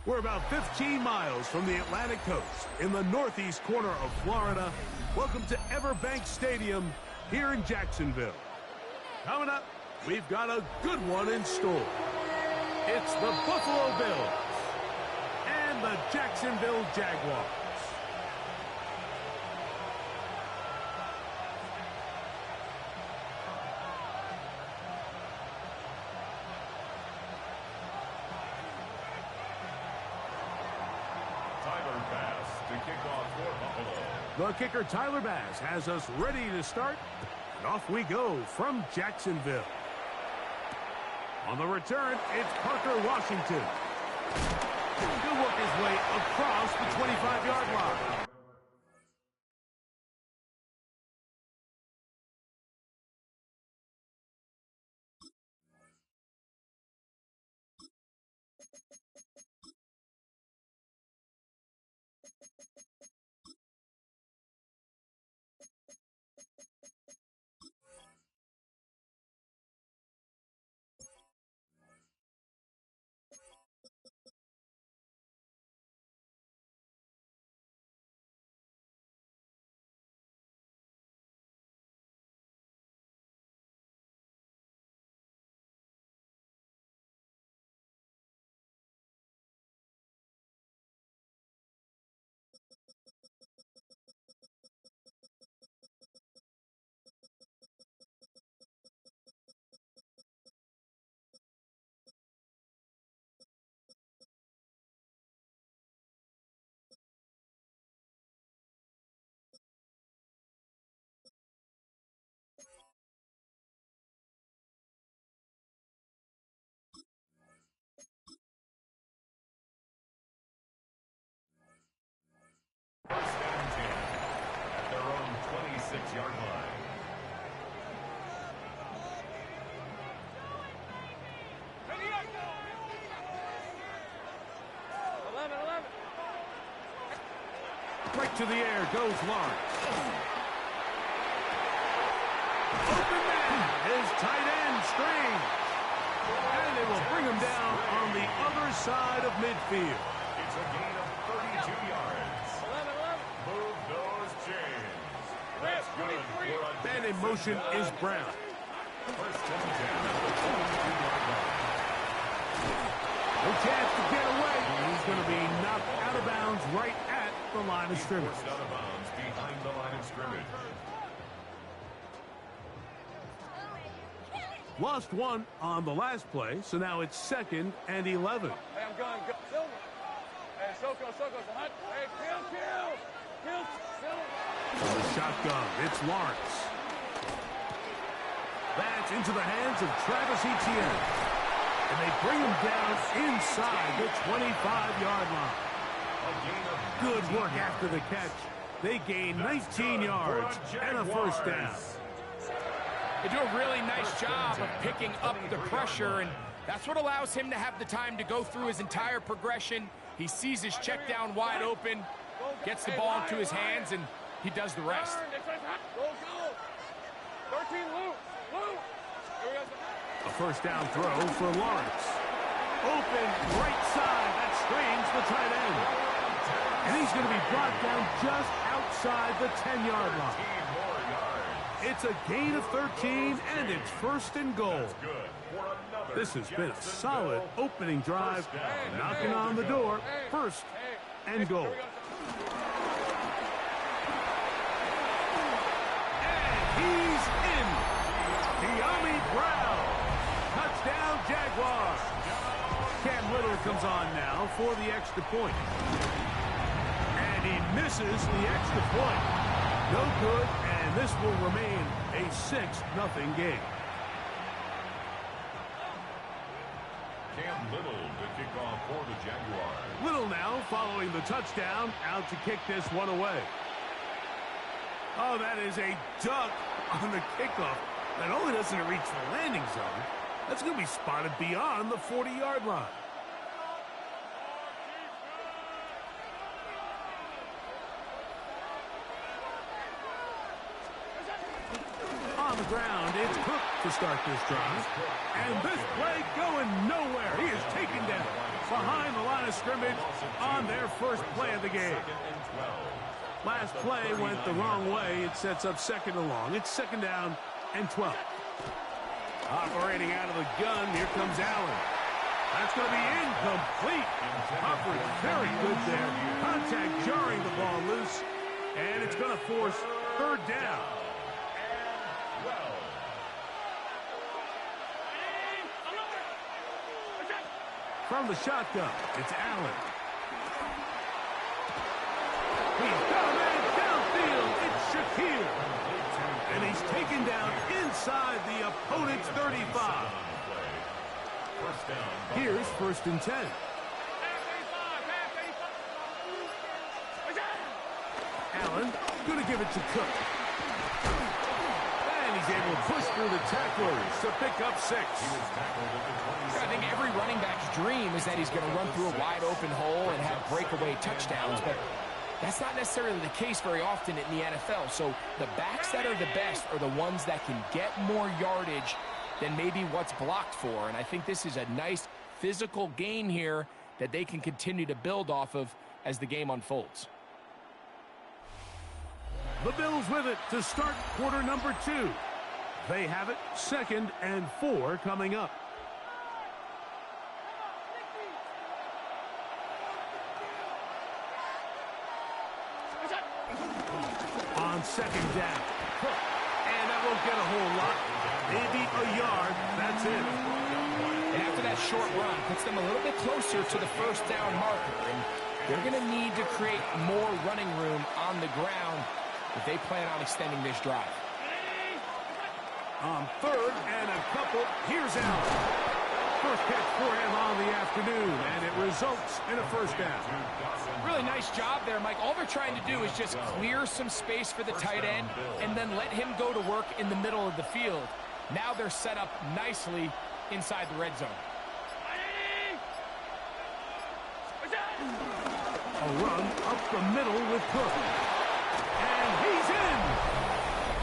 We're about 15 miles from the Atlantic coast in the northeast corner of Florida. Welcome to Everbank Stadium here in Jacksonville. Coming up, we've got a good one in store. It's the Buffalo Bills and the Jacksonville Jaguars. The kicker, Tyler Bass, has us ready to start, and off we go from Jacksonville. On the return, it's Parker Washington. He'll work his way across the 25-yard line. First and 10 at their own 26-yard line. Right to the air goes Lawrence. Open man is tight end Strange. And they will bring him down on the other side of midfield. It's a gain of 32 yards. Move those chains. That's good for a And in motion is Brown. First and 10 at the 22-yard line. No chance to get away. He's going to be knocked out of bounds right at the line of scrimmage. Forced out of bounds behind the line of scrimmage. Lost one on the last play, so now it's 2nd and 11. Hey, I'm going. Go. Silver. Hey, Soko's a hunt. Hey, kill. From the shotgun, it's Lawrence. That's into the hands of Travis Etienne. And they bring him down inside the 25-yard line. Good work after the catch. They gain 19 yards and a first down. They do a really nice job of picking up the pressure, and that's what allows him to have the time to go through his entire progression. He sees his check down wide open, gets the ball into his hands, and he does the rest. Go. 13, Luke. A first down throw for Lawrence. Open right side. That screens the tight end. And he's going to be brought down just outside the 10-yard line. It's a gain of 13, and it's 1st and goal. This has been a solid opening drive, knocking on the door, 1st and goal. And he's in. De'Ami Brown. Touchdown, Jaguars. Cam Little comes on now for the extra point. And he misses the extra point. No good, and this will remain a 6-0 game. Cam Little to kick off for the Jaguars. Little now following the touchdown, out to kick this one away. Oh, that is a duck on the kickoff. Not only doesn't it reach the landing zone, that's going to be spotted beyond the 40-yard line. On the ground, it's Cook to start this drive. And this play going nowhere. He is taken down. behind the line of scrimmage on their first play of the game. Last play went the wrong way. It sets up second and long. It's second down and 12. Operating out of the gun, here comes Allen. That's going to be incomplete. Coverage very good there. Contact jarring the ball loose. And it's going to force third down. From the shotgun, it's Allen. He's got a man downfield. It's Shaquille. And he's taken down inside the opponent's 35. Here's first and 10. Allen going to give it to Cook. And he's able to push through the tacklers to pick up 6. I think every running back's dream is that he's going to run through a wide open hole and have breakaway touchdowns, but that's not necessarily the case very often in the NFL. So the backs that are the best are the ones that can get more yardage than maybe what's blocked for. And I think this is a nice physical gain here that they can continue to build off of as the game unfolds. The Bills with it to start quarter number 2. They have it, second and 4 coming up. On second down. And that won't get a whole lot. Maybe a yard. That's it. And after that short run, puts them a little bit closer to the first down marker. And they're going to need to create more running room on the ground if they plan on extending this drive. On third and a couple, here's Allen. First catch for him on the afternoon, and it results in a first down. Really nice job there, Mike. All they're trying to do is just clear some space for the tight end and then let him go to work in the middle of the field. Now they're set up nicely inside the red zone. A run up the middle with Cook. And he's in.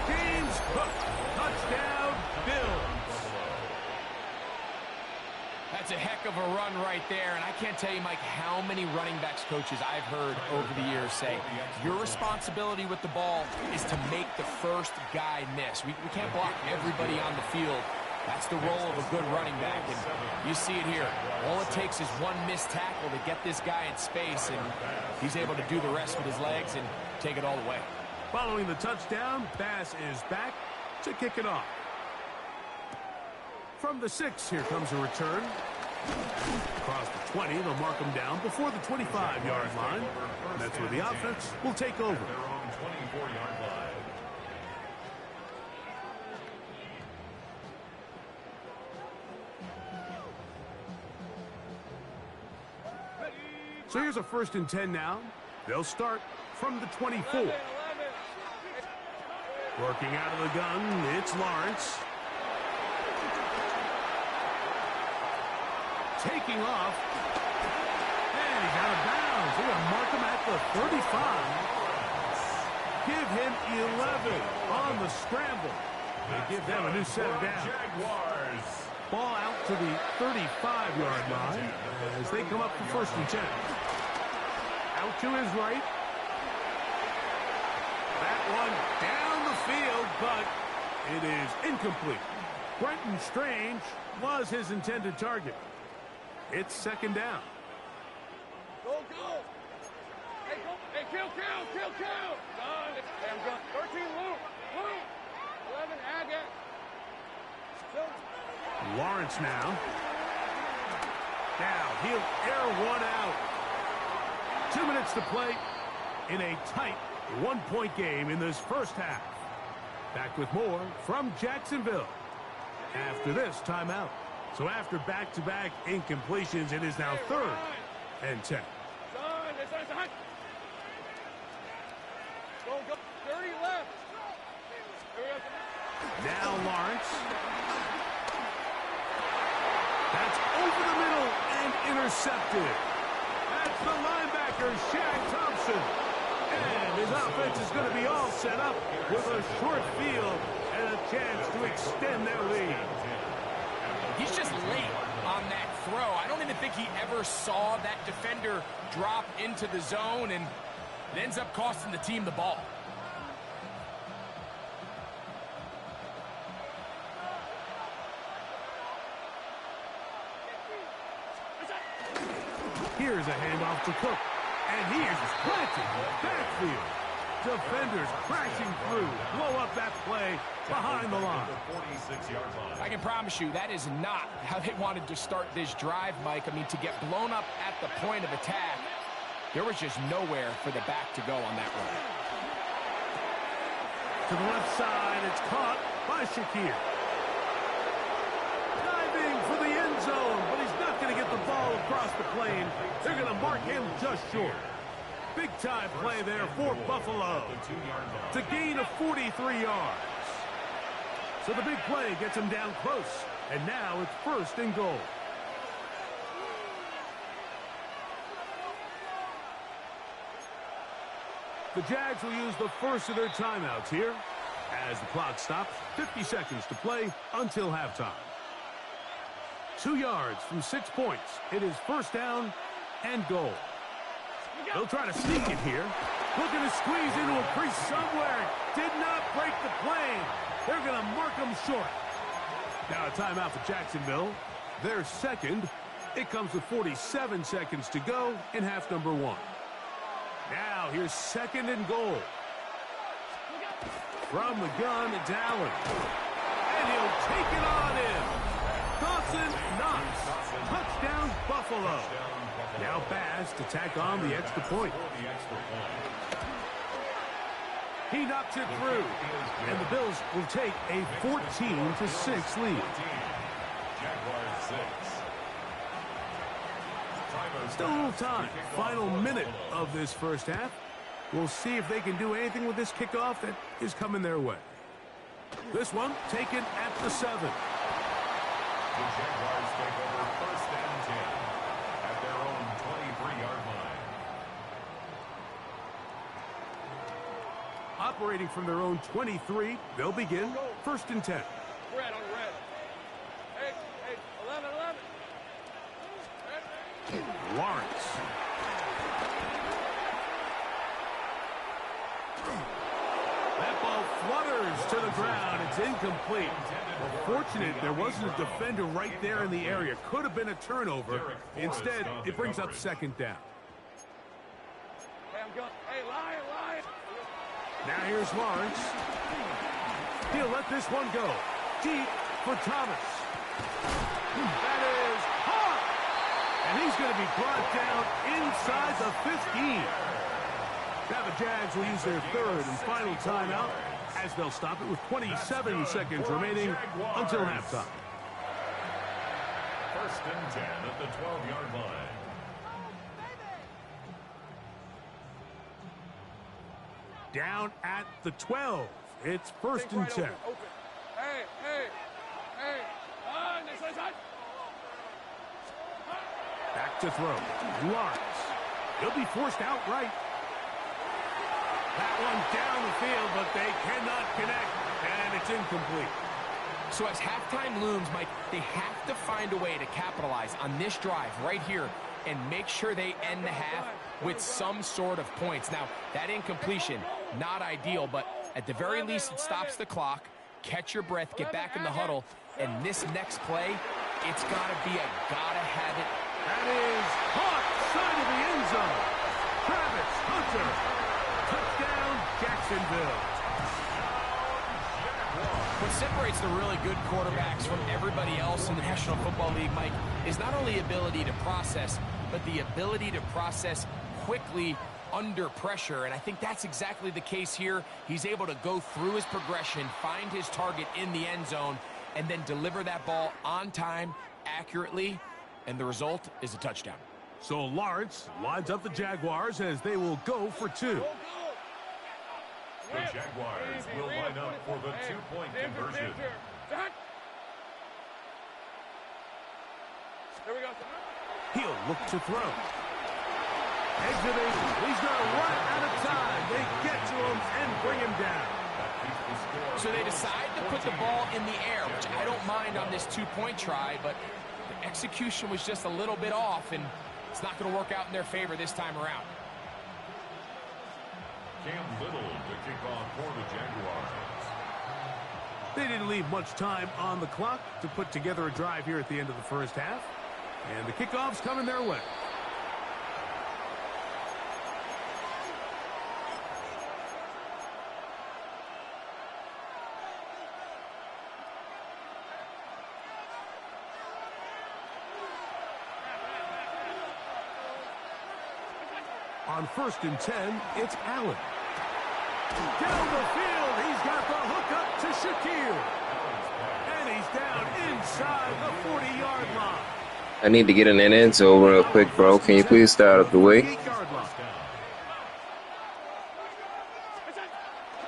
James Cook. Touchdown, Bills. That's a heck of a run right there, and I can't tell you, Mike, how many running backs coaches I've heard over the years say, your responsibility with the ball is to make the first guy miss. We can't block everybody on the field. That's the role of a good running back, and you see it here. All it takes is one missed tackle to get this guy in space, and he's able to do the rest with his legs and take it all away. Following the touchdown, Bass is back to kick it off. From the 6, here comes a return. Across the 20, they'll mark him down before the 25-yard line. And that's where the offense will take over. So here's a first and 10 now. They'll start from the 24. Working out of the gun, it's Lawrence. Taking off. And he's out of bounds. They're going to mark him at the 35. Give him 11 on the scramble. They give them a new set of downs. Ball out to the 35-yard line as they come up for first and 10. Out to his right. That one down the field, but it is incomplete. Brenton Strange was his intended target. It's second down. Go, go. Hey, go. Hey, kill. Done. Hey, I'm done. 13, Luke. 11, Agate. Lawrence now. Now he'll air one out. 2 minutes to play in a tight one-point game in this first half. Back with more from Jacksonville after this timeout. So after back-to-back incompletions, it is now third and 10. Go. 30 left. Now Lawrence. That's over the middle and intercepted. That's the linebacker, Shaq Thompson. And his offense is going to be all set up with a short field and a chance to extend their lead. He's just late on that throw. I don't even think he ever saw that defender drop into the zone, and it ends up costing the team the ball. Here's a handoff to Cook, and he is planted backfield. Defenders crashing through, blow up that play behind the line. I can promise you that is not how they wanted to start this drive, Mike. I mean, to get blown up at the point of attack, there was just nowhere for the back to go on that run. To the left side, it's caught by Shakir. Diving for the end zone, but he's not going to get the ball across the plane. They're going to mark him just short. Big-time play there for Buffalo to gain of 43 yards. So the big play gets him down close, and now it's 1st and goal. The Jags will use the first of their timeouts here as the clock stops. 50 seconds to play until halftime. 2 yards from 6 points. It is 1st down and goal. They'll try to sneak it here. Looking to squeeze into a crease somewhere. Did not break the plane. They're going to mark them short. Now a timeout for Jacksonville. Their second. It comes with 47 seconds to go in half number 1. Now here's 2nd and goal. From the gun, it's Allen. And he'll take it on in. Dawson knocks. Touchdown, Buffalo. Now Baz to tack on the extra point. He knocks it through. And the Bills will take a 14-6 lead. Still a little time. Final minute of this first half. We'll see if they can do anything with this kickoff that is coming their way. This one taken at the 7. The Jaguars take over 1st and 10 at their own 23-yard line. Operating from their own 23, they'll begin 1st and 10. Red on red. Hey, 11. Lawrence. That ball flutters to the ground. It's incomplete. Well, fortunate there wasn't a defender right there in the area. Could have been a turnover. Instead, it brings up 2nd down. Hey, I'm going. Hey, Lion. Now here's Lawrence. He'll let this one go. Deep for Thomas. That is caught. And he's going to be brought down inside the 15. Now the Jags will use their 3rd and final timeout as they'll stop it with 27 seconds remaining until halftime. 1st and 10 at the 12-yard line. Down at the 12. It's 1st and 10. Open. Hey. Back to throw. Lawrence. He'll be forced outright. That one down the field, but they cannot connect, and it's incomplete. So as halftime looms, Mike, they have to find a way to capitalize on this drive right here and make sure they end the half with some sort of points. Now, that incompletion, not ideal, but at the very least, it stops the clock. Catch your breath, get back in the huddle, and this next play, it's got to be a gotta have it. That is caught side of the end zone. Travis Hunter. Touchdown, Jacksonville. What separates the really good quarterbacks from everybody else in the National Football League, Mike, is not only ability to process, but the ability to process quickly under pressure. And I think that's exactly the case here. He's able to go through his progression, find his target in the end zone, and then deliver that ball on time, accurately, and the result is a touchdown. So Lawrence lines up the Jaguars as they will go for 2. The Jaguars will line up for the 2-point conversion. There we go. He'll look to throw. Exiting. He's going to run out of time. They get to him and bring him down. So So they decide to put the ball in the air, which I don't mind on this two-point try, but the execution was just a little bit off, and it's not going to work out in their favor this time around. Cam Little to kick off for the Jaguars. They didn't leave much time on the clock to put together a drive here at the end of the first half. And the kickoff's coming their way. On 1st and 10, it's Allen. Down the field, he's got the hook up to Shaquille. And he's down inside the 40-yard line. I need to get in that end zone real quick, bro. Can you please stay out of the way?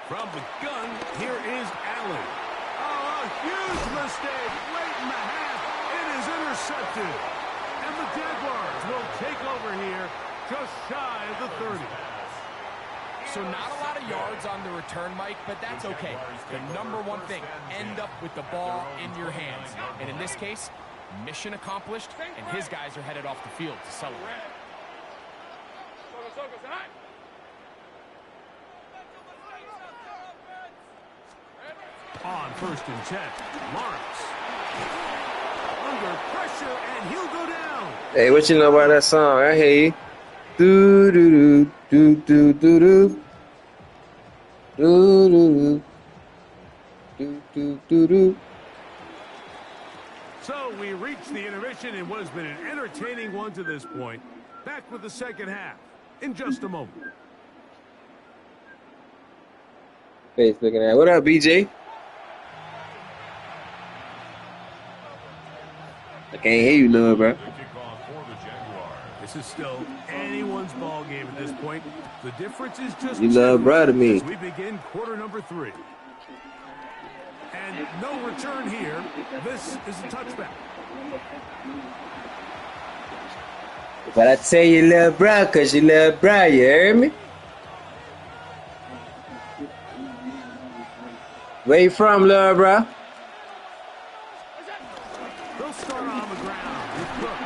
From the gun, here is Allen. Oh, a huge mistake late in the half. It is intercepted. And the Jaguars will take over here just shy of the 30. So not a lot of yards on the return, Mike, but that's okay. The number one thing, end up with the ball in your hands. And in this case, mission accomplished, and his guys are headed off the field to celebrate. On 1st and 10, Lawrence. Under pressure, and he'll go down. Hey, what you know about that song? I hear you. Do do do do do do do do do do do do. So we reached the intermission in what has been an entertaining one to this point. Back with the second half in just a moment. Face looking at. What up, BJ? I can't hear you, little bro. This is still anyone's ball game at this point. The difference is just You love bro to me. as we begin quarter number 3. And no return here. This is a touchback. But I tell you love bro, cause you love bro, you hear me? Where you from, love bro? They'll start on the ground with Cook.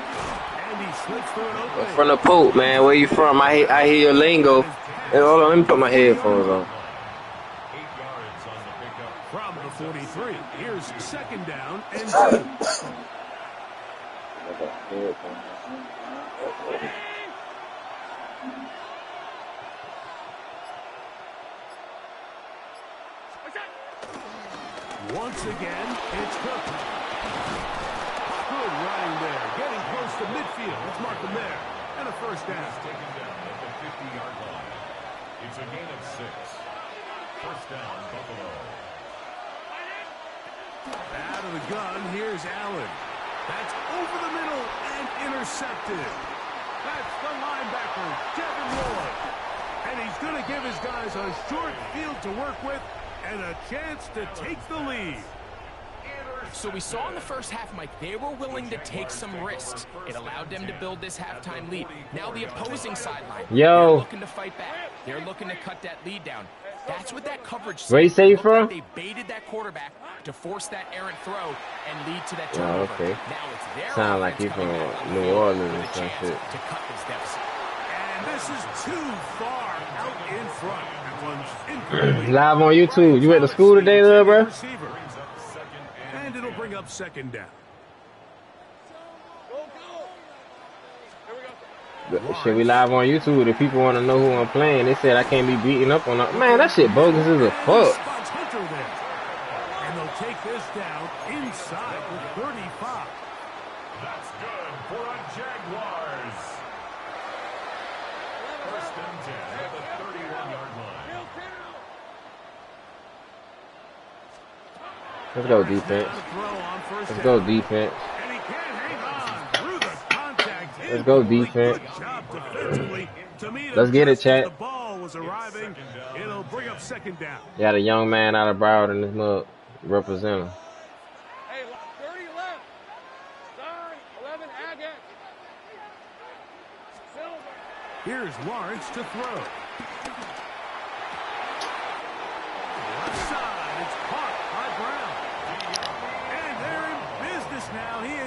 And he slips through an opening. From the Pope, man. Where you from? I hear your lingo. Hey, hold on, let me put my headphones on. 8 yards on the pickup. From the 43, here's 2nd down and 2. Once again, it's Cook. Good running there. Getting close to midfield. Let's mark him there. And a first down. Taken down at the 50-yard line. It's a gain of 6. First down, Buffalo. Out of the gun, here's Allen. That's over the middle and intercepted. That's the linebacker, Devin Lloyd. And he's going to give his guys a short field to work with and a chance to take the lead. So we saw in the first half, Mike, they were willing to take some risks. It allowed them to build this halftime lead. Now the opposing sideline, they're looking to fight back. They're looking to cut that lead down. That's what that coverage. Where you say you from? They baited that quarterback to force that errant throw and lead to that turnover. Oh, okay. Now it's their Sound like you from New Orleans or some shit. to cut this deficit. And this is too far out in front. That one's incomplete. Live on YouTube. You went to school today, little bro? Receiver. And it'll bring up 2nd down. Shit, we live on YouTube. If people want to know who I'm playing, they said I can't be beating up on them. Man, that shit bogus as a fuck. Spots Hunter there. And they'll take this down inside the 35. That's good for a Jaguars. First and 10 at the 31-yard line. Let's go defense. Let's go defense. And he can't hang on through the contact. Let's go defense. Good job defensively. To me, Let's get it, chat. the ball was arriving. It'll bring up 2nd down. Got a young man out of Broward in this mug representing. Hey, 30 left. Sorry, 11 Agate. Silver. Here's Lawrence to throw. Left side, it's caught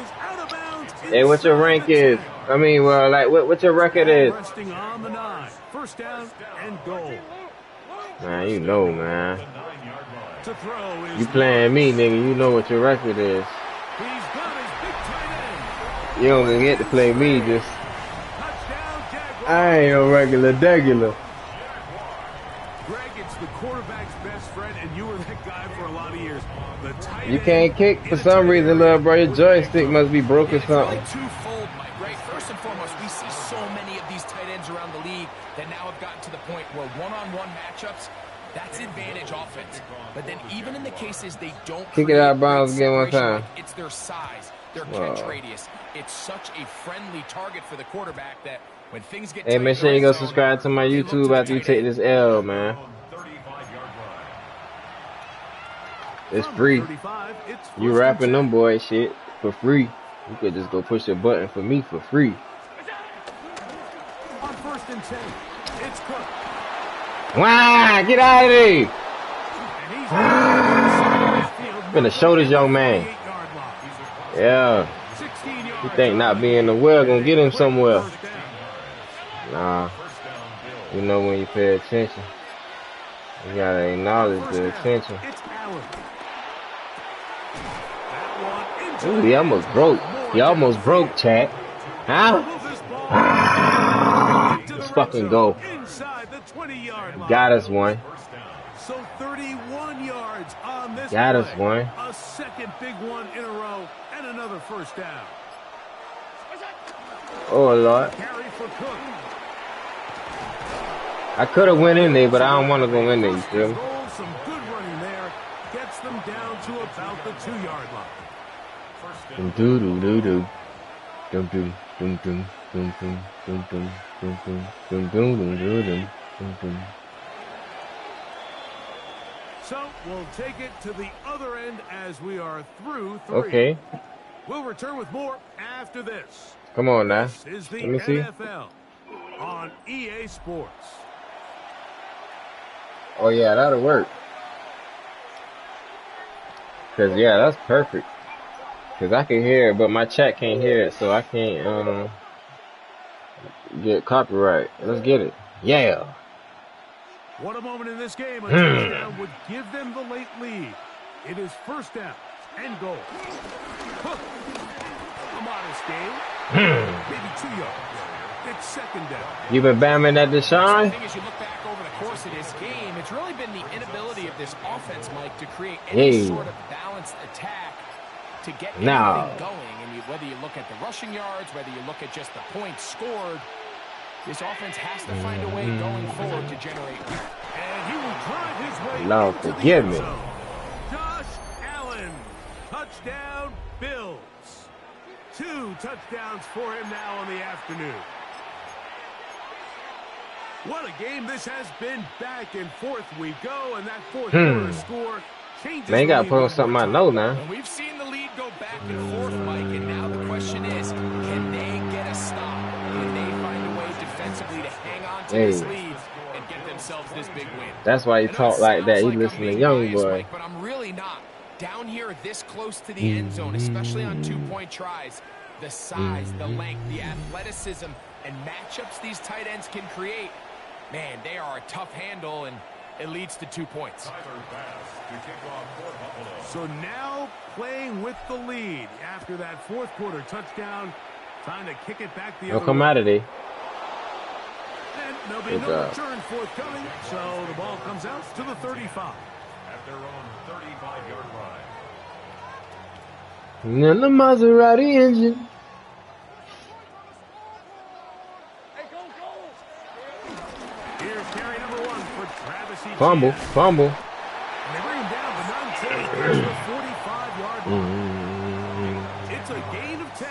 is out of bounds. Hey, what your rank is? I mean, well, like, what your record is? Resting on the 9. First down and goal. Man, you know, man. To throw is You playing me, nigga. You know what your record is. He's got his big tight end. You don't get to play me, just. Touchdown, Jaguars. I ain't no regular. Greg, it's the quarterback's best friend, and you were that guy for a lot of years. The tight You end can't kick for in a some tight reason, end little bro. Your joystick must be broken It's really something. twofold, Mike, right? First and foremost, we see so many of these tight ends around the league that now have gotten to the point where one-on-one matchups, that's advantage offense. But then even in the cases they don't Kick it out of create bounds great again one separation, time. it's their size, their Wow. catch radius. It's such a friendly target for the quarterback that when things get Hey, tight make in sure the you go red zone, subscribe to my they look to YouTube the after you tight take end. this L, man. 35-yard line. It's From free. 35, it's You first and rapping 10. them boy shit for free. You could just go push a button for me for free. On first and 10, it's Cook. Wow, get out of there. And he's inside the field. Finna show this young man. 28-yard line. Yeah. 16 You yards think not on being in the well gonna get him quick somewhere? first down. Nah. First down, Bill. You know when you pay attention. You gotta acknowledge First the down, attention. it's Allen. That one into Ooh, the he end almost zone. broke. More He almost downfield. broke, chat. Huh? Move this ball into the Let's red fucking zone, go. inside the 20-yard line. Got us one. First down. So 31 yards on this Got play. us one. A second big one in a row and another first down. Oh, Lord. Carry for Cook. I could have went in there, but I don't want to go in there, you First feel and me? goal, some good running there. Gets them down to about the 2-yard line. First Dum down. doo doo doo doo. Dum dum dum dum dum dum dum dum dum dum dum dum dum dum dum dum. So we'll take it to the other end as we are through 3. Okay. We'll return with more after this. Come on now. This is the Let me see. NFL on EA Sports. Oh, yeah, that'll work. Cause, yeah, that's perfect. Cause I can hear it, but my chat can't hear it, so I can't, get copyright. Let's get it. Yeah. What a moment in this game. A touchdown would give them the late lead. It is first down and goal. Cook. A modest game. Maybe 2 yards. It's second down. You been bamming at I Deshaun? think as you look back over the course of this game, it's really been the inability of this offense, Mike, to create any Hey. sort of balanced attack to get anything No. going. And whether you look at the rushing yards, whether you look at just the points scored, this offense has to find a way going forward to generate. And he will drive his way Lord, into the forgive end me. zone. Josh Allen. Touchdown, Bills. 2 touchdowns for him now in the afternoon. What a game this has been. Back and forth we go, and that fourth quarter score changes. Man, you the gotta lead put on one something more I time. know now. And we've seen the lead go back and forth, Mike, and now the question is, can they get a stop? Can they find a way defensively to hang on to this Hey. lead and get themselves this big win? That's why he I know it talk like that. sounds He I'm listen to being Young biased, Boy. Mike, but I'm really not. Down here this close to the end zone, especially on 2-point tries, the size, the length, the athleticism, and matchups these tight ends can create, man, they are a tough handle, and it leads to 2 points. Tyler Bass to kick off for Buffalo. So now playing with the lead after that fourth quarter touchdown. Time to kick it back the Don't other come way. out of there. And there'll be Good no job. return forthcoming, so the ball comes out to the 35. At their own 35-yard line. And then the Maserati engine. Here's carry number 1 for Travis Etienne. Fumble. Fumble. And they bring him down, but not until he gets the 45-yard line. It's a gain of 10.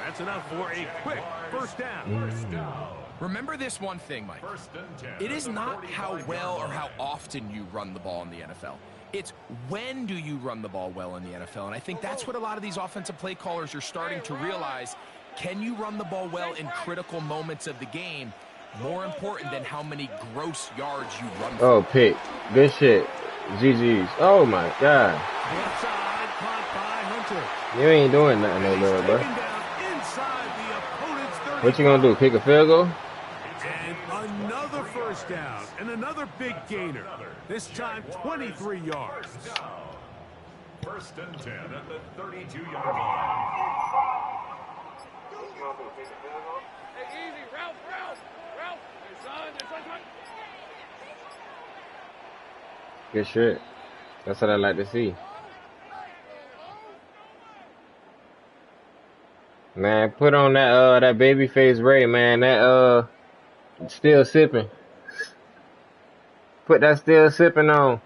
That's enough for a quick first down. Remember this one thing, Mike. First and 10. It is not how well or how often you run the ball in the NFL. It's when do you run the ball well in the NFL. And I think that's what a lot of these offensive play callers are starting to realize. Can you run the ball well in critical moments of the game? More important than how many gross yards you run for. Oh, pick. Good shit. GG's. Oh, my God. Left side, caught by Hunter. You ain't doing nothing no little, bro. Taken down inside the opponent's 30. What you gonna do? Kick a field goal? And another first down and another big gainer. This time 23 yards. First and 10 at the 32-yard line. Hey, easy, Ralph. Hey, son. Good shit. That's what I like to see. Man, put on that that babyface Ray, man. That still sipping. Put that still sipping on.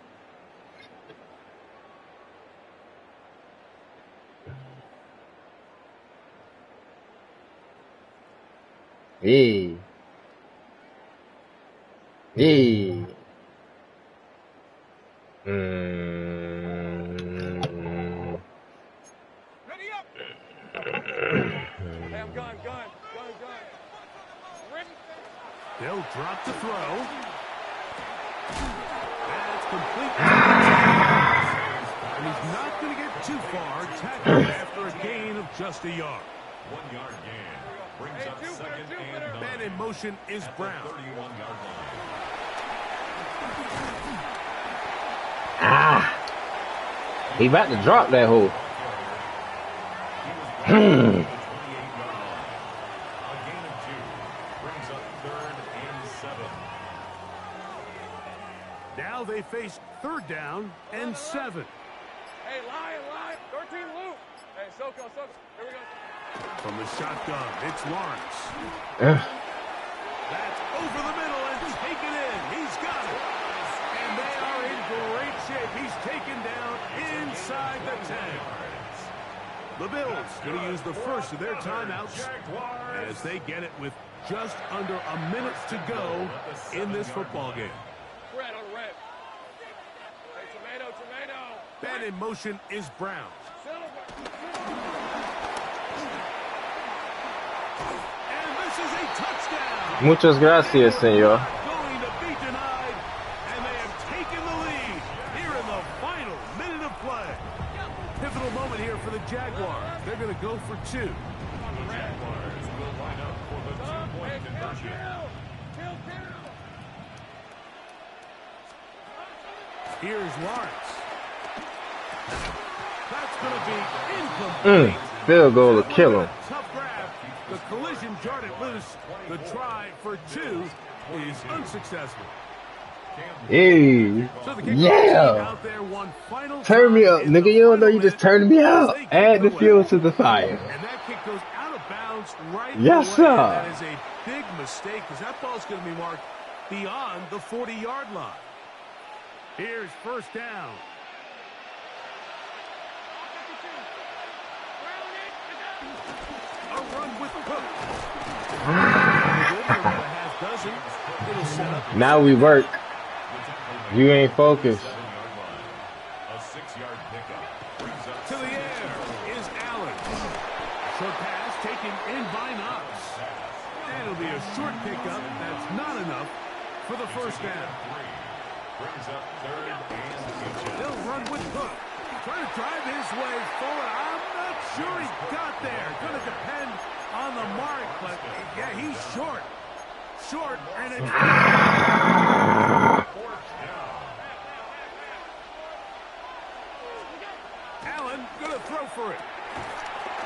Yeah. Yeah. Ready up. Hey, I'm gun. They'll drop the throw. That's complete. And he's not going to get too far. Tackled after a gain of just a yard. 1 yard gain. Brings up second and 9. Man in motion is Brown. 31-yard line. He about to drop that hole. A gain of 2. Brings up third and 7. Now they face third down and 7. Hey, lie. 13 loop. Hey, Soko. Here we go. From the shotgun, it's Lawrence. That's over the middle and taken in. He's got it. And they are in great shape. He's taken down inside the 10. The Bills going to use the first of their timeouts as they get it with just under a minute to go in this football game. Red on red. Hey, tomato. Man in motion is Brown. And this is a touchdown. Muchas gracias, señor. Going to be denied, and they have taken the lead here in the final minute of play. Pivotal moment here for the Jaguars. They're going to go for 2. The Jaguars will line up for the 2-point conversion. Kill. Here's Lawrence. That's going to be incomplete. Field goal to kill him. Tough grab. The collision jarred it loose. The try for 2 is unsuccessful. Hey. So the kicker Yeah. out there one final Turn me time up, in nigga. the You don't know final you just minute turned me as out. they kick Add the it away. fuel to the fire. And that kick goes out of bounds right Yes, away. sir. That is a big mistake because that ball's going to be marked beyond the 40-yard line. Here's first down. A run with Cook. Now we work. You ain't focused. A 6-yard pickup. Brings up To the air is Allen. Short pass taken in by Knox. And it'll be a short pickup. That's not enough for the first down. 3. Brings up third and 8. They'll run with Cook. Trying to drive his way forward. I'm not sure he got there. Going to depend on the mark, but yeah, he's short. Short, and it's Allen going to throw for it.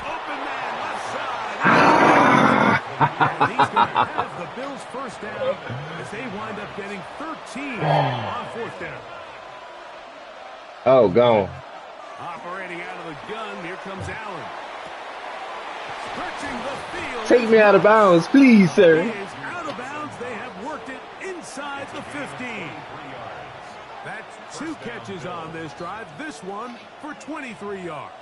Open man, left side. And he's going to have the Bills first down as they wind up getting 13 on fourth down. Oh, gone. Operating out of the gun, here comes Allen. Stretching the field. Take me out of bounds, please, He sir. is out of bounds. They have worked it inside the 15. That's 2 catches on this drive. This one for 23 yards.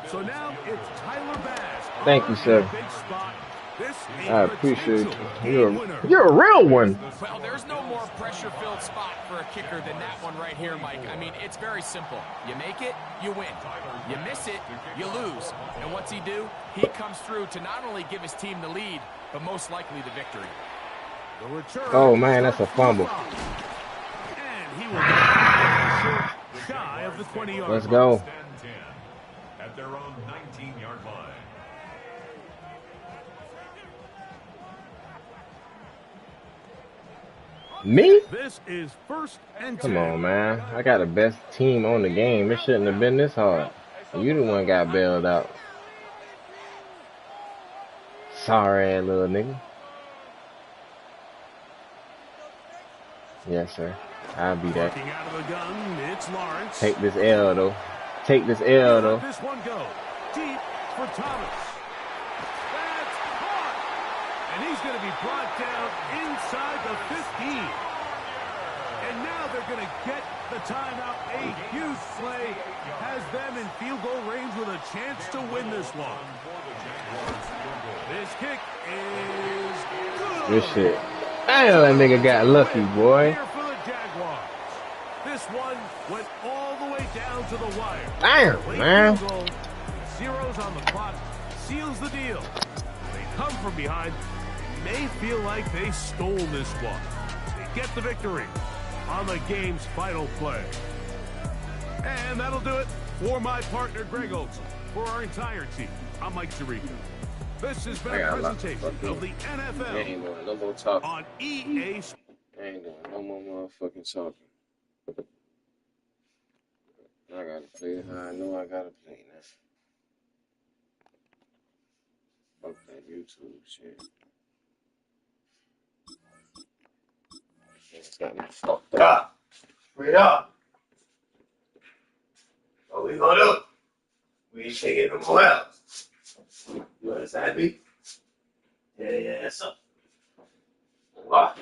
So now it's Tyler Bass. Thank you, sir. Big spot. This I appreciate you. winner. You're a real one. Well, there's no more pressure-filled spot for a kicker than that one right here, Mike. I mean, it's very simple. You make it, you win. You miss it, you lose. And what's he do? He comes through to not only give his team the lead, but most likely the victory. The return. Oh, man, that's a fumble. And he will get short, shy of the 20-yard Let's line. go. At at their own 19-yard line. Me? This is 1st and 10. Come on, man. I got the best team on the game. It shouldn't have been this hard. You the one got bailed out. Sorry, little nigga. Yes, sir. I'll be that. Working out of the gun, it's Lawrence. Take this L, though. Take this L, though. Let this one go. Deep for Thomas. That's caught. And he's going to be brought down inside the 15. And now they're going to get the timeout. A huge play has them in field goal range with a chance to win this one. This kick is good. Good shit. Damn, that nigga got lucky, boy. Here for the Jaguars. This one went all the way down to the wire. Damn, Late man. field goal, zeros on the clock, seals the deal. They come from behind, may feel like they stole this one. They get the victory on the game's final play. And that'll do it for my partner, Greg Olson. For our entire team, I'm Mike Tirico. This has been a presentation of the NFL ain't doing no more talking. on EA. I ain't doing no more motherfucking talking. I gotta play it how I know I gotta play now. Fuck that YouTube shit. It's got me fucked up. Straight up. What we gonna do? We ain't taking no more out. You understand me? Yeah, that's up. Wow.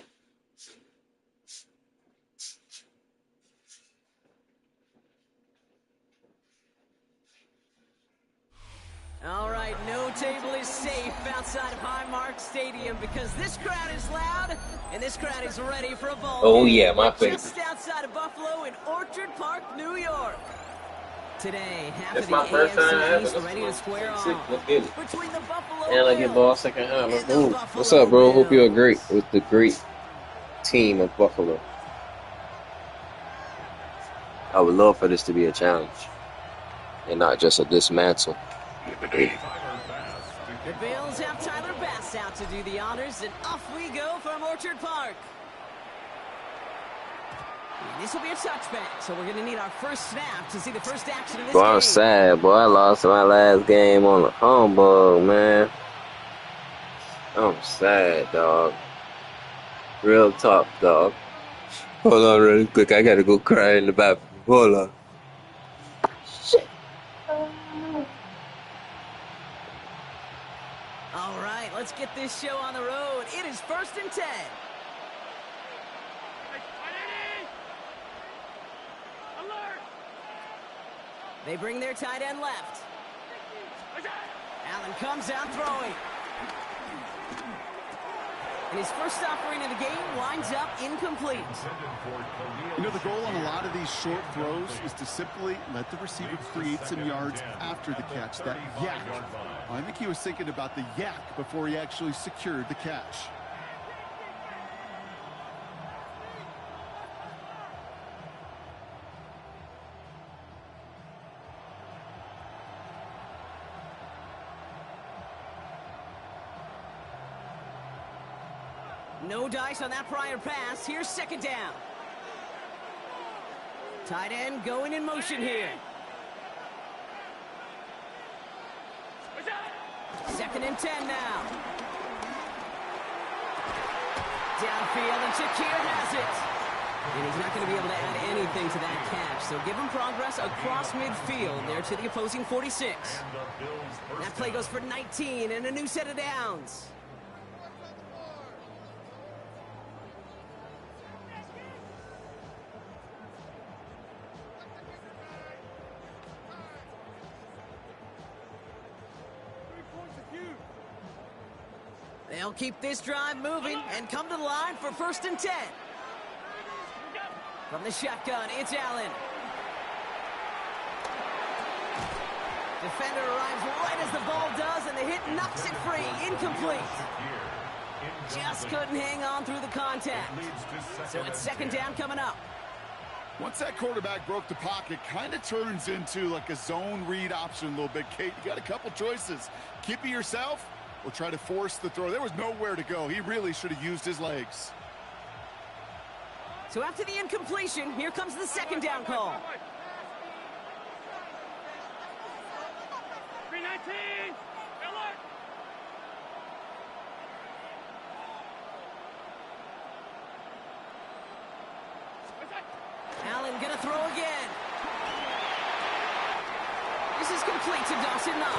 All right, no table is safe outside of Highmark Stadium because this crowd is loud and this crowd is ready for a ball Oh game. yeah, my Just favorite. outside of Buffalo in Orchard Park, New York. Today, half That's of the my first time AFC ever. East That's ready to square sick. off Let's get it. between the Buffalo And I get Bills ball second half. Let's and the go. Buffalo What's up, bro? Hope you Bills. agree with the great team of Buffalo. I would love for this to be a challenge and not just a dismantle. The Bills have Tyler Bass out to do the honors, and off we go from Orchard Park. And this will be a touchback, so we're going to need our first snap to see the first action of this Boy, game. I'm sad, boy. I lost my last game on the humbug, man. I'm sad, dog. Real talk, dog. Hold on really quick. I gotta go cry in the bathroom. Hold on. All right, let's get this show on the road. It is 1st and 10. They bring their tight end left. Allen comes out throwing. And his first offering of the game winds up incomplete. You know, the goal on a lot of these short throws is to simply let the receiver create some yards after the catch, that yak. I think he was thinking about the yak before he actually secured the catch. No dice on that prior pass. Here's 2nd down. Tight end going in motion here. 2nd and 10 now. Downfield, and Shakir has it. And he's not going to be able to add anything to that catch. So give him progress across midfield there to the opposing 46. That play goes for 19 and a new set of downs. They'll keep this drive moving and come to the line for 1st and 10. From the shotgun, it's Allen. Defender arrives right as the ball does, and the hit knocks it free. Incomplete. Just couldn't hang on through the contact. So it's 2nd down coming up. Once that quarterback broke the pocket, kind of turns into like a zone read option a little bit, Kate. You got a couple choices. Keep it yourself or try to force the throw. There was nowhere to go. He really should have used his legs. So after the incompletion, here comes the second down call. 319. Allen gonna throw again. This is complete to Dawson Knox.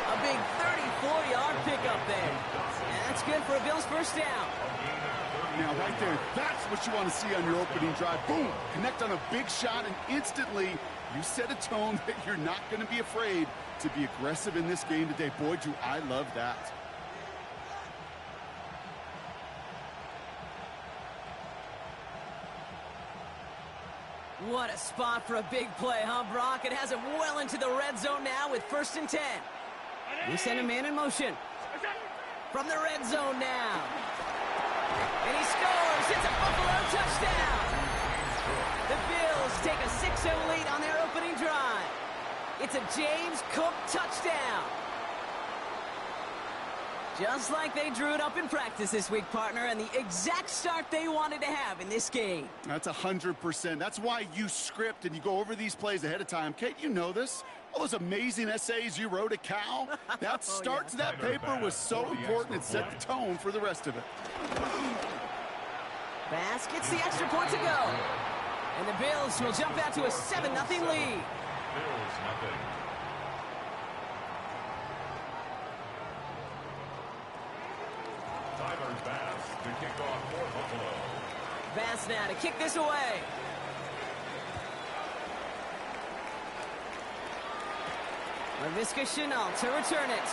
A big 34-yard pickup there. And that's good for a Bills first down. Now, right there, that's what you want to see on your opening drive. Boom! Connect on a big shot, and instantly you set a tone that you're not going to be afraid to be aggressive in this game today. Boy, do I love that. What a spot for a big play, huh, Brock? It has him well into the red zone now with 1st and 10. We send a man in motion. From the red zone now. And he scores! It's a Buffalo touchdown! The Bills take a 6-0 lead on their opening drive. It's a James Cook touchdown. Just like they drew it up in practice this week, partner, and the exact start they wanted to have in this game. That's 100%. That's why you script and you go over these plays ahead of time. Kate, you know this. All those amazing essays you wrote at Cal, that start to that paper was so important. It set the tone for the rest of it. Bass gets the extra point to go. And the Bills will jump out to a 7-0 lead. Bills nothing. Tyler Bass to kick off for Buffalo. Bass now to kick this away. Laviska Chenault to return it.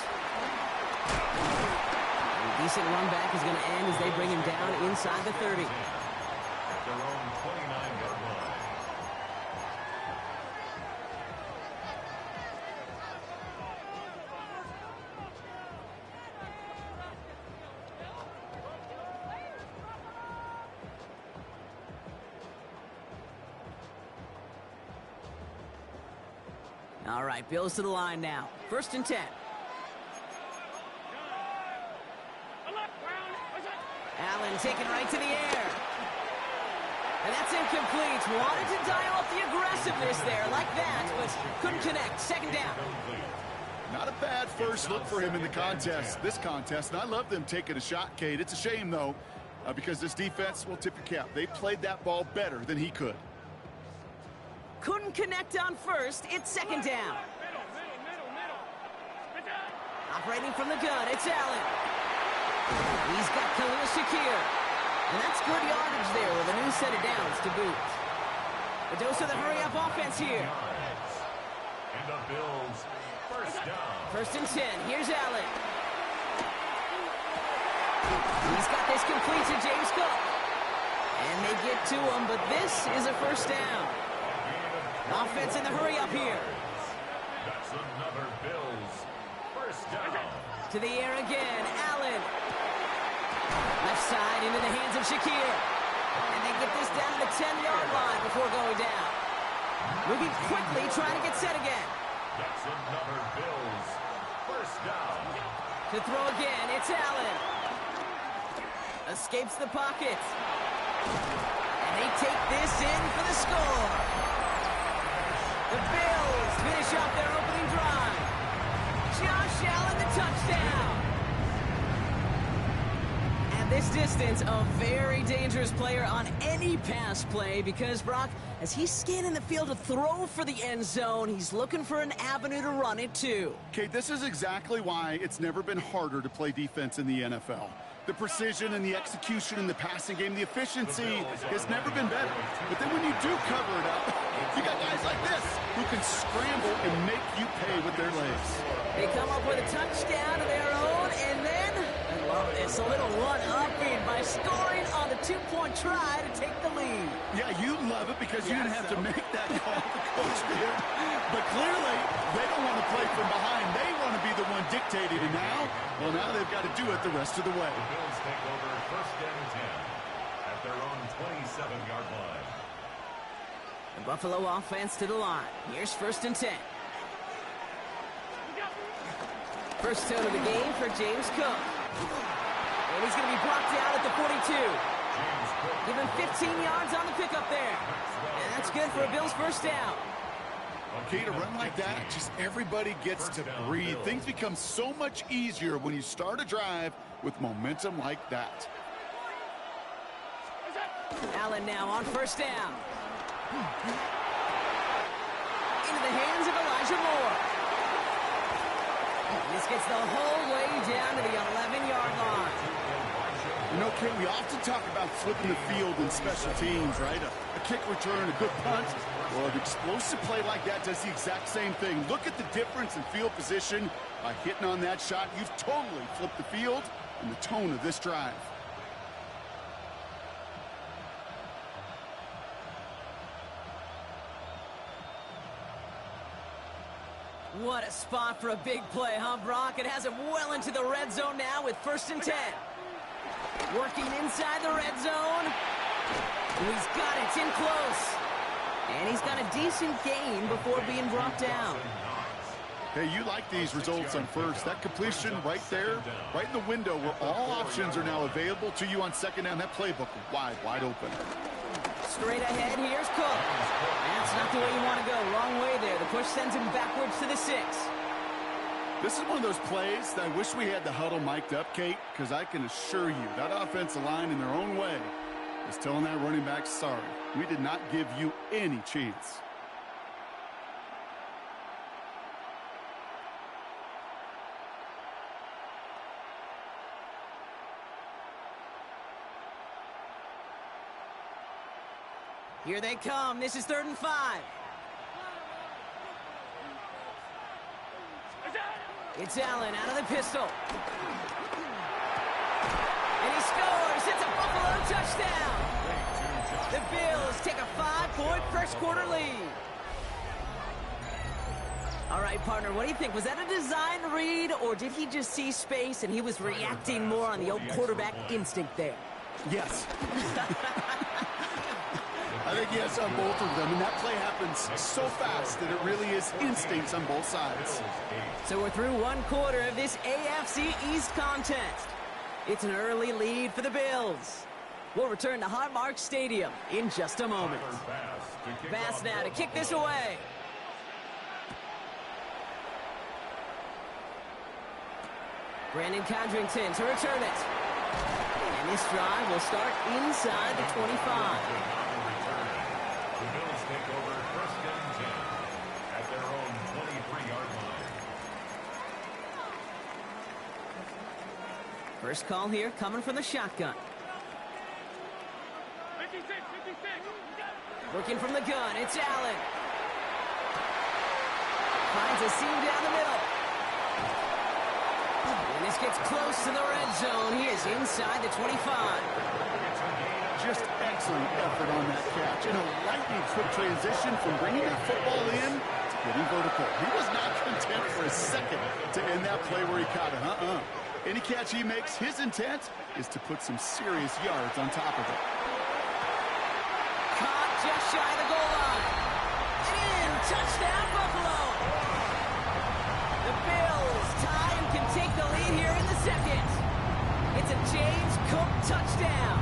A decent run back is going to end as they bring him down inside the 30. At their own 29-yard line. All right, Bills to the line now. 1st and 10. Allen taken right to the air. And that's incomplete. Wanted to dial up the aggressiveness there like that, but couldn't connect. 2nd down. Not a bad first look for him in the contest, this contest. And I love them taking a shot, Kate. It's a shame, though, because this defense will tip your cap. They played that ball better than he could. Couldn't connect on 1st. It's 2nd down. Operating from the gun, it's Allen. He's got Khalil Shakir. And that's good yardage there with a new set of downs to boot. A dose of the hurry-up offense here. And the Bills first down. 1st and 10. Here's Allen. He's got this complete to James Cook. And they get to him, but this is a 1st down. Offense in the hurry-up here. That's another Bills first down. To the air again, Allen. Left side into the hands of Shakir. And they get this down to the 10-yard line before going down. Moving quickly, trying to get set again. That's another Bills first down. To throw again, it's Allen. Escapes the pocket. And they take this in for the score. The Bills finish off their opening drive. Josh Allen, the touchdown. At this distance, a very dangerous player on any pass play because, Brock, as he's scanning the field to throw for the end zone, he's looking for an avenue to run it too. Okay, this is exactly why it's never been harder to play defense in the NFL. The precision and the execution in the passing game, the efficiency has never been better. But then when you do cover it up, you got guys like this who can scramble and make you pay with their legs. They come up with a touchdown of their own, and then, I love this, a little one-upping by scoring on the two-point try to take the lead. Yeah, you love it because you didn't have to make that call, the coach did. But clearly, they don't want to play from behind. They want to be the one dictating. And now, well, now they've got to do it the rest of the way. The Bills take over 1st and 10 at their own 27-yard line. The Buffalo offense to the line. Here's 1st and 10. First tone of the game for James Cook. And he's going to be brought down at the 42. Give him 15 yards on the pickup there. And that's good for a Bills first down. Okay, to run like that, just everybody gets to breathe. Things become so much easier when you start a drive with momentum like that. Allen now on 1st down. Into the hands of Elijah Moore. This gets the whole way down to the 11-yard line. You know, Ken, we often talk about flipping the field in special teams, right? A kick return, a good punt. Well, an explosive play like that does the exact same thing. Look at the difference in field position. By hitting on that shot, you've totally flipped the field and the tone of this drive. What a spot for a big play, huh, Brock? It has him well into the red zone now with 1st and 10. Working inside the red zone. He's got it. It's in close. And he's got a decent gain before being brought down. Hey, you like these results on 1st. That completion right there, right in the window where all options are now available to you on 2nd down. That playbook wide open. Straight ahead, here's Cook. That's not the way you want to go. Wrong way there. The push sends him backwards to the 6. This is one of those plays that I wish we had the huddle mic'd up, Kate, because I can assure you that offensive line in their own way is telling that running back, sorry, we did not give you any chance. Here they come. This is 3rd and 5. It's Allen out of the pistol. And he scores. It's a Buffalo touchdown. The Bills take a 5-point first quarter lead. All right, partner, what do you think? Was that a design read, or did he just see space and he was reacting more on the old quarterback instinct there? Yes. I think yes on both of them, and that play happens so fast that it really is instincts on both sides. So we're through one quarter of this AFC East contest. It's an early lead for the Bills. We'll return to Highmark Stadium in just a moment. Bass now to kick this away. Brandon Condrington to return it. And this drive will start inside the 25. The Bills take over 1st and 10 at their own 23-yard line. First call here coming from the shotgun. 56. Working from the gun, it's Allen. Finds a seam down the middle. And this gets close to the red zone. He is inside the 25. Just excellent effort on that catch. And a lightning quick transition from bringing that football in to getting vertical. He was not content for a second to end that play where he caught it. Any catch he makes, his intent is to put some serious yards on top of it. Caught just shy of the goal line. And in, touchdown Buffalo. The Bills tie and can take the lead here in the 2nd. It's a James Cook touchdown.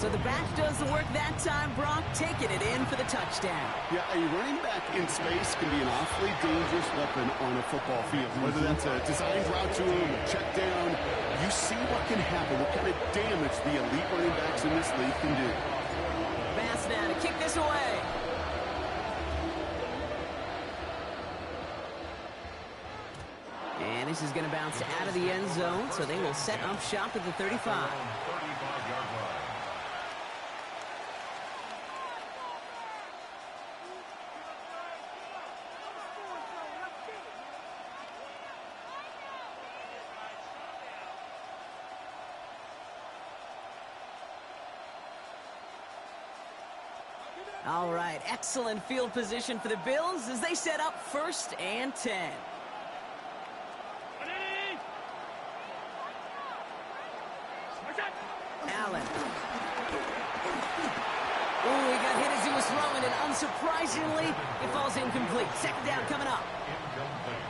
So the back does the work that time, Brock, taking it in for the touchdown. Yeah, a running back in space can be an awfully dangerous weapon on a football field. Whether that's a designed route to him, a check down, you see what can happen, what kind of damage the elite running backs in this league can do. Bass now to kick this away. And this is going to bounce out of the end zone, so they will set up shop at the 35. 35-yard line. All right, excellent field position for the Bills as they set up 1st and 10. Allen. Ooh, he and unsurprisingly, it falls incomplete. Second down coming up. Incomplete.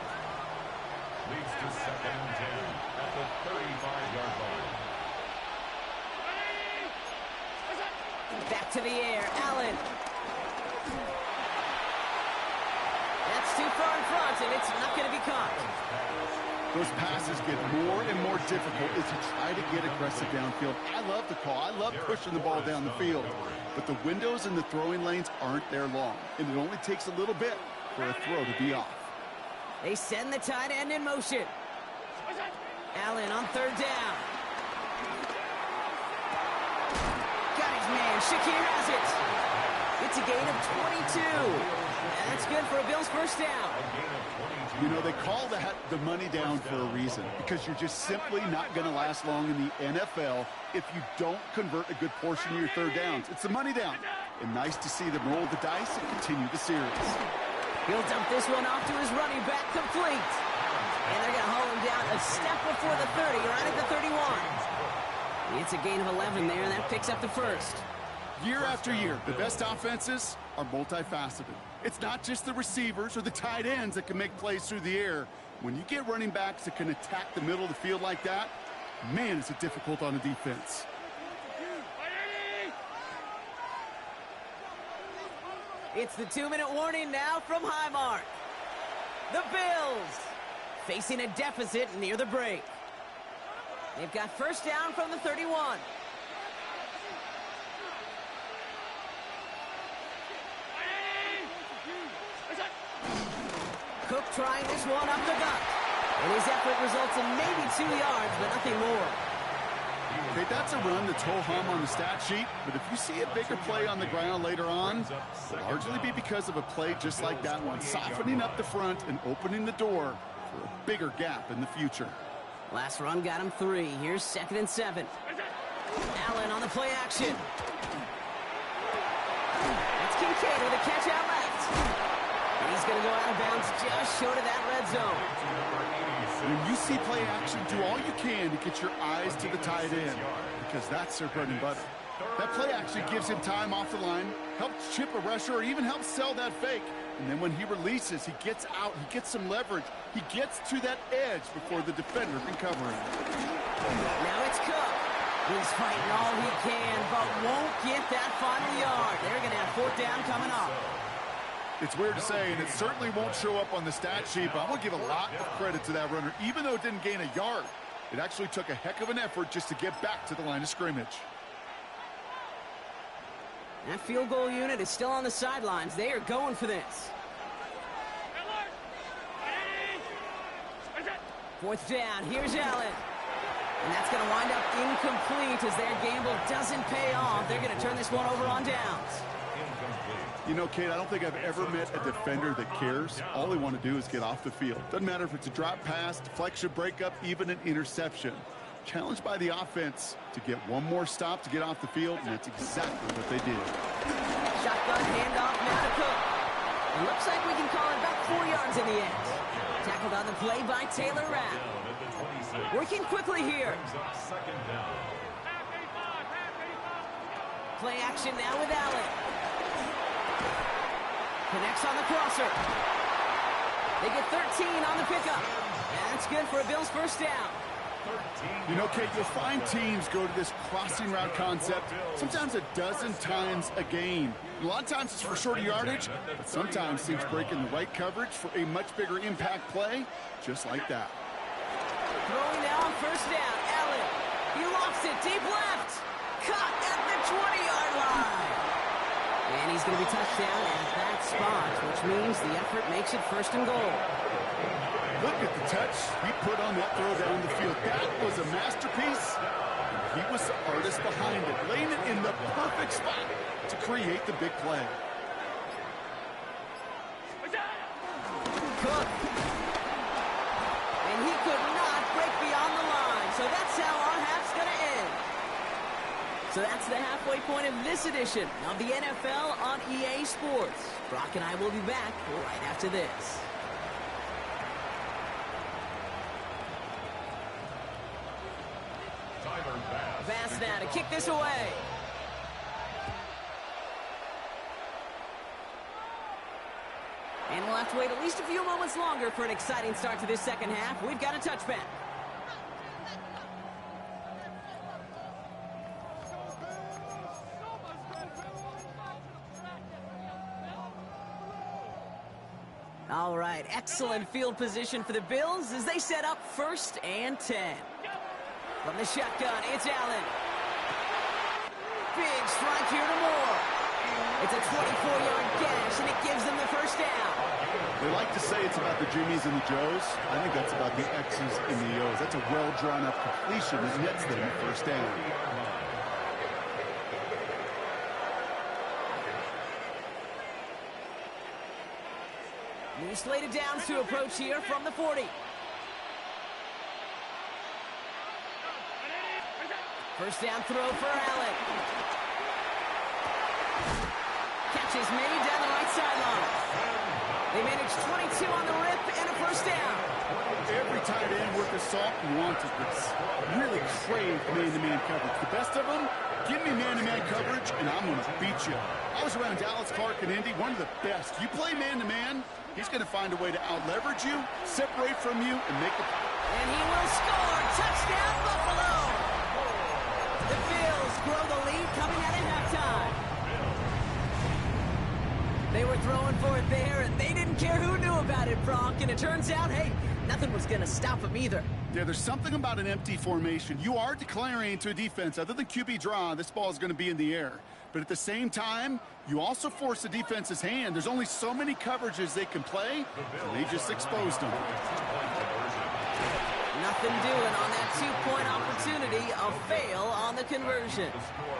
Leads to 2nd and 10 at the 35-yard line. Back to the air, Allen. That's too far in front, and it's not going to be caught. Those passes get more and more difficult as you try to get aggressive downfield. I love the call. I love pushing the ball down the field. But the windows in the throwing lanes aren't there long, and it only takes a little bit for a throw to be off. They send the tight end in motion. Allen on third down. Got his man. Shakir has it. It's a gain of 22. And that's good for a Bills first down. You know, they call that the money down for a reason, because you're just simply not going to last long in the NFL if you don't convert a good portion of your third downs. It's the money down. And nice to see them roll the dice and continue the series. He'll dump this one off to his running back, complete. And they're going to haul him down a step before the 30, right at the 31. It's a gain of 11 there, and that picks up the first. Year after year, the best offenses are multifaceted. It's not just the receivers or the tight ends that can make plays through the air. When you get running backs that can attack the middle of the field like that, man, is it difficult on a defense. It's the 2-minute warning now from Highmark. The Bills facing a deficit near the break. They've got first down from the 31. Cook trying this one up the gut. And his effort results in maybe 2 yards, but nothing more. Okay, that's a run that's ho-hum on the stat sheet, but if you see a bigger play on the ground later on, it'll largely be because of a play just like that one, softening up the front and opening the door for a bigger gap in the future. Last run got him 3. Here's 2nd and 7. Allen on the play action. That's Kincaid with a catch out left. And he's going to go out of bounds just short of that red zone. When you see play action, do all you can to get your eyes to the tight end, because that's their bread and butter. That play action gives him time off the line, helps chip a rusher, or even helps sell that fake. And then when he releases, he gets out, he gets some leverage. He gets to that edge before the defender can cover him. Now it's Cook. He's fighting all he can, but won't get that final yard. They're going to have 4th down coming up. It's weird to say, and it certainly won't show up on the stat sheet, but I'm going to give a lot of credit to that runner. Even though it didn't gain a yard, it actually took a heck of an effort just to get back to the line of scrimmage. That field goal unit is still on the sidelines. They are going for this. 4th down. Here's Allen. And that's going to wind up incomplete as their gamble doesn't pay off. They're going to turn this one over on downs. You know, Kate, I don't think I've ever met a defender that cares. All they want to do is get off the field. Doesn't matter if it's a drop pass, deflection, breakup, even an interception. Challenged by the offense to get one more stop to get off the field, and that's exactly what they did. Shotgun handoff now to Cook. It looks like we can call it about 4 yards in the end. Tackled on the play by Taylor Rapp. Working quickly here. Play action now with Allen. Connects on the crosser. They get 13 on the pickup. And that's good for a Bills first down. You know, Kate, you'll find teams go to this crossing route concept sometimes a dozen times a game. A lot of times it's for shorter yardage, but sometimes teams break in the right coverage for a much bigger impact play, just like that. Throwing now on first down. Allen. He lofts it deep left. Caught at the 20-yard line. And he's going to be touched down at that spot, which means the effort makes it 1st and goal. Look at the touch he put on that throw down the field. That was a masterpiece. He was the artist behind it, laying it in the perfect spot to create the big play. Cook. And he could not break beyond the line, so that's how our half's going to end. So that's the halfway point of this edition of the NFL on EA Sports. Brock and I will be back right after this. Bass now to kick this away. And we'll have to wait at least a few moments longer for an exciting start to this second half. We've got a touchback. All right, excellent field position for the Bills as they set up 1st and 10. From the shotgun, it's Allen. Big strike here to Moore. It's a 24-yard gash, and it gives them the first down. They like to say it's about the Jimmies and the Joes. I think that's about the X's and the O's. That's a well-drawn-up completion that nets them the first down. New slated downs to approach here from the 40. First down throw for Allen. Catch is made down the right sideline. They manage 22 on the rip and a first down. Every tight end worth of salt wanted this. Really craved man-to-man coverage. The best of them, give me man-to-man coverage and I'm going to beat you. I was around Dallas, Clark, and Indy, one of the best. You play man-to-man, he's going to find a way to out-leverage you, separate from you, and make a... And he will score. Touchdown, Buffalo. The Bills grow the lead coming out of halftime. They were throwing for it there, and they didn't care who knew about it, Brock. And it turns out, hey, nothing was going to stop them either. Yeah, there's something about an empty formation. You are declaring to a defense, other than QB draw, this ball is going to be in the air. But at the same time, you also force the defense's hand. There's only so many coverages they can play, and they just exposed them. Nothing doing on that two-point opportunity. A fail on the conversion.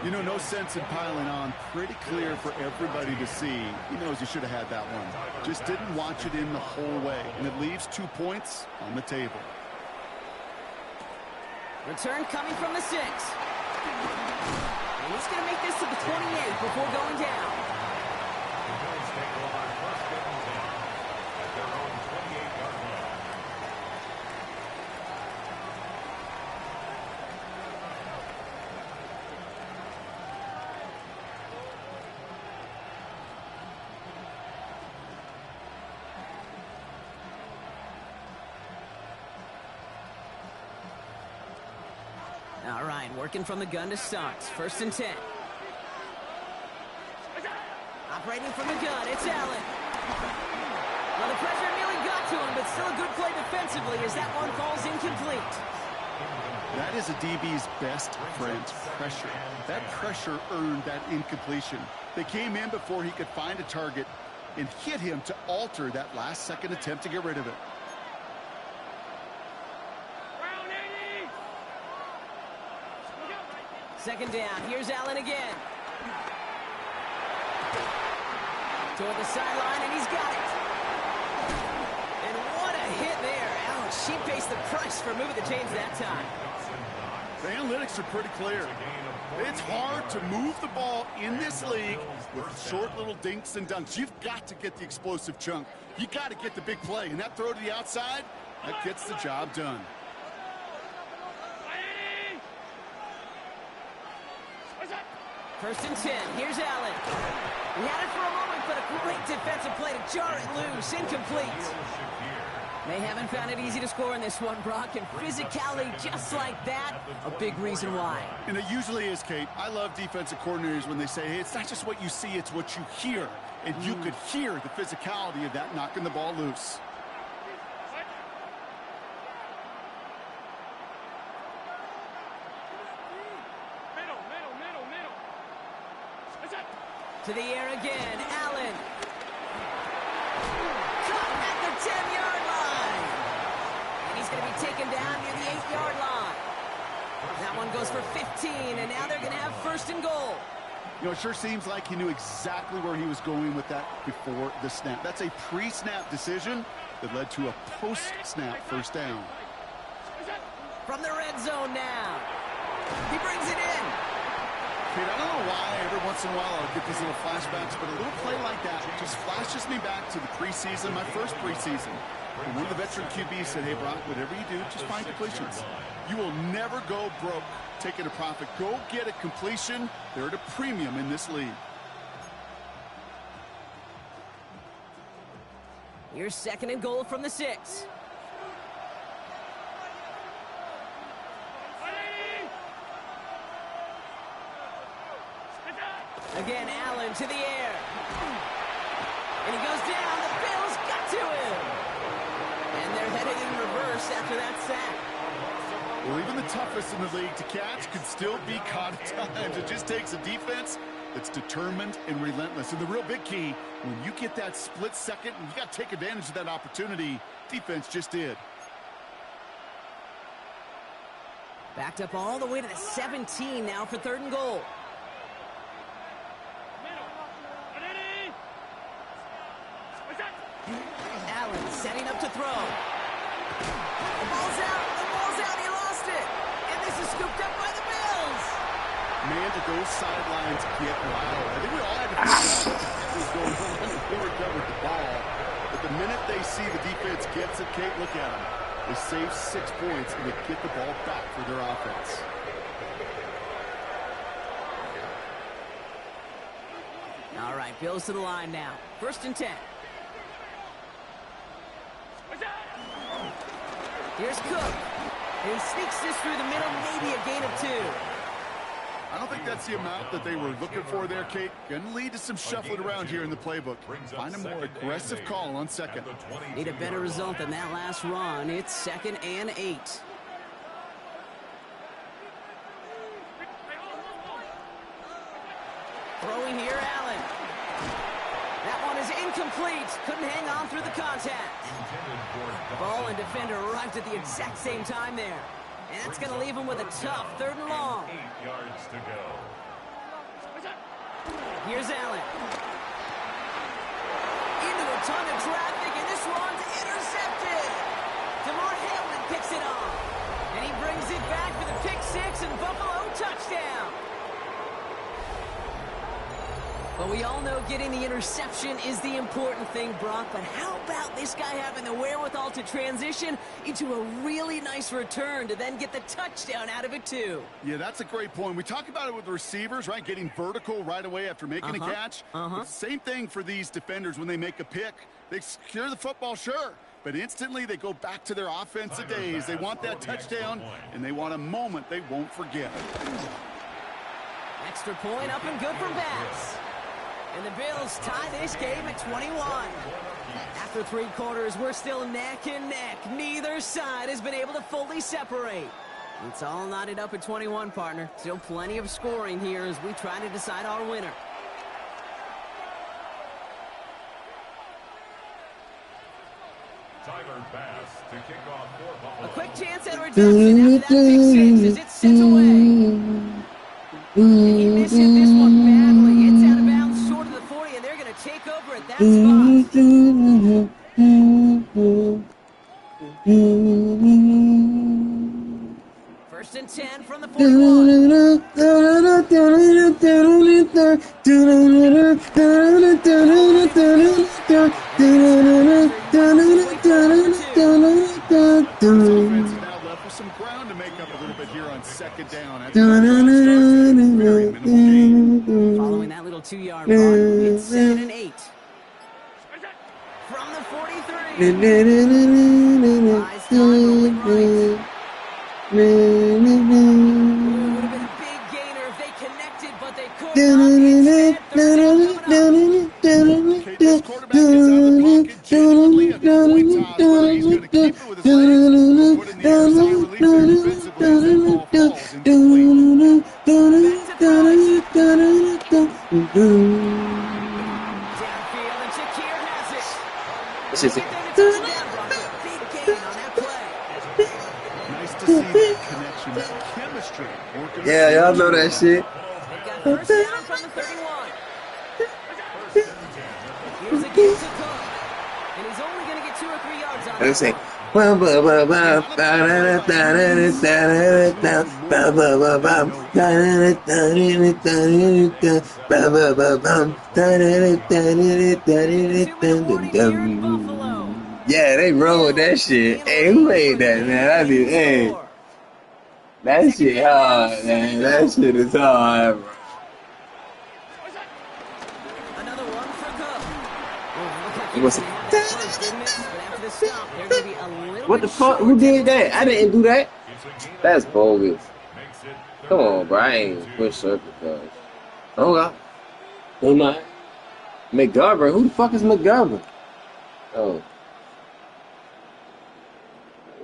You know, no sense in piling on. Pretty clear for everybody to see. He knows he should have had that one. Just didn't watch it in the whole way. And it leaves 2 points on the table. Return coming from the 6. And he's going to make this to the 28 before going down. All right, working from the gun to start. 1st and 10. Operating from the gun, it's Allen. Well, the pressure nearly got to him, but still a good play defensively as that one falls incomplete. That is a DB's best friend, pressure. That pressure earned that incompletion. They came in before he could find a target and hit him to alter that last-second attempt to get rid of it. Second down, here's Allen again. Toward the sideline, and he's got it. And what a hit there. Allen, she faced the price for moving the chains that time. The analytics are pretty clear. It's hard to move the ball in this league with short little dinks and dunks. You've got to get the explosive chunk. You got to get the big play. And that throw to the outside, that gets the job done. First and 10, here's Allen. He had it for a moment, but a great defensive play to jar it loose, incomplete. They haven't found it easy to score in this one, Brock, and physicality just like that, a big reason why. And it usually is, Kate. I love defensive coordinators when they say, hey, it's not just what you see, it's what you hear. And you could hear the physicality of that knocking the ball loose. To the air again, Allen. Caught at the 10-yard line. And he's going to be taken down near the 8-yard line. That one goes for 15, and now they're going to have 1st and goal. You know, it sure seems like he knew exactly where he was going with that before the snap. That's a pre-snap decision that led to a post-snap first down. From the red zone now. He brings it in. Kate, I don't know why every once in a while I'll get these little flashbacks, but a little play like that just flashes me back to the preseason, my first preseason. And one of the veteran QBs said, hey, Brock, whatever you do, just find completions. You will never go broke taking a profit. Go get a completion. They're at a premium in this league. Here's 2nd and goal from the 6. Again, Allen to the air. And he goes down. The Bills got to him. And they're headed in reverse after that sack. Well, even the toughest in the league to catch can still be caught at times. It just takes a defense that's determined and relentless. And the real big key, when you get that split second, you got to take advantage of that opportunity. Defense just did. Backed up all the way to the 17 now for 3rd and goal. Allen setting up to throw. The ball's out, he lost it. And this is scooped up by the Bills. Man, did those sidelines get wild. I think we all had to figure out what was going on when they recovered the ball. But the minute they see the defense gets it, Kate, look at them. They save 6 points and they get the ball back for their offense. All right, Bills to the line now. 1st and 10. Here's Cook. And he sneaks this through the middle, maybe a gain of 2. I don't think that's the amount that they were looking for there, Kate. Going to lead to some shuffling around here in the playbook. Find a more aggressive call on 2nd. Need a better result than that last run. It's 2nd and 8. Throwing here, Allen. That one is incomplete. Couldn't hang on through the contact. Ball and defender arrived at the exact same time there. And that's going to leave him with a tough 3rd and long. 8 yards to go. Here's Allen. Into a ton of traffic, and this one's intercepted. DeMar Hamlin picks it off. And he brings it back for the pick 6 and Buffalo touchdown. But we all know getting the interception is the important thing, Brock. But how about this guy having the wherewithal to transition into a really nice return to then get the touchdown out of it, too? Yeah, that's a great point. We talk about it with the receivers, right? Getting vertical right away after making a catch. It's the same thing for these defenders when they make a pick. They secure the football, sure. But instantly they go back to their offensive days. They want that touchdown, and they want a moment they won't forget. Extra point up and good for Bass. And the Bills tie this game at 21. After 3 quarters, we're still neck and neck. Neither side has been able to fully separate. It's all knotted up at 21, partner. Still plenty of scoring here as we try to decide our winner. Tyler Bass to kick off for Buffalo. A quick chance at redemption after that pick 6 as it's sent away. And he missed this one badly. It's out of bounds short of the 40, and they're going to take over at that spot. 1st and 10 from the 41. Some ground to make up a little bit here on 2nd down. Following that little 2-yard run, it's 7 and 8. From the 43. Eyes done, rolling right. Would have been a big gainer if they connected, but they couldn't. Okay, this quarterback is out of the pocket genuinely at the point toss, whether he's going to keep it with his legs or put in the air side relief there defensively as that ball falls incomplete. Downfield, and Shakir has it. This is it. Big gain on that play. Nice to see that connection, that chemistry working. Yeah, y'all know that shit. Got 1st down from the 31. Here's a game to Cook. And he's only going to get 2 or 3 yards on Let's see. it. Yeah, they rolled that shit. Hey, who made that, man? Hey, that shit hard, man. That shit is hard, bro. Another one for Cook. What the fuck? Who did that? I didn't do that. That's bogus. Come on, bro. I ain't push circle, guys. Oh, God. Who not? McGovern? Who the fuck is McGovern? Oh.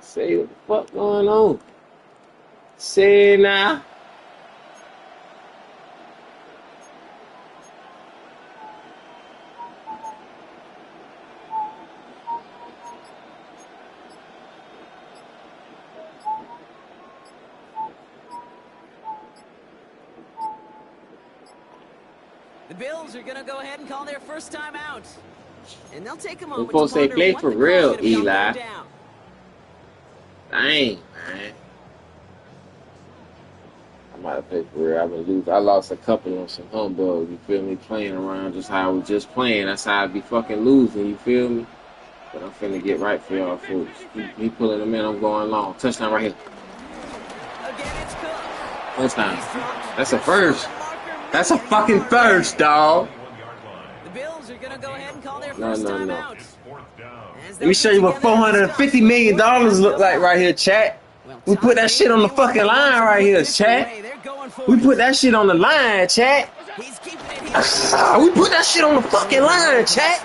Say what the fuck going on? Say now. The Bills are going to go ahead and call their first time out. And they'll take a moment to ponder play for real, Eli. Dang, man. I might have played for real. I've been losing. I lost a couple on some humbug, you feel me? Playing around just how I was just playing. That's how I be fucking losing, you feel me? But I'm finna get right for y'all folks. He pulling them in, I'm going long. Touchdown right here. Touchdown. That's a first. That's a fucking first, dog. The Bills are gonna go ahead and call their first time out. Let me show you what $450 million look like right here, chat. We put that shit on the fucking line right here, chat. We put that shit on the line, chat. We put that shit on the fucking line, chat.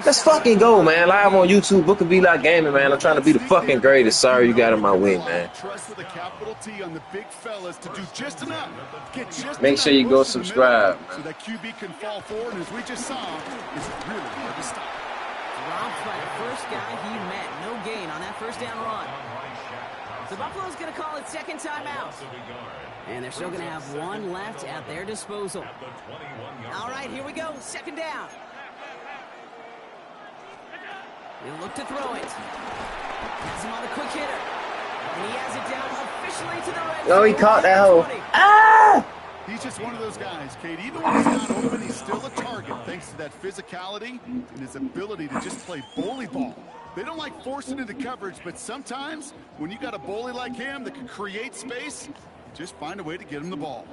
Let's fucking go, man. Live on YouTube, BookofEliGaming, man. I'm trying to be the fucking greatest. Sorry you got in my way, man. Make sure you go subscribe, man. So that QB can fall forward, and as we just saw, it's really hard to stop. Dropped by the first guy he met. No gain on that first down run. So Buffalo's going to call it second timeout. And they're still going to have one left at their disposal. All right, here we go. Second down. He'll look to throw it. Has him on a quick hitter. And he has it down officially to the red zone. Oh, he caught that hole. Ah! He's just one of those guys, Kate. Even when he's not open, he's still a target thanks to that physicality and his ability to just play bully ball. They don't like forcing into coverage, but sometimes when you got a bully like him that can create space, just find a way to get him the ball.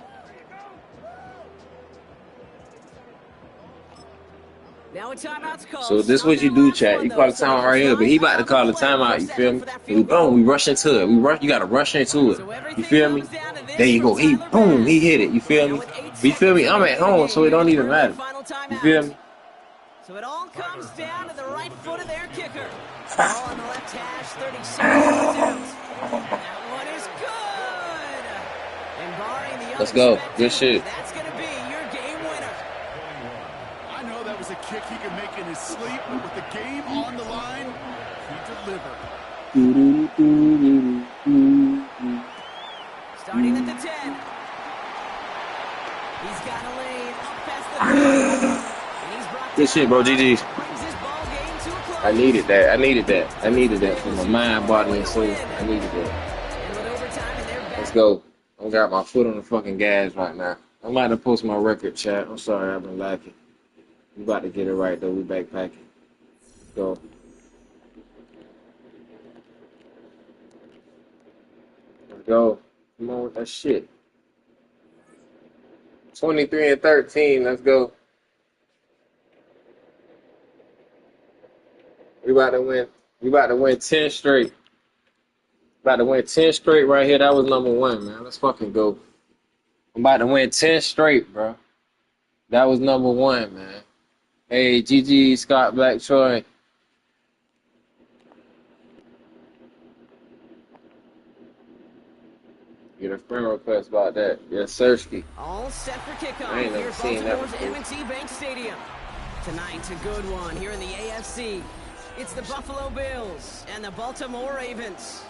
Now a timeout's called. So this what you do, chat. You call the timeout right here, but he about to call the timeout. You feel me? We rush into it. You gotta rush into it. You feel me? There you go. He hit it. You feel me? You feel me? I'm at home, so it don't even matter. You feel me? So it all comes down to the right foot of their kicker. Ball on the left hash, 36 yards out. That one is good. And barring the let's go. Good shit. That's going to be your game winner. I know that was a kick he could make in his sleep, but with the game on the line, he delivered. Starting at the 10. He's got a lane up past the 30. Good shit, bro. GG's. I needed that. I needed that for my mind, body, and soul. I needed that. Let's go. I got my foot on the fucking gas right now. I'm about to post my record, chat. I'm sorry, I've been lacking. We about to get it right, though. We backpacking. Let's go. Let's go. Come on with that shit. 23-13. Let's go. We about to win. We about to win 10 straight. About to win 10 straight right here. That was number one, man. Let's fucking go. I'm about to win 10 straight, bro. That was number one, man. Hey, GG, Scott Black Troy. Get a friend request about that. Yes, Sirski. All set for kickoff. I ain't never seen that before. M&T Bank Stadium. Tonight's a good one here in the AFC. It's the Buffalo Bills and the Baltimore Ravens.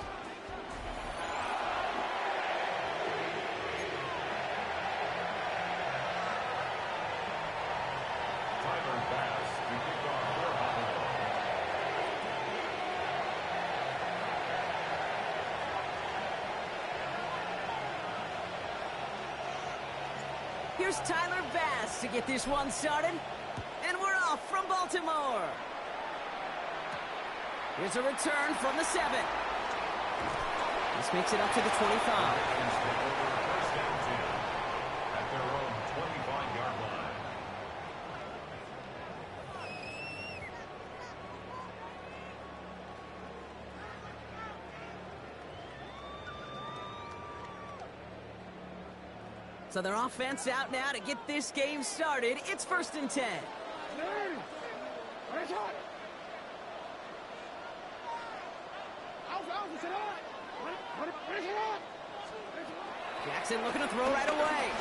Here's Tyler Bass to get this one started. And we're off from Baltimore. Here's a return from the 7. This makes it up to the 25. So their offense out now to get this game started. It's 1st and 10. Jackson looking to throw right away.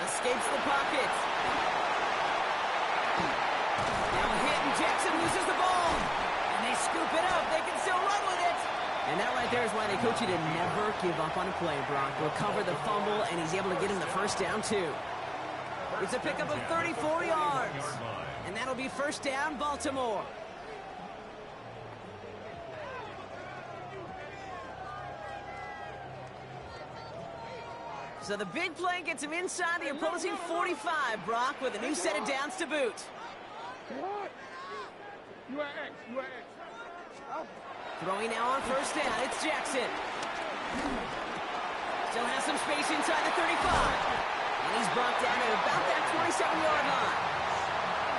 Escapes the pocket. Now a hit, and Jackson loses the ball. And they scoop it up. They can still run with it. And that right there is why they coach you to never give up on a play, Brock. Recover the fumble, and he's able to get him the first down, too. It's a pickup of 34 yards. And that'll be 1st down, Baltimore. So the big play gets him inside the opposing 45, Brock, with a new set of downs to boot. What? You are X. You are X. Throwing now on 1st down, it's Jackson. Still has some space inside the 35. And he's brought down at about that 27-yard line.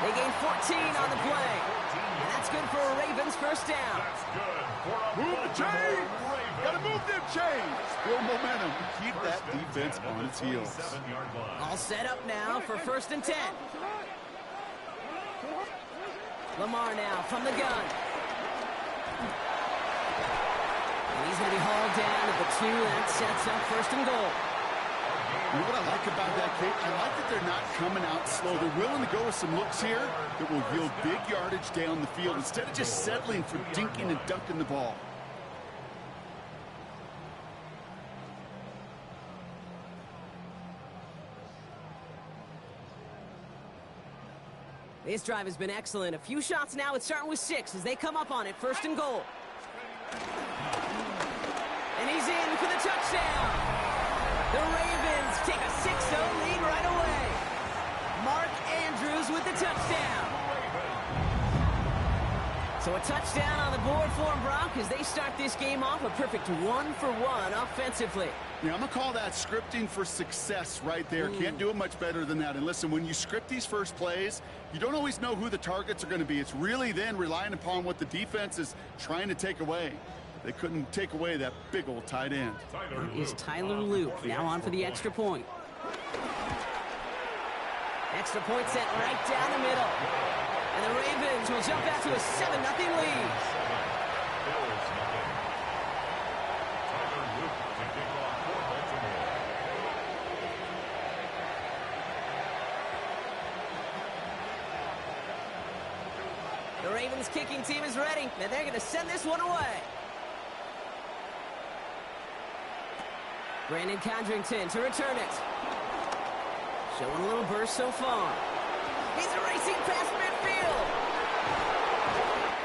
They gain 14 on the play. And that's good for a Ravens 1st down. That's good for a Move the chains! Gotta move them chains! Build momentum. Keep that defense on its heels. 7-yard line. All set up now for 1st and 10. Lamar now from the gun. And he's going to be hauled down to the 2. That sets up 1st and goal. You know what I like about that, Kate? I like that they're not coming out slow. They're willing to go with some looks here that will yield big yardage down the field instead of just settling for dinking and dunking the ball. This drive has been excellent. A few shots now. It's starting with 6 as they come up on it. 1st and goal. And he's in for the touchdown. The Ravens take a 6-0 lead right away. Mark Andrews with the touchdown. So a touchdown on the board for them, Brock, as they start this game off a perfect 1-for-1 offensively. Yeah, I'm going to call that scripting for success right there. Can't do it much better than that. And listen, when you script these first plays, you don't always know who the targets are going to be. It's really then relying upon what the defense is trying to take away. They couldn't take away that big old tight end. Is Tyler Luke now on for the extra point. Extra point set right down the middle. And the Ravens will jump out to a 7-0 lead. The Ravens kicking team is ready, and they're going to send this one away. Brandon Condrington to return it. Showing a little burst so far. He's racing past midfield.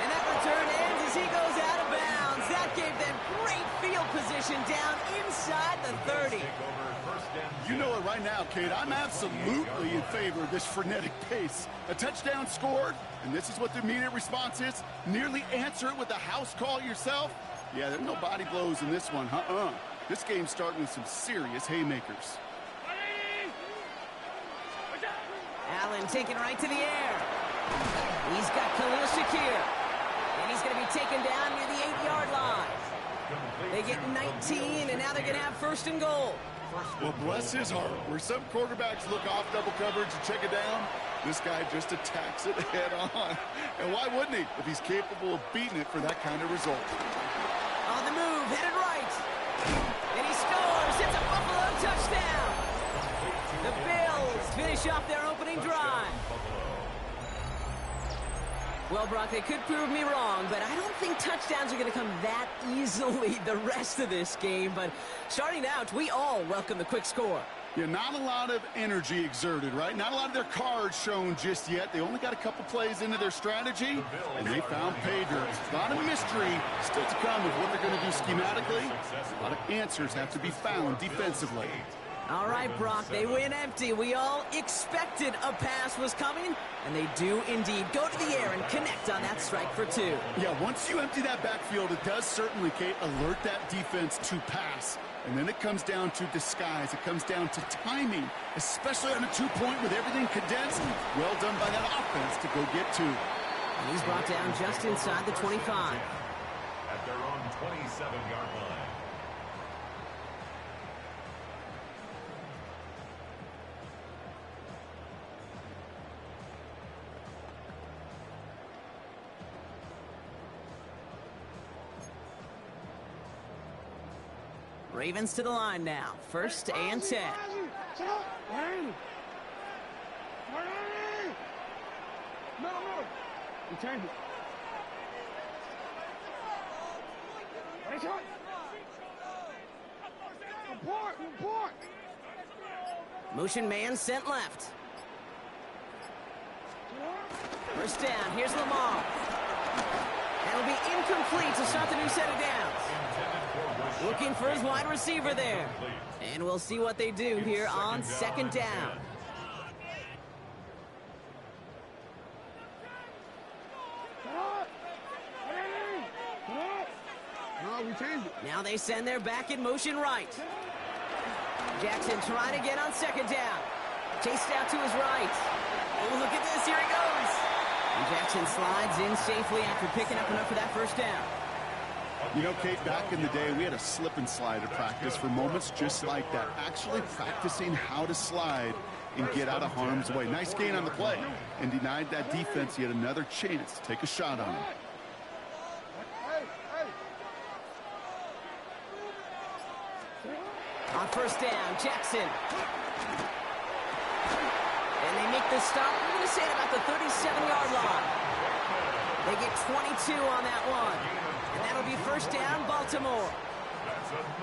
And that return ends as he goes out of bounds. That gave them great field position down inside the 30. You know it right now, Kate. I'm absolutely in favor of this frenetic pace. A touchdown scored, and this is what the immediate response is. Nearly answer it with a house call yourself. Yeah, there's no body blows in this one. This game's starting with some serious haymakers. Allen taken right to the air. He's got Khalil Shakir. And he's going to be taken down near the 8-yard line. They get 19, and now they're going to have 1st and goal. Well, bless his heart. Where some quarterbacks look off double coverage and check it down, this guy just attacks it head on. And why wouldn't he if he's capable of beating it for that kind of result? On the move, headed right. And he scores. It's a Buffalo touchdown. The Bills finish off their opening drive. Well, Brock, they could prove me wrong, but I don't think touchdowns are going to come that easily the rest of this game. But starting out, we all welcome the quick score. Yeah, not a lot of energy exerted, right? Not a lot of their cards shown just yet. They only got a couple plays into their strategy, and they found pay dirt. A lot of mystery still to come of what they're going to do schematically. A lot of answers have to be found defensively. All right, Brock, they win empty. We all expected a pass was coming, and they do indeed go to the air and connect on that strike for 2. Yeah, once you empty that backfield, it does certainly, Kate, alert that defense to pass. And then it comes down to disguise. It comes down to timing, especially on a 2-point with everything condensed. Well done by that offense to go get 2. And he's brought down just inside the 25. At their own 27-yard line. Ravens to the line now. 1st and 10. No. You change it. Report. Motion man sent left. 1st down. Here's Lamar. That'll be incomplete to start the new set of downs. Looking for his wide receiver there. And we'll see what they do here on 2nd down. Now they send their back in motion right. Jackson trying to get on 2nd down. Chased out to his right. Oh, look at this. Here he goes. And Jackson slides in safely after picking up enough for that 1st down. You know, Kate, back in the day, we had a slip and slide at practice for moments just like that. Actually practicing how to slide and get out of harm's way. Nice gain on the play. And denied that defense yet another chance to take a shot on him. On 1st down, Jackson. And they make the stop, I'm going to say about the 37-yard line. They get 22 on that one. And that'll be 1st down, Baltimore.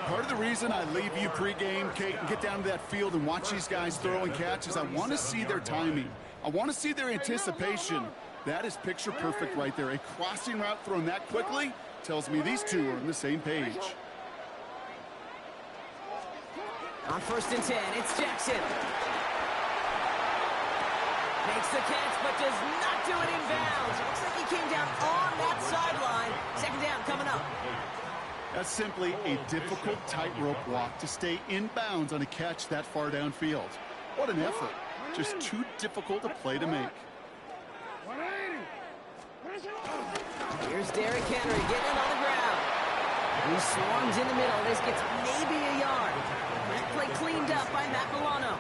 Part of the reason I leave you pregame, Kate, and get down to that field and watch these guys throw and catch is I want to see their timing. I want to see their anticipation. That is picture perfect right there. A crossing route thrown that quickly tells me these two are on the same page. On 1st and 10, it's Jackson. Makes the catch, but does not do it in bounds. It looks like he came down on that sideline. 2nd down coming up. That's simply a difficult tightrope walk to stay in bounds on a catch that far downfield. What an effort. Just too difficult a play to make. Here's Derrick Henry getting on the ground. He swarms in the middle. This gets maybe a yard. That play cleaned up by Matt Milano.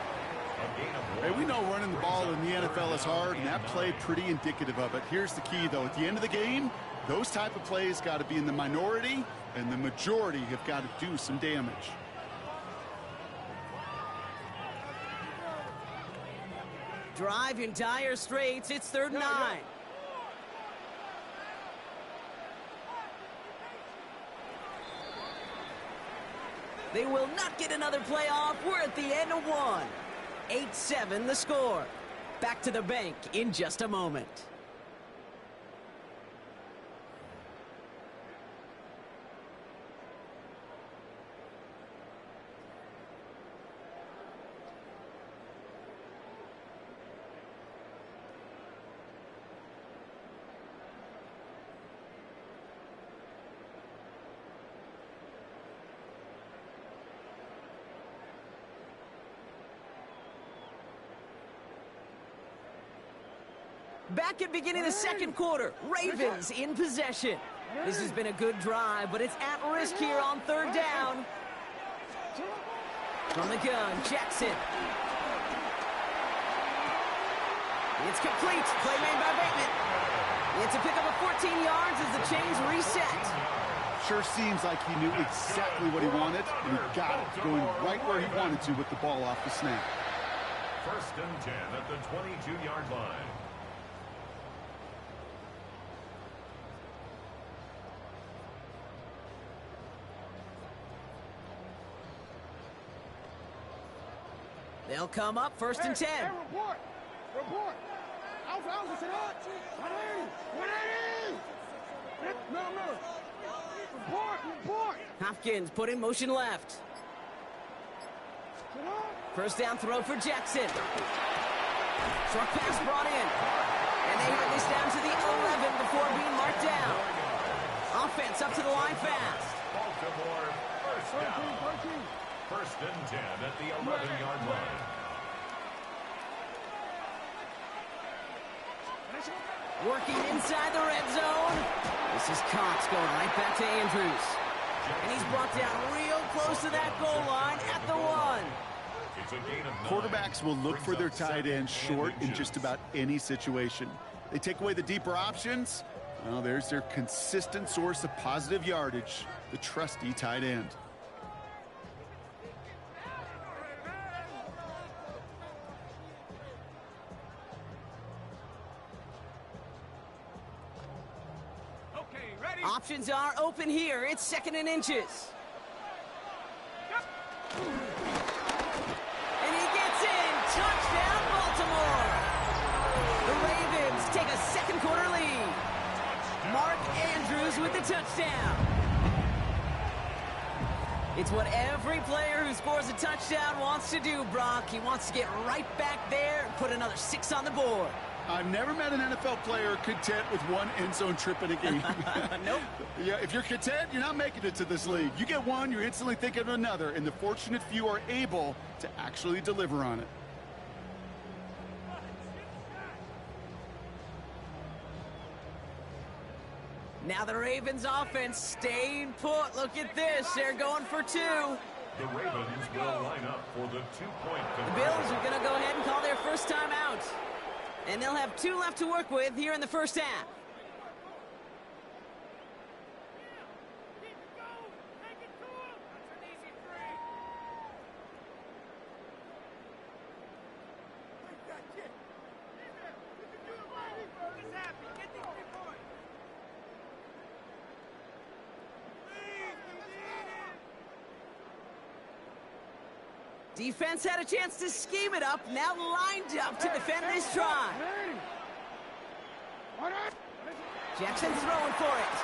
Hey, we know running the ball in the NFL is hard, and that play pretty indicative of it. Here's the key, though. At the end of the game, those type of plays got to be in the minority, and the majority have got to do some damage. Drive in dire straits. It's 3rd and 9. They will not get another play off. We're at the end of one. 8-7 the score. Back to the bank in just a moment. Back at beginning of the 2nd quarter, Ravens in possession. This has been a good drive, but it's at risk here on 3rd down. From the gun, Jackson. It's complete. Play made by Bateman. It's a pickup of 14 yards as the chains reset. Sure seems like he knew exactly what he wanted, and he got it, going right where he wanted to with the ball off the snap. 1st and 10 at the 22-yard line. They'll come up 1st and 10. Hey, report. Out, sit up. 180. No. Report. Hopkins put in motion left. 1st down throw for Jackson. Short pass brought in. And they have this down to the 11 before being marked down. Offense up to the line fast. Baltimore, 1st down. 1st and 10 at the 11-yard line. Working inside the red zone. This is Cox going right back to Andrews. And he's brought down real close to that goal line at the 1. It's a gain of 9. Quarterbacks will look for their tight end short in just about any situation. They take away the deeper options. Well, there's their consistent source of positive yardage, the trusty tight end. Options are open here. It's 2nd and inches. And he gets in. Touchdown, Baltimore. The Ravens take a second-quarter lead. Mark Andrews with the touchdown. It's what every player who scores a touchdown wants to do, Brock. He wants to get right back there and put another 6 on the board. I've never met an NFL player content with one end zone trip in a game. Nope. Yeah, if you're content, you're not making it to this league. You get one, you're instantly thinking of another, and the fortunate few are able to actually deliver on it. Now the Ravens offense staying put. Look at this. They're going for 2. The Ravens will line up for the 2-point The conversion. Bills are going to go ahead and call their first time out. And they'll have 2 left to work with here in the first half. Defense had a chance to scheme it up, now lined up to defend this try. Jackson's throwing for it.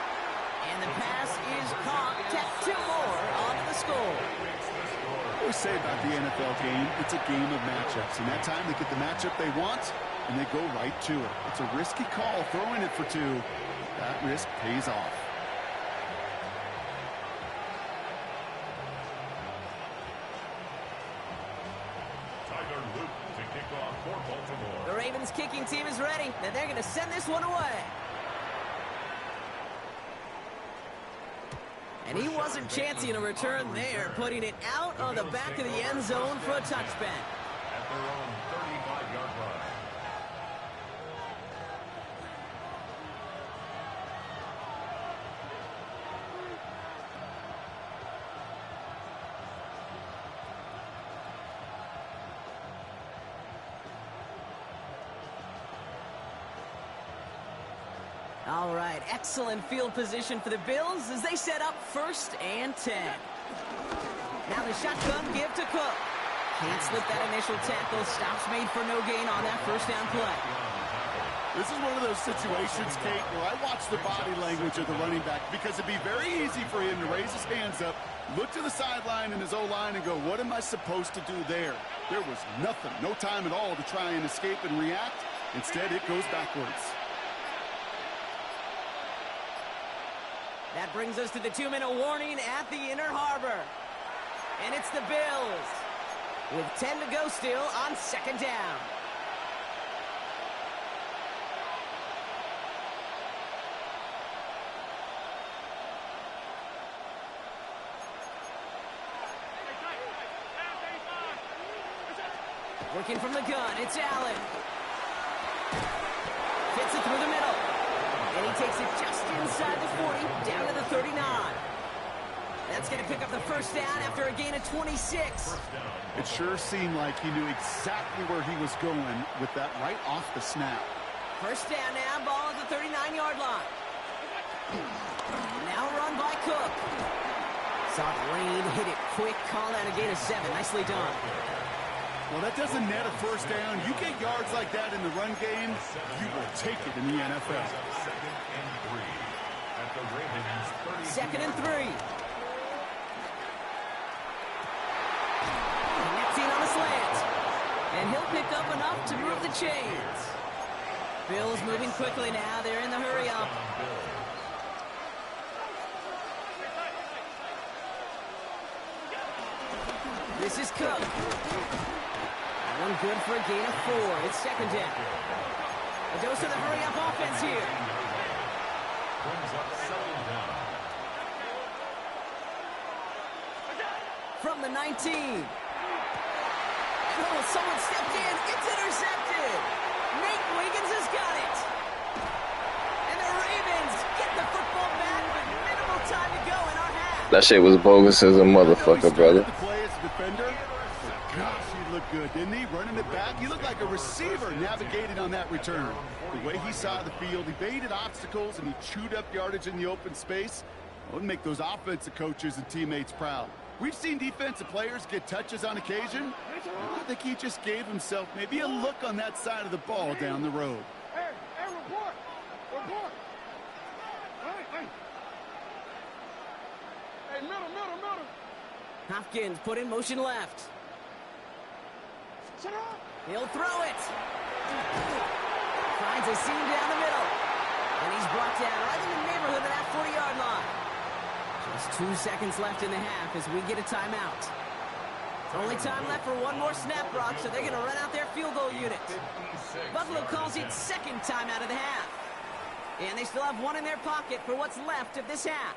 And the pass is caught. Tap 2 more onto the score. I always say about the NFL game, it's a game of matchups. And that time they get the matchup they want, and they go right to it. It's a risky call throwing it for 2. That risk pays off. The Ravens kicking team is ready, and they're going to send this one away. And he wasn't chancing a return there, putting it out on the back of the end zone for a touchback. At their own 35-yard line. All right, excellent field position for the Bills as they set up 1st and 10. Now the shotgun give to Cook. Can't slip that initial tackle. Stops made for no gain on that first down play. This is one of those situations, Kate, where I watch the body language of the running back because it'd be very easy for him to raise his hands up, look to the sideline in his O-line and go, what am I supposed to do there? There was nothing, no time at all to try and escape and react. Instead, it goes backwards. That brings us to the 2-minute warning at the Inner Harbor. And it's the Bills with 10 to go still on 2nd down. Working from the gun, it's Allen. Fits it through the middle. And he takes it just inside the 40, down to the 39. That's going to pick up the first down after a gain of 26. It sure seemed like he knew exactly where he was going with that right off the snap. First down now, ball at the 39-yard line. Now run by Cook. Saw the lane, hit it quick, call out a gain of 7. Nicely done. Well, that doesn't net a first down. You get yards like that in the run game, you will take it in the NFL. 2nd and 3 at the Ravens 30. 2nd and 3. Connecting on a slant. And he'll pick up enough to move the chains. Bills moving quickly now. They're in the hurry up. This is Cook. One good for a gain of 4. It's 2nd down. A dose of the hurry-up offense here. Brings up 7th down. From the 19. Oh, someone stepped in. It's intercepted. Nate Wiggins has got it. And the Ravens get the football back with minimal time to go in our half. That shit was bogus as a motherfucker, brother. The play as a defender, but gosh, he looked good, didn't he? Running it back. He looked like a receiver navigating on that return. The way he saw the field, he baited obstacles, and he chewed up yardage in the open space. It would make those offensive coaches and teammates proud. We've seen defensive players get touches on occasion. I think he just gave himself maybe a look on that side of the ball down the road. Hey, report. Report. Hey, middle. Hopkins put in motion left. He'll throw it. Finds a seam down the middle. And he's brought down right in the neighborhood of that 40-yard line. Just 2 seconds left in the half as we get a timeout. Only time left for one more snap, Brock, so they're going to run out their field goal unit. Buffalo calls it second timeout of the half. And they still have one in their pocket for what's left of this half.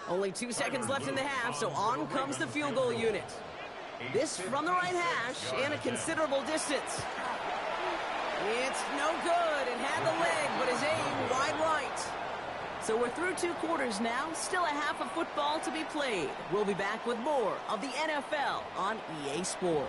Only 2 seconds left in the half, so on comes the field goal unit. This from the right hash and a considerable distance. It's no good and had the leg, but his aim wide right. So we're through 2 quarters now, still a half of football to be played. We'll be back with more of the NFL on EA Sports.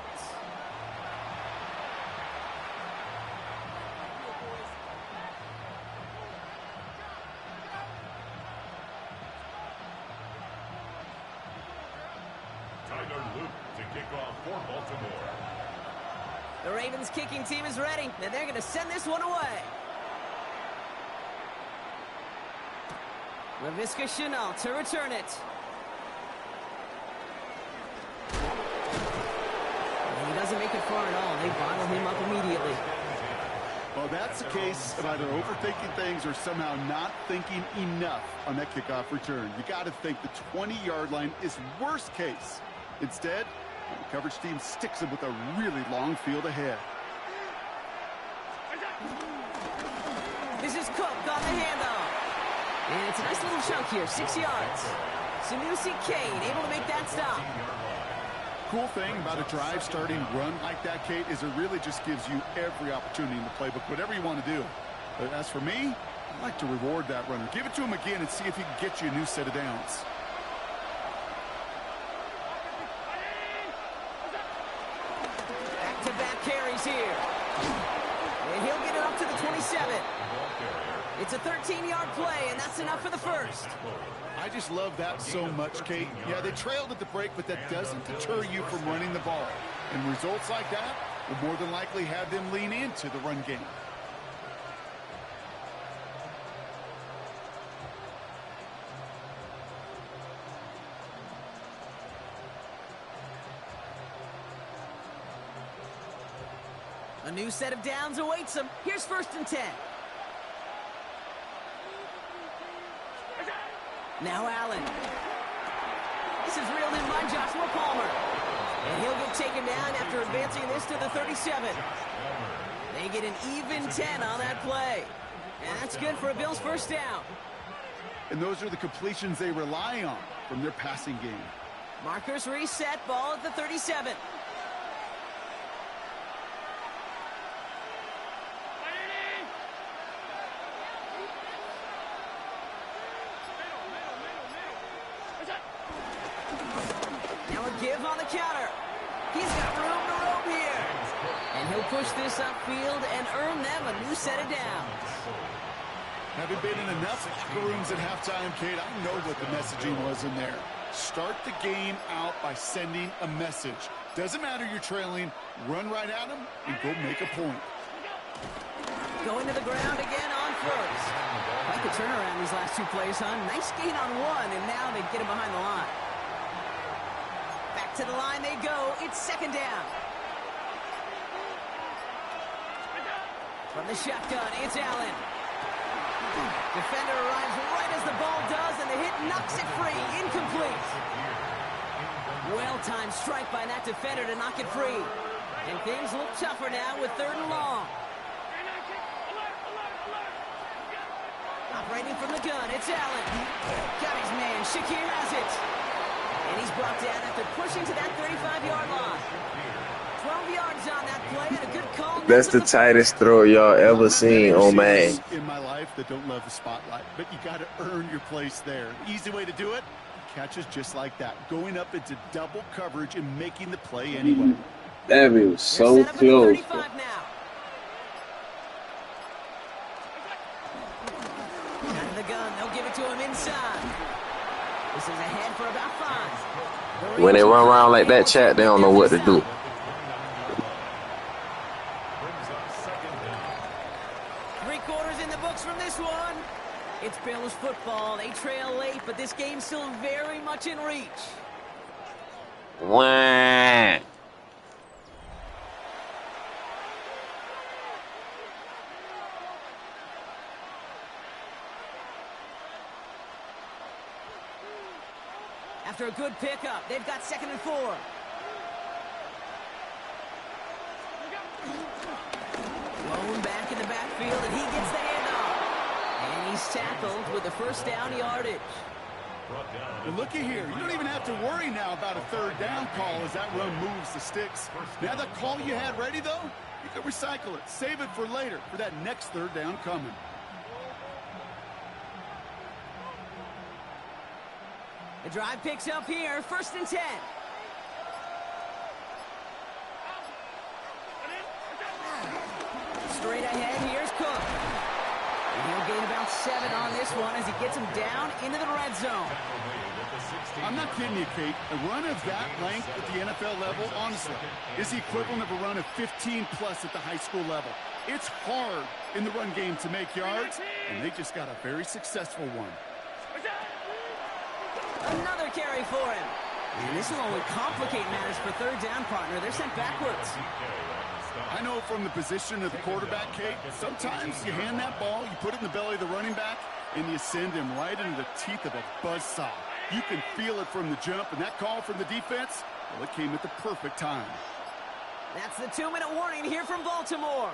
The Ravens kicking team is ready, and they're going to send this one away. Laviska Shenault to return it. And he doesn't make it far at all. They bottle him up immediately. Well, that's the case of either overthinking things or somehow not thinking enough on that kickoff return. You got to think the 20-yard line is worst case. Instead, the coverage team sticks him with a really long field ahead. This is Cook on the handoff. And it's a nice little chunk here, 6 yards. Sanusi Kane able to make that stop. Cool thing about a drive starting run like that, Kate, is it really just gives you every opportunity in the playbook, whatever you want to do. But as for me, I like to reward that runner. Give it to him again and see if he can get you a new set of downs. Back-to-back carries here. And he'll get it up to the 27. It's a 13-yard play, and that's enough for the first. I just love that so much, Kate. Yeah, they trailed at the break, but that doesn't deter you from running the ball. And results like that will more than likely have them lean into the run game. A new set of downs awaits him. Here's 1st and 10. Now Allen. This is reeled in by Joshua Palmer. And he'll get taken down after advancing this to the 37. They get an even 10 on that play. And that's good for a Bills first down. And those are the completions they rely on from their passing game. Markers reset, ball at the 37. Give on the counter. He's got room to roam here. And he'll push this upfield and earn them a new set of downs. Having been in enough locker rooms at halftime, Kate, I know what the messaging was in there. Start the game out by sending a message. Doesn't matter you're trailing, run right at them and go make a point. Going to the ground again on first. Like a turnaround these last 2 plays, huh? Nice gain on one, and now they get him behind the line. To the line they go. It's 2nd down. From the shotgun, it's Allen. Defender arrives right as the ball does, and the hit knocks it free. Incomplete. Well-timed strike by that defender to knock it free. And things look tougher now with 3rd and long. Operating from the gun, it's Allen. Got his man. Shakir has it. And he's brought down after pushing to that 35-yard line. 12 yards on that play and a good call. That's the tightest throw y'all ever seen on Madden. In my life that don't love the spotlight, but you got to earn your place there. An easy way to do it, catches just like that, going up into double coverage and making the play anyway. That was so close. Now. Out of the gun, they'll give it to him inside. This is ahead for about 5. When they run around like that, chat, they don't know what to do. Three-quarters in the books from this one. It's Bills football. They trail late, but this game's still very much in reach. Wah. After a good pickup, they've got 2nd and 4. Blown back in the backfield, and he gets the handoff. And he's tackled with the first down yardage. And looky here, you don't even have to worry now about a 3rd down call as that run moves the sticks. Now the call you had ready, though, you can recycle it. Save it for later for that next 3rd down coming. The drive picks up here, 1st and 10. Straight ahead, here's Cook. And he'll gain about 7 on this one as he gets him down into the red zone. I'm not kidding you, Kate. A run of that length at the NFL level, honestly, is the equivalent of a run of 15-plus at the high school level. It's hard in the run game to make yards, and they just got a very successful one. Another carry for him. And this will only complicate matters for 3rd down, partner. They're sent backwards. I know from the position of the quarterback, Kate, sometimes you hand that ball, you put it in the belly of the running back, and you send him right into the teeth of a buzzsaw. You can feel it from the jump, and that call from the defense, well, it came at the perfect time. That's the 2-minute warning here from Baltimore.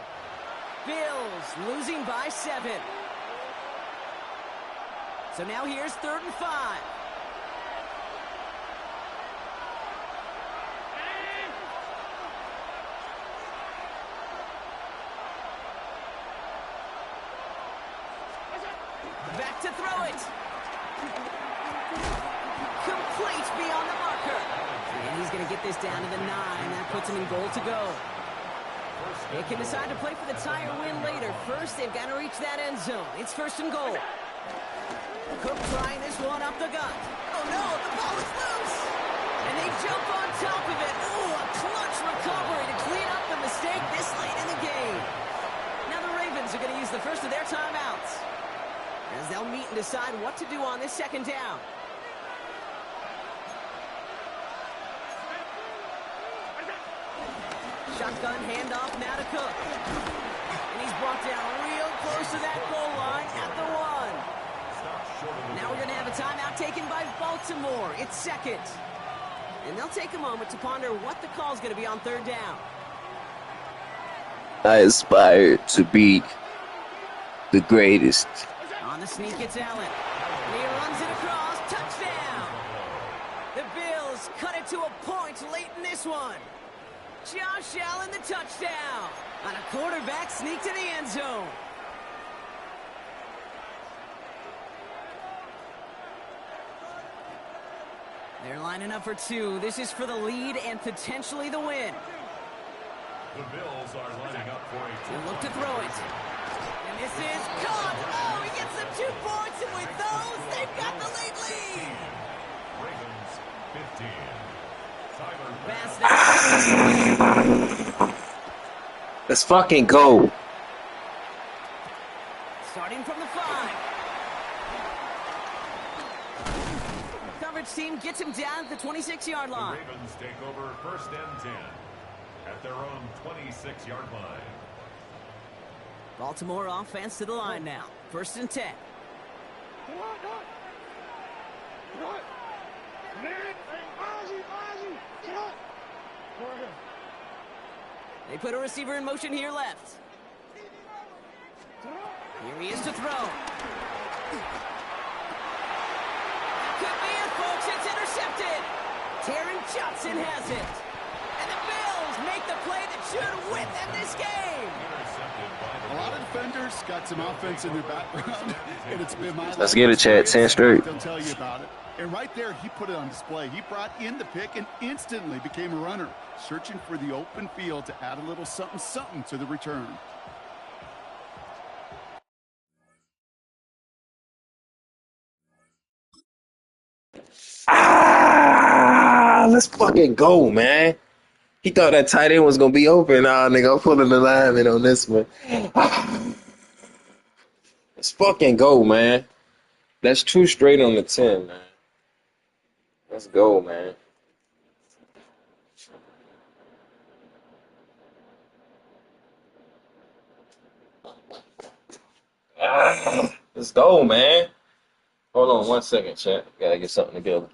Bills losing by 7. So now here's 3rd and 5. Back to throw it. Complete beyond the marker. And he's going to get this down to the 9. That puts him in goal to go. They can decide to play for the tie or win later. First, they've got to reach that end zone. It's 1st and goal. Cook trying this one up the gut. Oh, no, the ball is loose. And they jump on top of it. Ooh, a clutch recovery to clean up the mistake this late in the game. Now the Ravens are going to use the first of their timeouts, as they'll meet and decide what to do on this 2nd down. Shotgun handoff now to Cook. And he's brought down real close to that goal line at the 1. Now we're going to have a timeout taken by Baltimore. It's 2nd. And they'll take a moment to ponder what the call is going to be on 3rd down. I aspire to be the greatest. On the sneak, it's Allen. And he runs it across. Touchdown! The Bills cut it to a point late in this one. Josh Allen, the touchdown. On a quarterback sneak to the end zone. They're lining up for 2. This is for the lead and potentially the win. The Bills are lining up for a They look to throw it. And this is caught. Oh, he gets them 2 points, and with those, they've got the late lead. Ravens 15. Let's fucking go. Starting from the 5. Coverage team gets him down at the 26-yard line. The Ravens take over 1st and 10 at their own 26-yard line. Baltimore offense to the line now. 1st and 10. They put a receiver in motion here left. Here he is to throw. Could be it, folks. It's intercepted. Taron Johnson has it. And the Bills make the play that should win them this game. A lot of defenders got some offense in their background, and it's been my Let's life get it, Chad. 10 straight. They'll tell you about it. And right there, he put it on display. He brought in the pick and instantly became a runner, searching for the open field to add a little something to the return. Let's fucking go, man. He thought that tight end was gonna be open. Nah, nigga, I'm pulling the lineman on this one. Let's fucking go, man. That's 2 straight on the 10, man. Let's go, man. Let's go, man. Hold on 1 second, chat. Gotta get something together.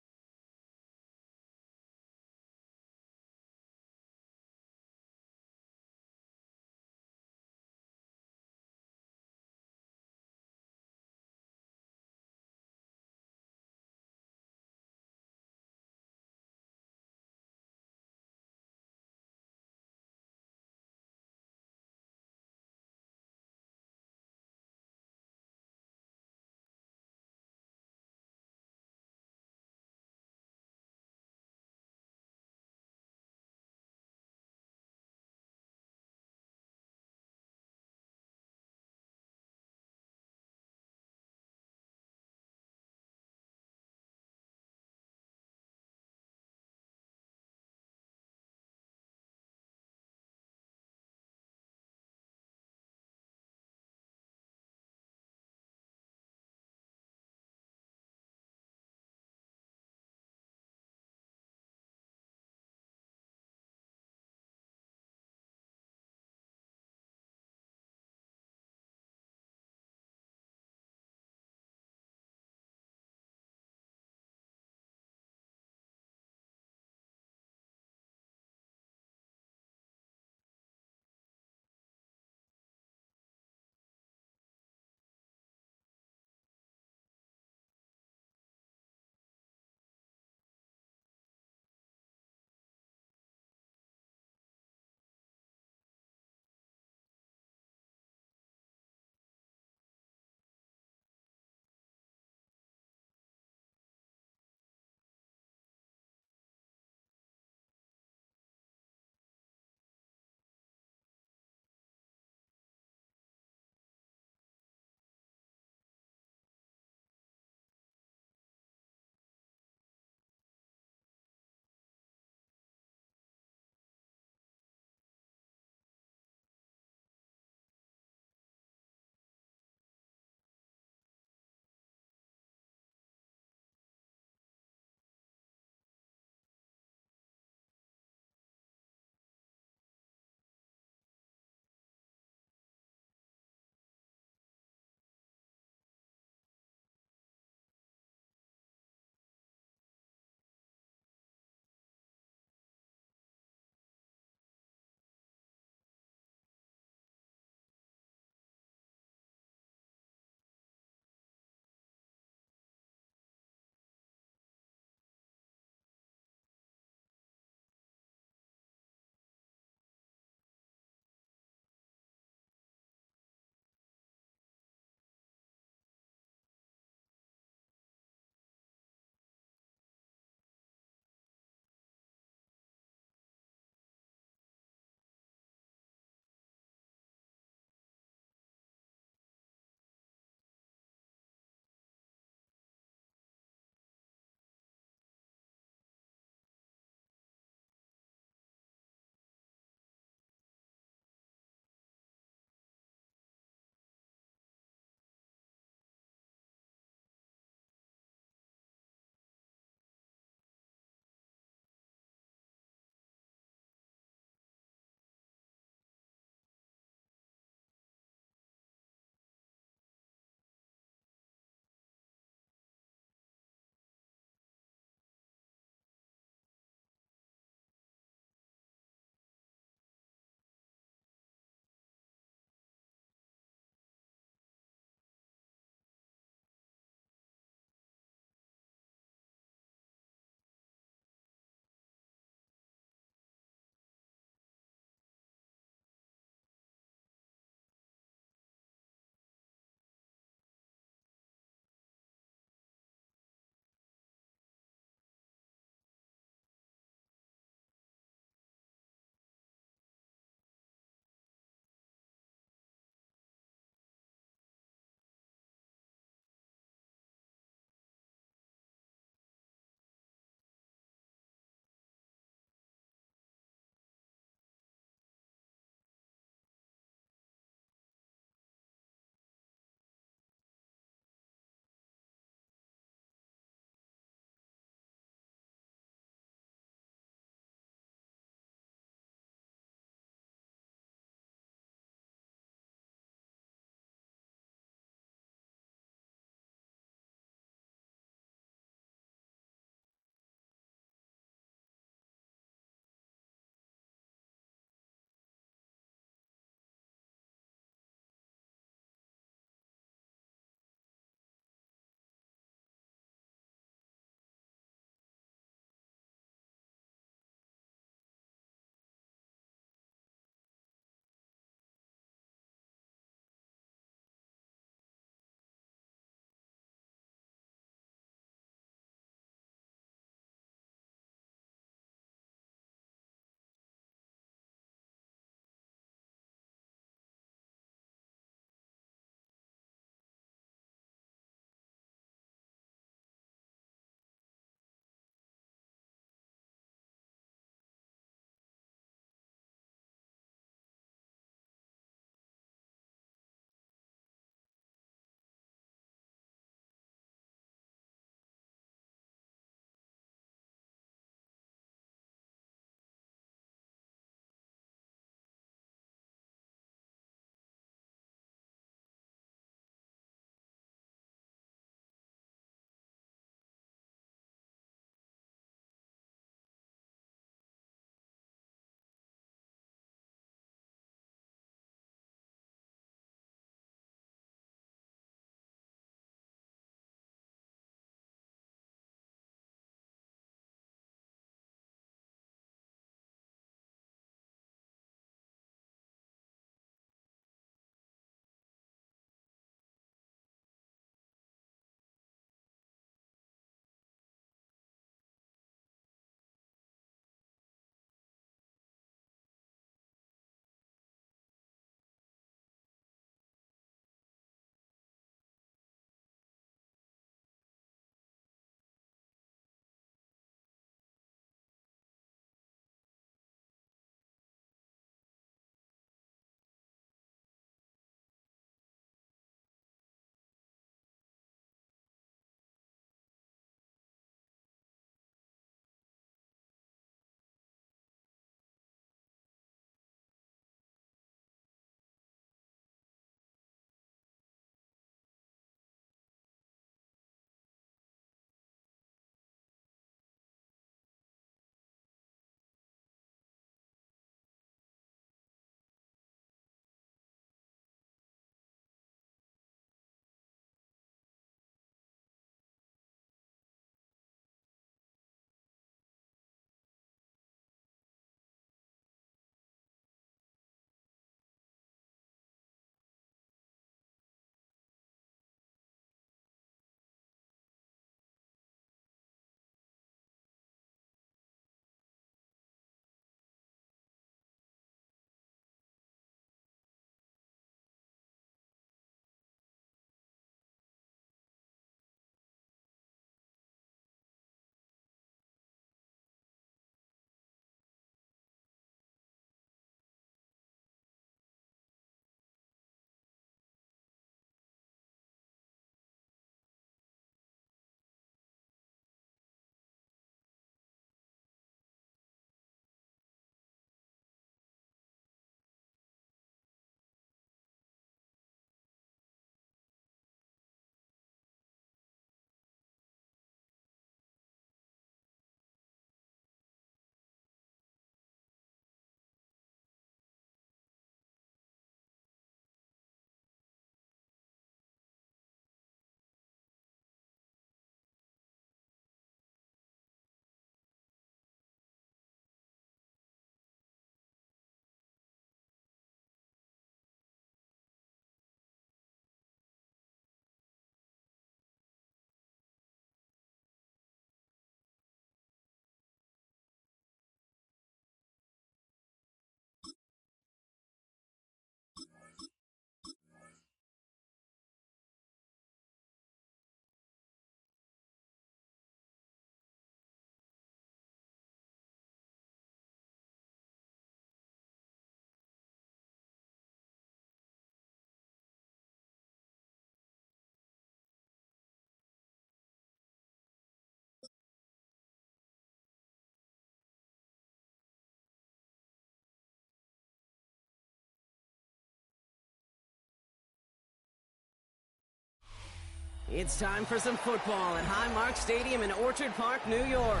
It's time for some football at Highmark Stadium in Orchard Park, New York.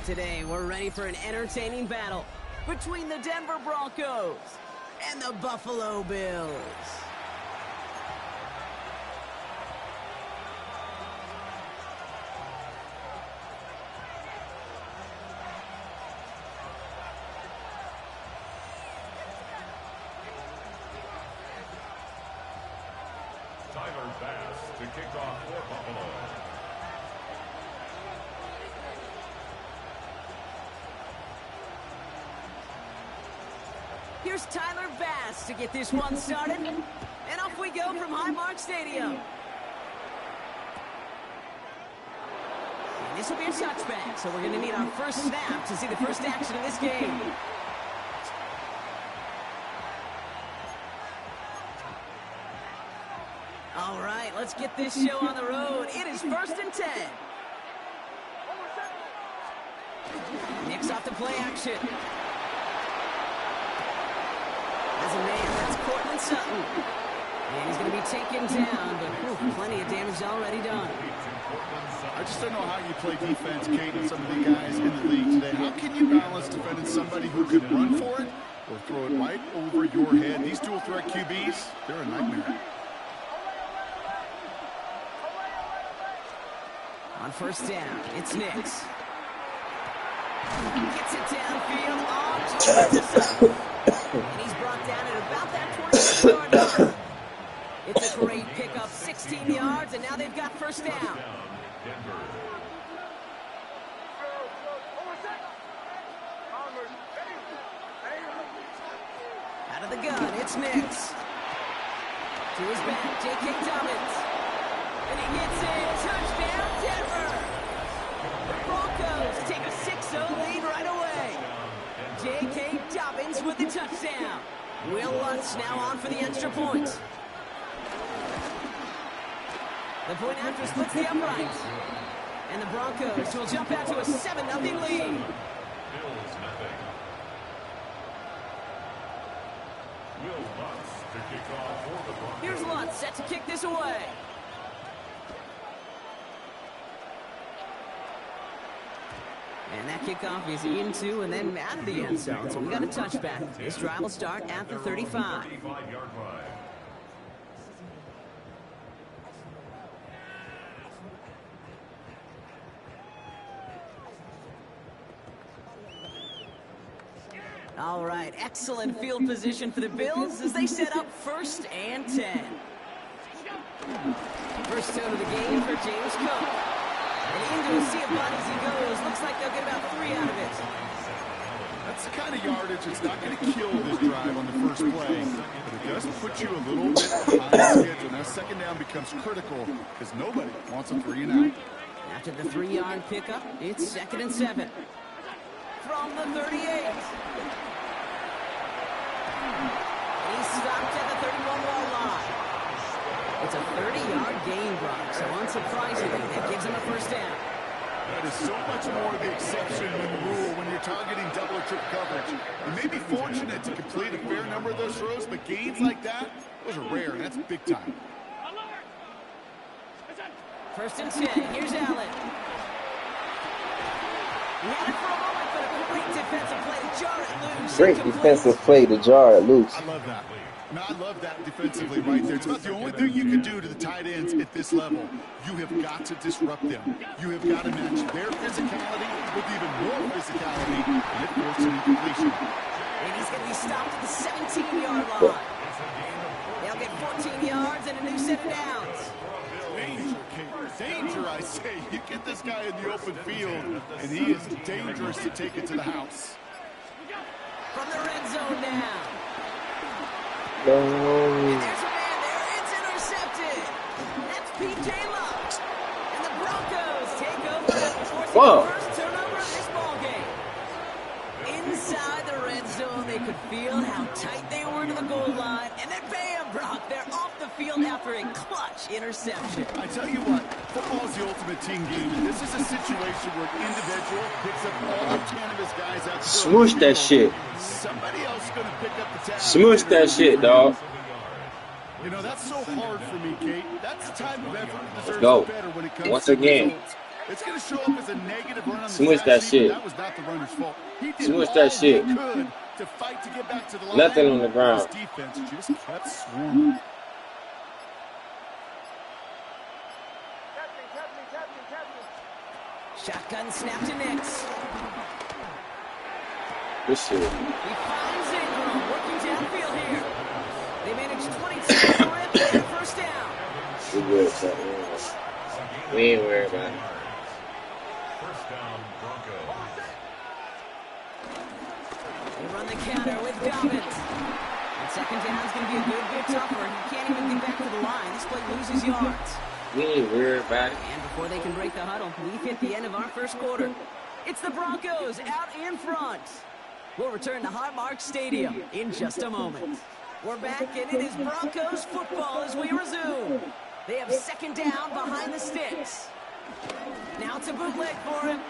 Today, we're ready for an entertaining battle between the Denver Broncos and the Buffalo Bills. Tyler Bass to kick off for Buffalo. Here's Tyler Bass to get this one started. And off we go from Highmark Stadium. And this will be a touchback, so we're going to need our first snap to see the first action of this game. All right, let's get this show on the road. It is 1st and 10. Nicks off the play action. As a man, that's Cortland Sutton. And he's going to be taken down, but plenty of damage already done. I just don't know how you play defense, Kate, and some of the guys in the league today. How can you balance defending somebody who could run for it or throw it right over your head? These dual threat QBs, they're a nightmare. On first down, it's Nicks. Gets it downfield on to and he's brought down at about that 26-yard line. It's a great pickup, 16 yards, and now they've got first down. Out of the gun, it's Nicks. To his back, J.K. Dobbins. And he gets it. Touchdown, Denver. The Broncos take a 6-0 lead right away. J.K. Dobbins with the touchdown. Will Lutz now on for the extra point. The point after splits the uprights. And the Broncos will jump out to a 7-0 lead. Here's Lutz set to kick this away. And that kickoff is into and then out of the end zone. So we got a touchback. This drive will start at the 35. All right, excellent field position for the Bills as they set up 1st and 10. First down of the game for James Cook. And into a sea of bodies he goes. Looks like they'll get about 3 out of it. That's the kind of yardage that's not going to kill this drive on the first play, but it does put you a little bit behind schedule. Now second down becomes critical because nobody wants a 3-and-out. After the 3-yard pickup, it's 2nd and 7. From the 38. He's stopped at the 31-yard line. It's a 30-yard gain, Brock, so unsurprisingly, that gives him a first down. That is so much more the exception than the rule when you're targeting double or triple coverage. You may be fortunate to complete a fair number of those throws, but gains like that, those are rare, and that's big time. 1st and 10, here's Allen. He had it for a moment, but a great defensive play to jar it loose. Great defensive play to jar it loose. I love that. No, I love that defensively right there. It's about the only thing you can do to the tight ends at this level. You have got to disrupt them. You have got to match their physicality with even more physicality, and it forces an incompletion. And he's going to be stopped at the 17-yard line. They'll get 14 yards and a new set of downs. Danger, Kate. Danger, I say. You get this guy in the open field, and he is dangerous to take it to the house. From the red zone now. No. And there's a man there. It's intercepted. That's P.J. Luck. And the Broncos take over after forcing the first turnover of this ballgame. Inside the red zone, they could feel how tight they were to the goal line. And then bam, Brock, they're off the field after a clutch interception. I tell you what, football is the ultimate team game. And this is a situation where an individual picks up all 10 of his guys out. Smoosh that shit. Somebody else going to pick up the tackle. Smoosh that shit, dog. You know, that's so hard for me, Kate. That's the type of effort that deserves Go. better when it comes Once to again. results. It's going to show up as a negative run on the Switch stat that sheet, shit. but that was not the runner's fault. He did Switch all that shit. he could to fight to get back to the line. Nothing on the ground. His defense just kept swarming. Shotgun snap to Nix. Good shit. He finds Ingram working downfield here. They managed 22 to rip and a first down. We good, so we ain't worried about it. First down, Broncos. They run the counter with Dobbins. And second down is going to be a good bit tougher. He can't even get back to the line. This play loses yards. We ain't worried about it. And before they can break the huddle, we've hit the end of our first quarter. It's the Broncos out in front. We'll return to Highmark Stadium in just a moment. We're back, and it is Broncos football as we resume. They have second down behind the sticks. Now it's a bootleg for him.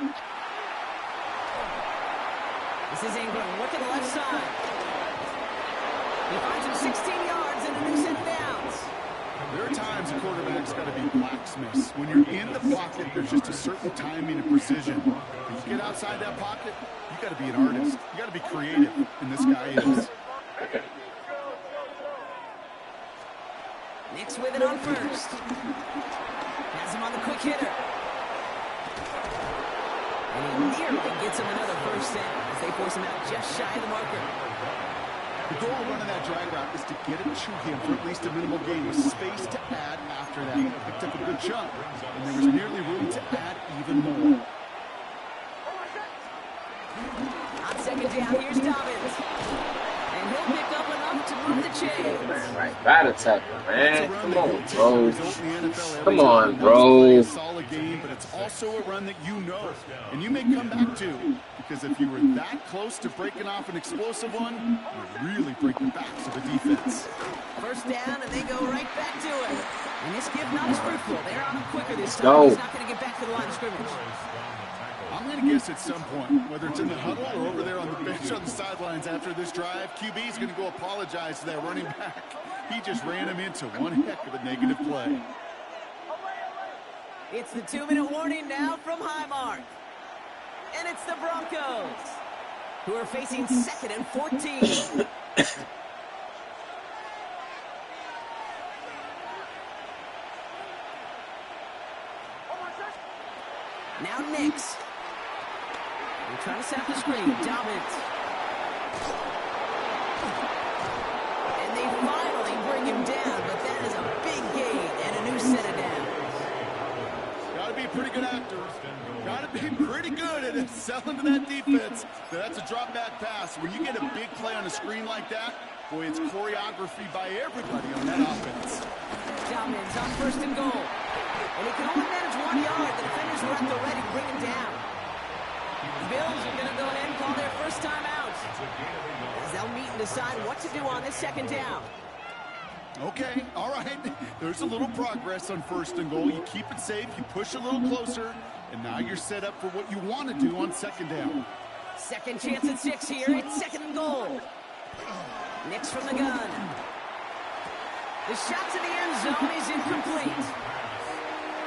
This is Ingram. Look at the left side. He finds him 16 yards and a new set of downs. There are times a quarterback's got to be blacksmiths. When you're in the pocket, there's just a certain timing and precision. When you get outside that pocket, you got to be an artist. You got to be creative, and this guy is. Nix with it on first. Has him on the quick hitter. And he nearly gets him another first down as they force him out just shy of the marker. The goal of running that drag route is to get it to him for at least a minimal gain with space to add after that. He picked up a good chunk, and there was nearly room to add even more. On second down, here's Dobbins. And he'll pick up enough to move the chains. Man, right by the tackle, man. Come on, bro. Come Come on, bro. A solid game, but it's also a run that you know, and you may come back to. Because if you were that close to breaking off an explosive one, you really break the backs of the defense. First down, and they go right back to it. And this give not as fruitful. They're on him quicker this time. Go. He's not going to get back to the line of scrimmage. I'm going to guess at some point, whether it's in the huddle or over there on the bench on the sidelines after this drive, QB is going to go apologize to that running back. He just ran him into one heck of a negative play. It's the 2-minute warning now from Highmark. And it's the Broncos, who are facing 2nd and 14. Now Nix. They're trying to set the screen. Dobbins. And they finally bring him down, but that is a big gain and a new set of downs. Got to be a pretty good actor. Got to be pretty good at selling to that defense. That's a drop back pass. When you get a big play on a screen like that, boy, it's choreography by everybody on that offense. Dobbins on 1st and goal. And he can only manage 1 yard. The defenders were at the ready to bring him down. The Bills are going to go ahead and call their first time out, as they'll meet and decide what to do on this 2nd down. Okay, all right. There's a little progress on 1st and goal. You keep it safe, you push a little closer, and now you're set up for what you want to do on 2nd down. Second chance at 6 here. It's 2nd and goal. Nix from the gun. The shot to the end zone is incomplete.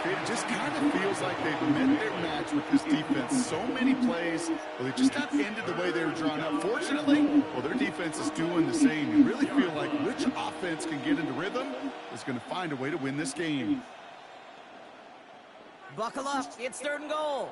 It just kind of feels like they've met their match with this defense. So many plays, well, they just not ended the way they were drawn up. Fortunately, well, their defense is doing the same. You really feel like which offense can get into rhythm is going to find a way to win this game. Buckle up. It's 3rd and goal.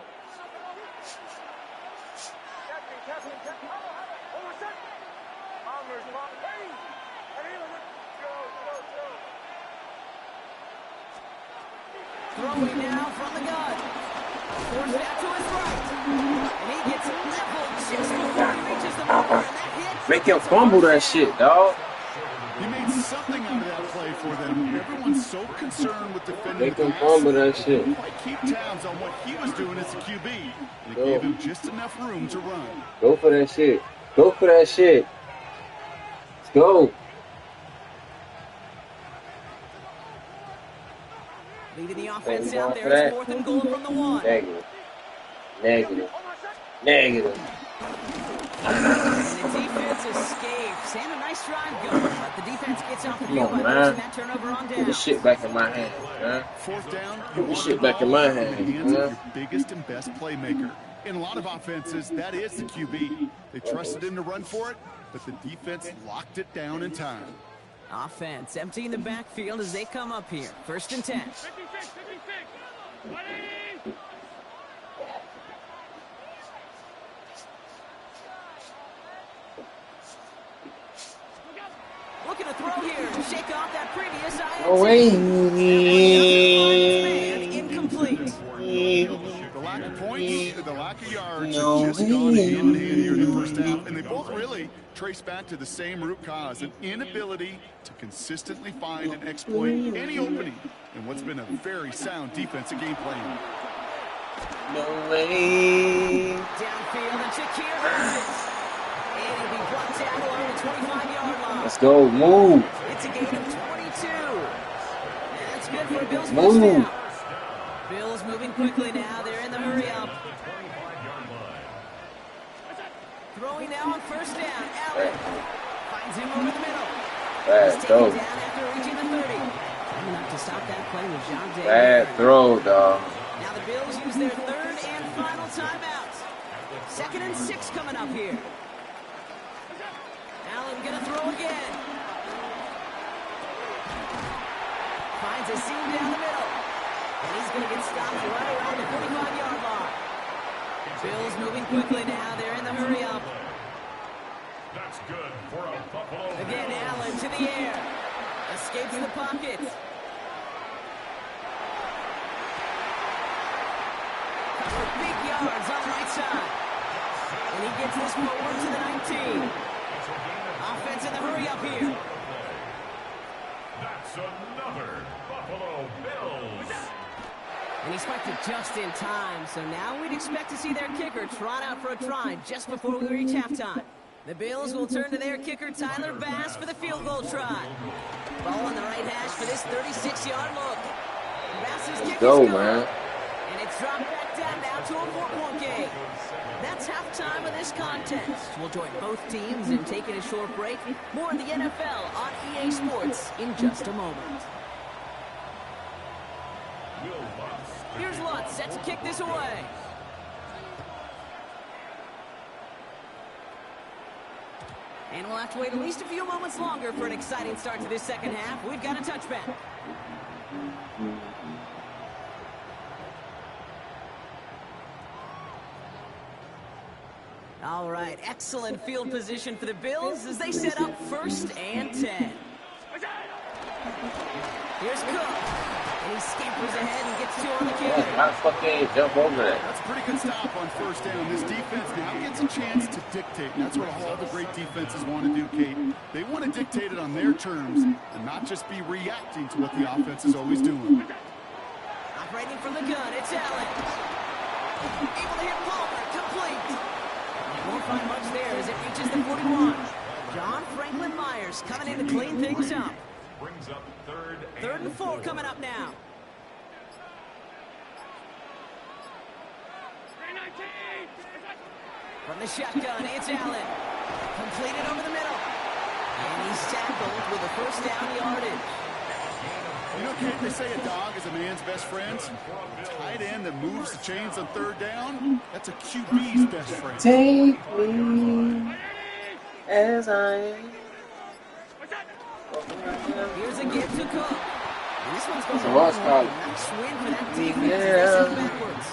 Throwing now from the gun. Forced out to his right. And he gets leveled just before he reaches the marker. And that hit. Make him fumble that shit, dog. He made something out of that play for them. Everyone's so concerned with defending Make the him pass. fumble that shit. He might keep tabs on what he was doing as a QB. And it Go. gave him just enough room to run. Go for that shit. Go for that shit. Let's go. Leading the offense Going out for there. It's that. 4th and goal from the 1. Negative. Negative. Negative. And the defense offense escapes. And a nice drive going. But the defense gets off the Come field on, by man. forcing that turnover on Put down. this shit back in my hand, man. Fourth down, Put you this want shit the back in ball my in the hand, hands man. of your biggest and best playmaker. In a lot of offenses, that is the QB. They trusted him to run for it, but the defense locked it down in time. Offense emptying the backfield as they come up here. 1st and 10. 56, 56. Ready? Looking to throw here to shake off that previous INT. No way. Incomplete. The lack of points, the lack of yards No have just gone way. hand in hand here in the first half, and they both really trace back to the same root cause, an inability to consistently find and exploit any opening in what's been a very sound defensive game plan. No way. Downfield and Shakir has it. And he'll be brought down along the 25-yard line. Let's go. Move. It's a gain of 22. That's good for a Bills Move. first down. Bills moving quickly now. They're in the hurry up. Throwing now on 1st down. Allen finds him over the middle. He's taken Throw. down after reaching the 30. Coming up to stop that play with John Day. Bad throw, dog. Now the Bills use their 3rd and final timeout. 2nd and 6 coming up here. Allen gonna throw again. Finds a seam down the middle. And he's gonna get stopped right around the 45-yard line. Bills moving quickly now. They're in the hurry up. That's good for a Buffalo. Again, Allen to the air. Escapes the pocket. Covered big yards on the right side. And he gets this forward to the 19. Offense in the hurry up here. That's another Buffalo Bills. And he spiked it just in time. So now we'd expect to see their kicker trot out for a try just before we reach halftime. The Bills will turn to their kicker, Tyler Bass, for the field goal try. Ball on the right hash for this 36-yard look. Bass's kick is good. Man. And it's dropped back down now to a 4-point game. That's halftime of this contest. We'll join both teams in taking a short break. More in the NFL on EA Sports in just a moment. Here's Lutz set to kick this away. And we'll have to wait at least a few moments longer for an exciting start to this second half. We've got a touchback. All right, excellent field position for the Bills as they set up 1st and 10. Here's Cook. And he scampers ahead and gets 2 on the carry. How the fuck can you jump over that? That's a pretty good stop on 1st down. This defense now gets a chance to dictate. And that's what all the great defenses want to do, Kate. They want to dictate it on their terms and not just be reacting to what the offense is always doing. Operating from the gun, it's Allen. Able to hit Palmer, complete. Won't find much there as it reaches the 41. John Franklin Myers coming in to clean things up. Brings up 3rd and 4 coming up now. From the shotgun, it's Allen. Completed over the middle. And he's tackled with a 1st down yardage. You know, Kate, they say a dog is a man's best friend. A tight end that moves the chains on 3rd down, that's a QB's best friend. Take me as I am. Here's a give to Cook. And this one's going to Ross Collins. nice win for that defense. Yeah. Racing backwards.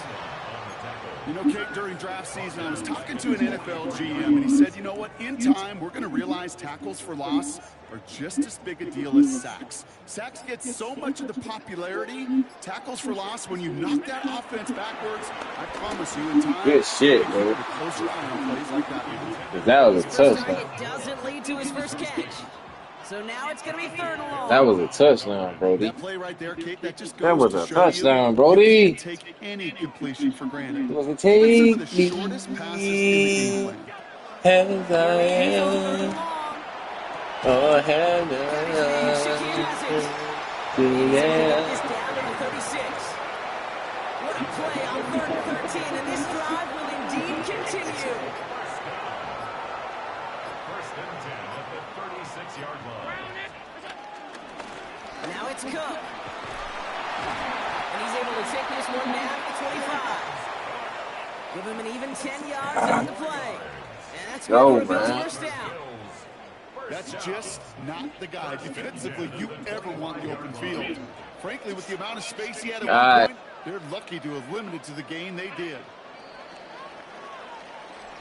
You know, Kate, during draft season, I was talking to an NFL GM, and he said, you know what, in time, we're going to realize tackles for loss are just as big a deal as sacks. Sacks get so much of the popularity. Tackles for loss, when you knock that offense backwards, I promise you, in time, Good shit, bro. close your eye on plays like that. That was a First touchdown. target doesn't lead to his first catch. So now it's going to be 3rd and long. That was a touchdown, Brody. That play right there, Kate, that just goes That was to a show touchdown, you Brody. you can't take any completion for granted. It was a Even take some of the shortest passes in the game plan. as I am. Oh, heaven. Yeah. This down to the 36. What a play on 3rd and 13, and this drive will indeed continue. take this one down to 25. Give him an even 10 yards on the play. And that's good for a Bills first down. That's just not the guy defensively you ever want the open field. Frankly, with the amount of space he had at one point, they're lucky to have limited to the gain they did.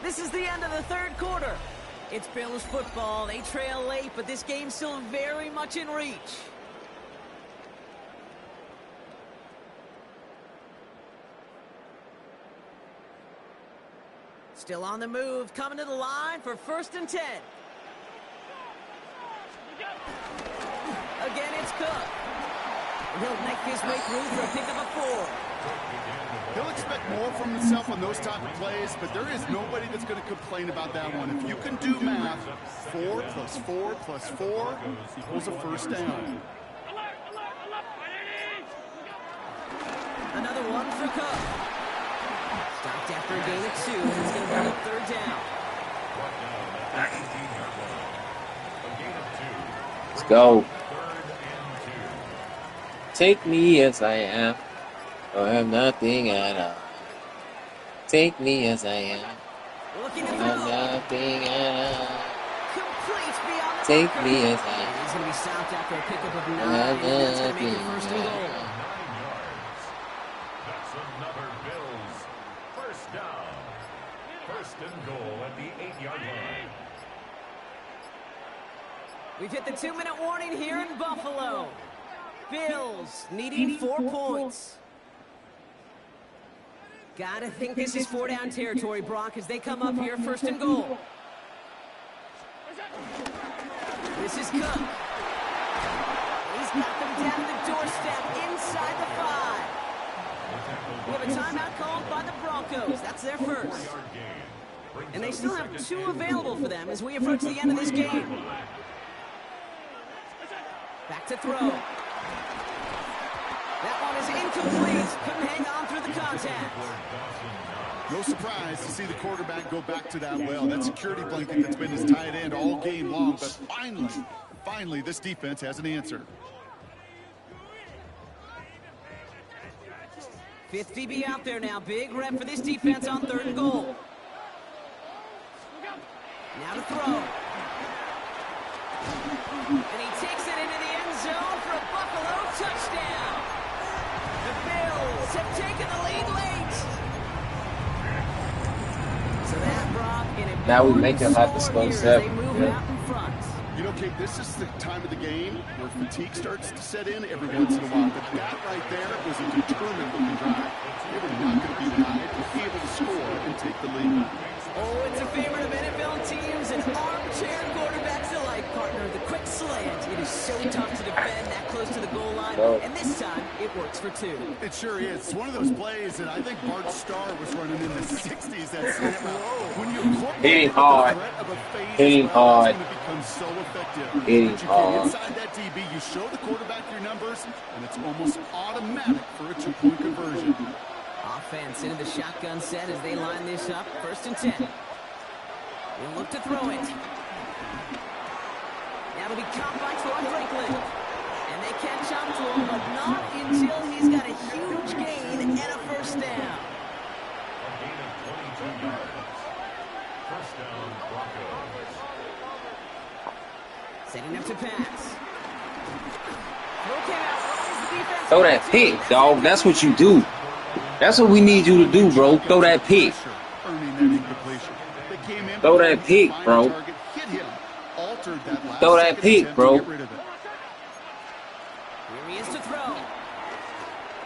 This is the end of the third quarter. It's Bills football. They trail late, but this game's still very much in reach. Still on the move, coming to the line for 1st and 10. Again, it's Cook. And he'll make his way through for a pickup of 4. He'll expect more from himself on those type of plays, but there is nobody that's going to complain about that one. If you can do math, 4 plus 4 plus 4 equals a first down. Another one for Cook. Stopped after a gain of 2, and it's going to bring up 3rd down. Let's go. Take me as I am, or have nothing at all. Take me as I am, Looking to or throw. have nothing at all. Complete beyond the Take marker. me as I am. He's going to be stopped after a pickup of 9, I have and that's going to make it nothing 1st and at goal. all. That's another Bills first down. 1st and goal at the 8-yard line. We've hit the 2-minute warning here in Buffalo. Bills needing 4 points. Gotta think this is 4-down territory, Brock, as they come up here 1st and goal. This is Cook. He's got them down the doorstep inside the 5. We have a timeout called by the Broncos. That's their first. And they still have 2 available for them as we approach the end of this game. Back to throw. That one is incomplete. Couldn't hang on through the contact. No surprise to see the quarterback go back to that well. That security blanket that's been his tight end all game long. But finally, this defense has an answer. 5th DB out there now. Big rep for this defense on 3rd and goal. Now to throw. And he takes it into the end zone for a Buffalo touchdown. The Bills have taken the lead late. So that brought in a Now we make them have to score here as 7. they move Yeah. out in front. You know, Kate, this is the time of the game where fatigue starts to set in every once in a while. But that right there was a determined-looking drive. They were not going to be denied to be able to score and take the lead. Oh, it's a favorite of NFL teams and armchair quarterbacks alike, partner. The quick slant. It is so tough to defend that close to the goal line. No. And this time, it works for 2. It sure is. It's one of those plays that I think Bart Starr was running in the 60s. That snap out. When you incorporate Hitting the hard. threat of a fade Hitting as well, hard. it's going to become so effective. Hitting But you hard. get inside that DB, you show the quarterback your numbers, and it's almost automatic for a 2-point conversion. Offense into the shotgun set as they line this up. 1st and 10. We'll look to throw it. Now it'll be caught by Troy Franklin. And they catch up to him, but not until he's got a huge gain and a 1st down. A gain of 22 yards. 1st down, Broncos. Setting up to pass. Throw came out. What is the defense? Throw that pick, dog. That's what you do. That's what we need you to do, bro. Throw that pick. Earning that incompletion. They came in Throw that pick, find bro. a target, hit him, altered that last Throw that second pick, attempt bro. to get rid of it. Here he is to throw.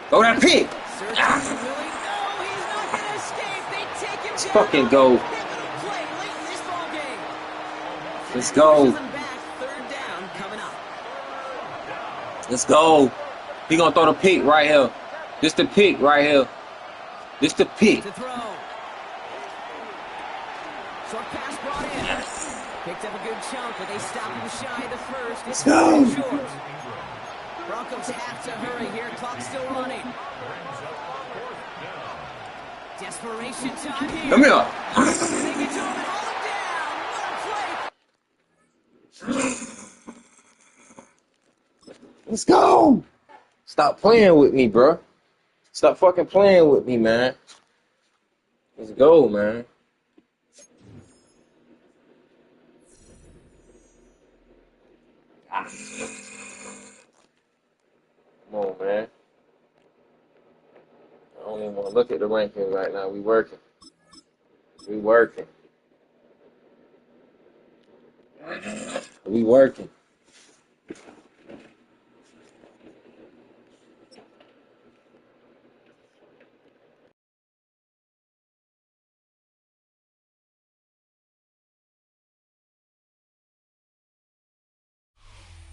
Throw that pick. Searching for Willie. No, he's not going to escape. They take him down. Fucking go. Pivotal play late in this ball game. Let's go. Pushes him back. 3rd down coming up. Let's go. He gonna throw the pick right here. This the pick right here. This the pick. To throw. Short pass brought in. Picked up a good chunk, but they stop him shy of the 1st. It's go. short. Broncos have to hurry here. Clock still running. Desperation time here. Come here. They get to him and hold him down. What a play. Let's go. Stop playing with me, bro. Stop fucking playing with me, man. Let's go, man. Ah. Come on, man. I don't even want to look at the rankings right now. We working. We working. We working.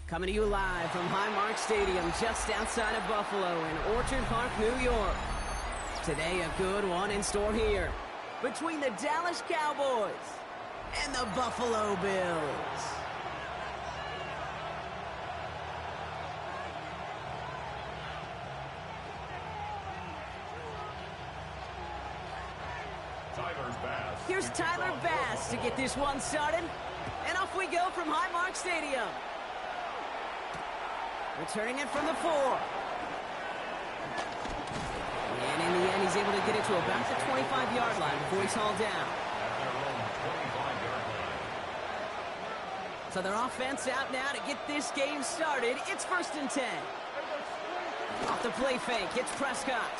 Coming to you live from Highmark Stadium, just outside of Buffalo in Orchard Park, New York. Today, a good one in store here between the Dallas Cowboys and the Buffalo Bills. Here's Tyler Bass to get this one started. And off we go from Highmark Stadium. Returning it from the 4. And in the end, he's able to get it to about the 25-yard line before he's hauled down. So their offense out now to get this game started. It's 1st and 10. Off the play fake, it's Prescott.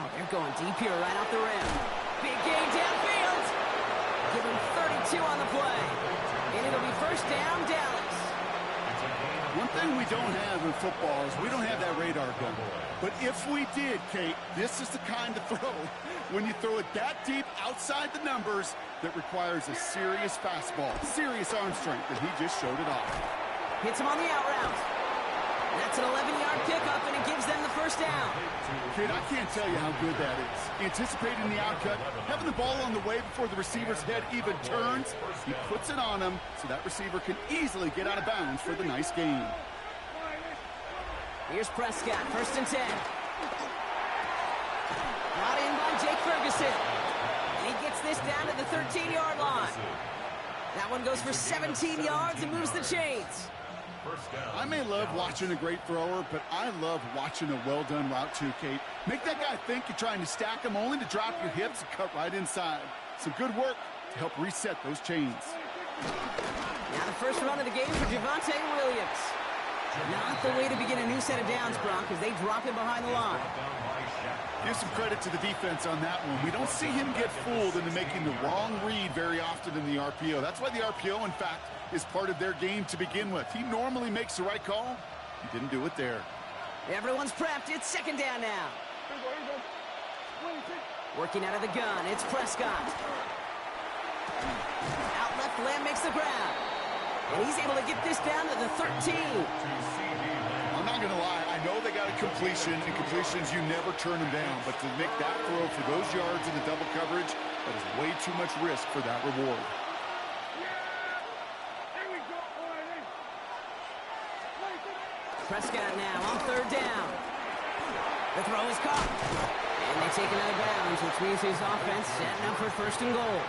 Oh, they're going deep here right off the rim. Big gain downfield. Give him 32 on the play. And it'll be 1st down, Dallas. One thing we don't have in football is we don't have that radar gun. But if we did, Kate, this is the kind of throw, when you throw it that deep outside the numbers, that requires a serious fastball, serious arm strength, and he just showed it off. Hits him on the out route. That's an 11-yard pickup, and it gives them the 1st down. Kate, I can't tell you how good that is. Anticipating the outcut, having the ball on the way before the receiver's head even turns, he puts it on him so that receiver can easily get out of bounds for the nice gain. Here's Prescott, 1st and 10. Brought in by Jake Ferguson. And he gets this down to the 13-yard line. That one goes for 17 yards and moves the chains. I may love watching a great thrower, but I love watching a well-done route too, Kate. Make that guy think you're trying to stack him only to drop your hips and cut right inside. Some good work to help reset those chains. Now the first run of the game for Javonte Williams. Not the way to begin a new set of downs, Brock, as they drop him behind the line. Give some credit to the defense on that one. We don't see him get fooled into making the wrong read very often in the RPO. That's why the RPO, in fact, is part of their game to begin with. He normally makes the right call. He didn't do it there. Everyone's prepped. It's 2nd down now. Working out of the gun. It's Prescott. Out left, Lamb makes the grab. And he's able to get this down to the 13. I'm not going to lie. I know they got a completion, and completions, you never turn them down. But to make that throw for those yards in the double coverage, that is way too much risk for that reward. Prescott now on 3rd down. The throw is caught. And they take it out of bounds, which means his offense setting up for 1st and goal.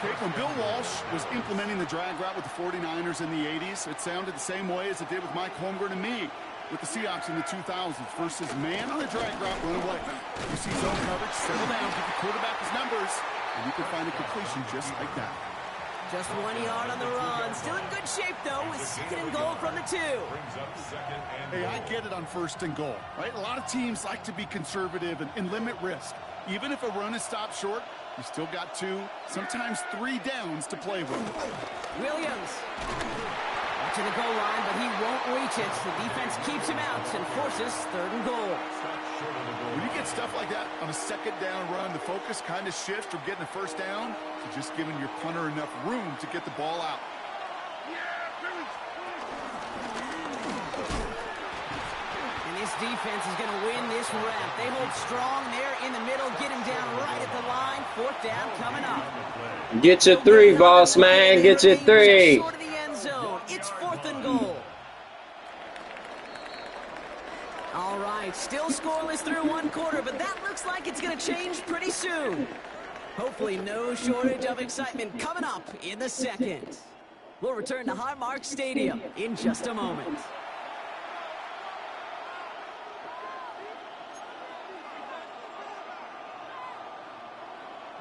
Okay, when Bill Walsh was implementing the drag route with the 49ers in the 80s, it sounded the same way as it did with Mike Holmgren and me with the Seahawks in the 2000s versus man on the drag route, run away. You see zone coverage, settle down, give the quarterback his numbers, and you can find a completion just like that. Just 1 yard on the run. Still in good shape, though, with 2nd and goal from the 2. Hey, I get it on 1st and goal, right? A lot of teams like to be conservative and limit risk. Even if a run is stopped short, you still got 2, sometimes 3 downs to play with. Williams. To the goal line, but he won't reach it. The defense keeps him out and forces 3rd and goal. When you get stuff like that on a 2nd down run, the focus kind of shifts from getting a 1st down to just giving your punter enough room to get the ball out. And this defense is going to win this rep. They hold strong there in the middle, get him down right at the line. 4th down coming up. Get your 3, boss man. Get your 3. Short of the end zone. It's 4th and goal. All right, still scoreless through 1 quarter, but that looks like it's going to change pretty soon. Hopefully no shortage of excitement coming up in the 2nd. We'll return to Highmark Stadium in just a moment.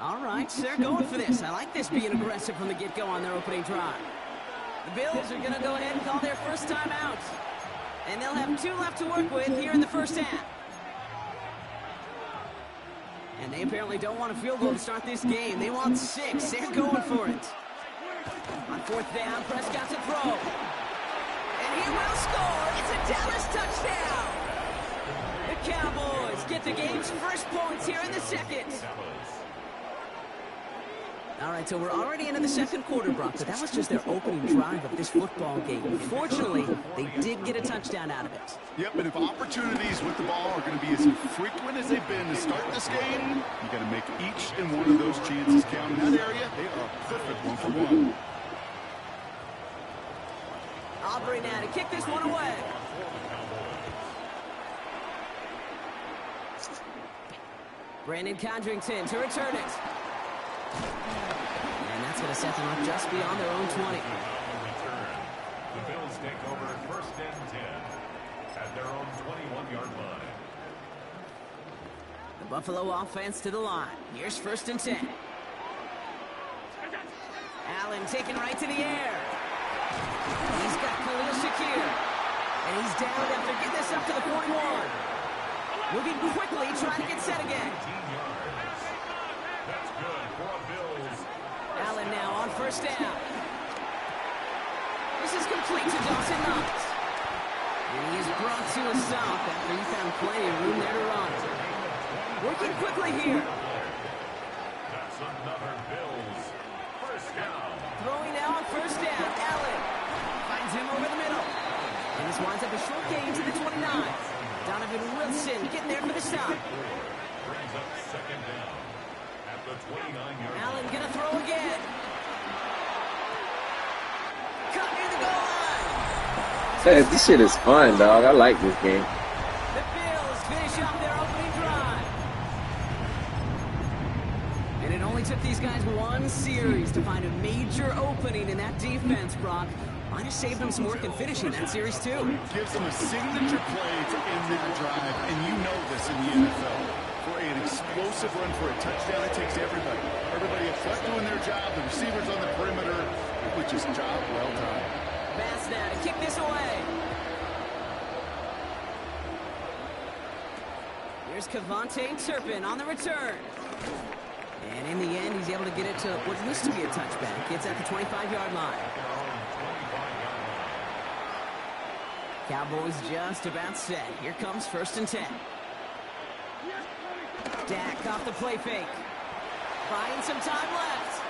All right, they're going for this. I like this being aggressive from the get-go on their opening drive. The Bills are going to go ahead and call their first time out. And they'll have 2 left to work with here in the first half. And they apparently don't want a field goal to start this game. They want 6. They're going for it. On 4th down, Prescott to throw. And he will score. It's a Dallas touchdown. The Cowboys get the game's first points here in the second. All right, so we're already into the second quarter, Brock, but that was just their opening drive of this football game. Fortunately, they did get a touchdown out of it. Yep, and if opportunities with the ball are going to be as frequent as they've been to start this game, you got to make each and one of those chances count. In that area, they are perfect 1-for-1. Aubrey now to kick this one away. Brandon Condrington to return it. And that's going to set them up just beyond their own 20. The Bills take over 1st and 10 at their own 21-yard line. The Buffalo offense to the line. Here's 1st and 10. Allen taken right to the air. He's got Khalil Shakir. And he's down after getting this up to the 41. Moving quickly, trying to get set again. That's good for Bills. Allen now on 1st down. This is complete to Dawson Knox. And he is brought to a stop after he found plenty of room there to run. Working quickly here. That's another Bills 1st down. Throwing now on 1st down. Allen finds him over the middle. And this winds up a short gain to the 29. Donovan Wilson getting there for the stop. Brings up 2nd down at the 29-yard line. Allen gonna throw again. Cut near the goal line. Hey, this shit is fun, dog. I like this game. The Bills finish up their opening drive. And it only took these guys one series to find a major opening in that defense, Brock. Might have saved them some work in finishing that series, too. Gives them a signature play to end their drive, and you know this in the NFL. For an explosive run for a touchdown, it takes everybody. Everybody up front doing their job, the receivers on the perimeter, which is job well done. Bass now to kick this away. Here's Kevontae Turpin on the return. And in the end, he's able to get it to what used to be a touchback. It's at the 25-yard line. Cowboys just about set. Here comes 1st and 10. Dak off the play fake. Buying some time left.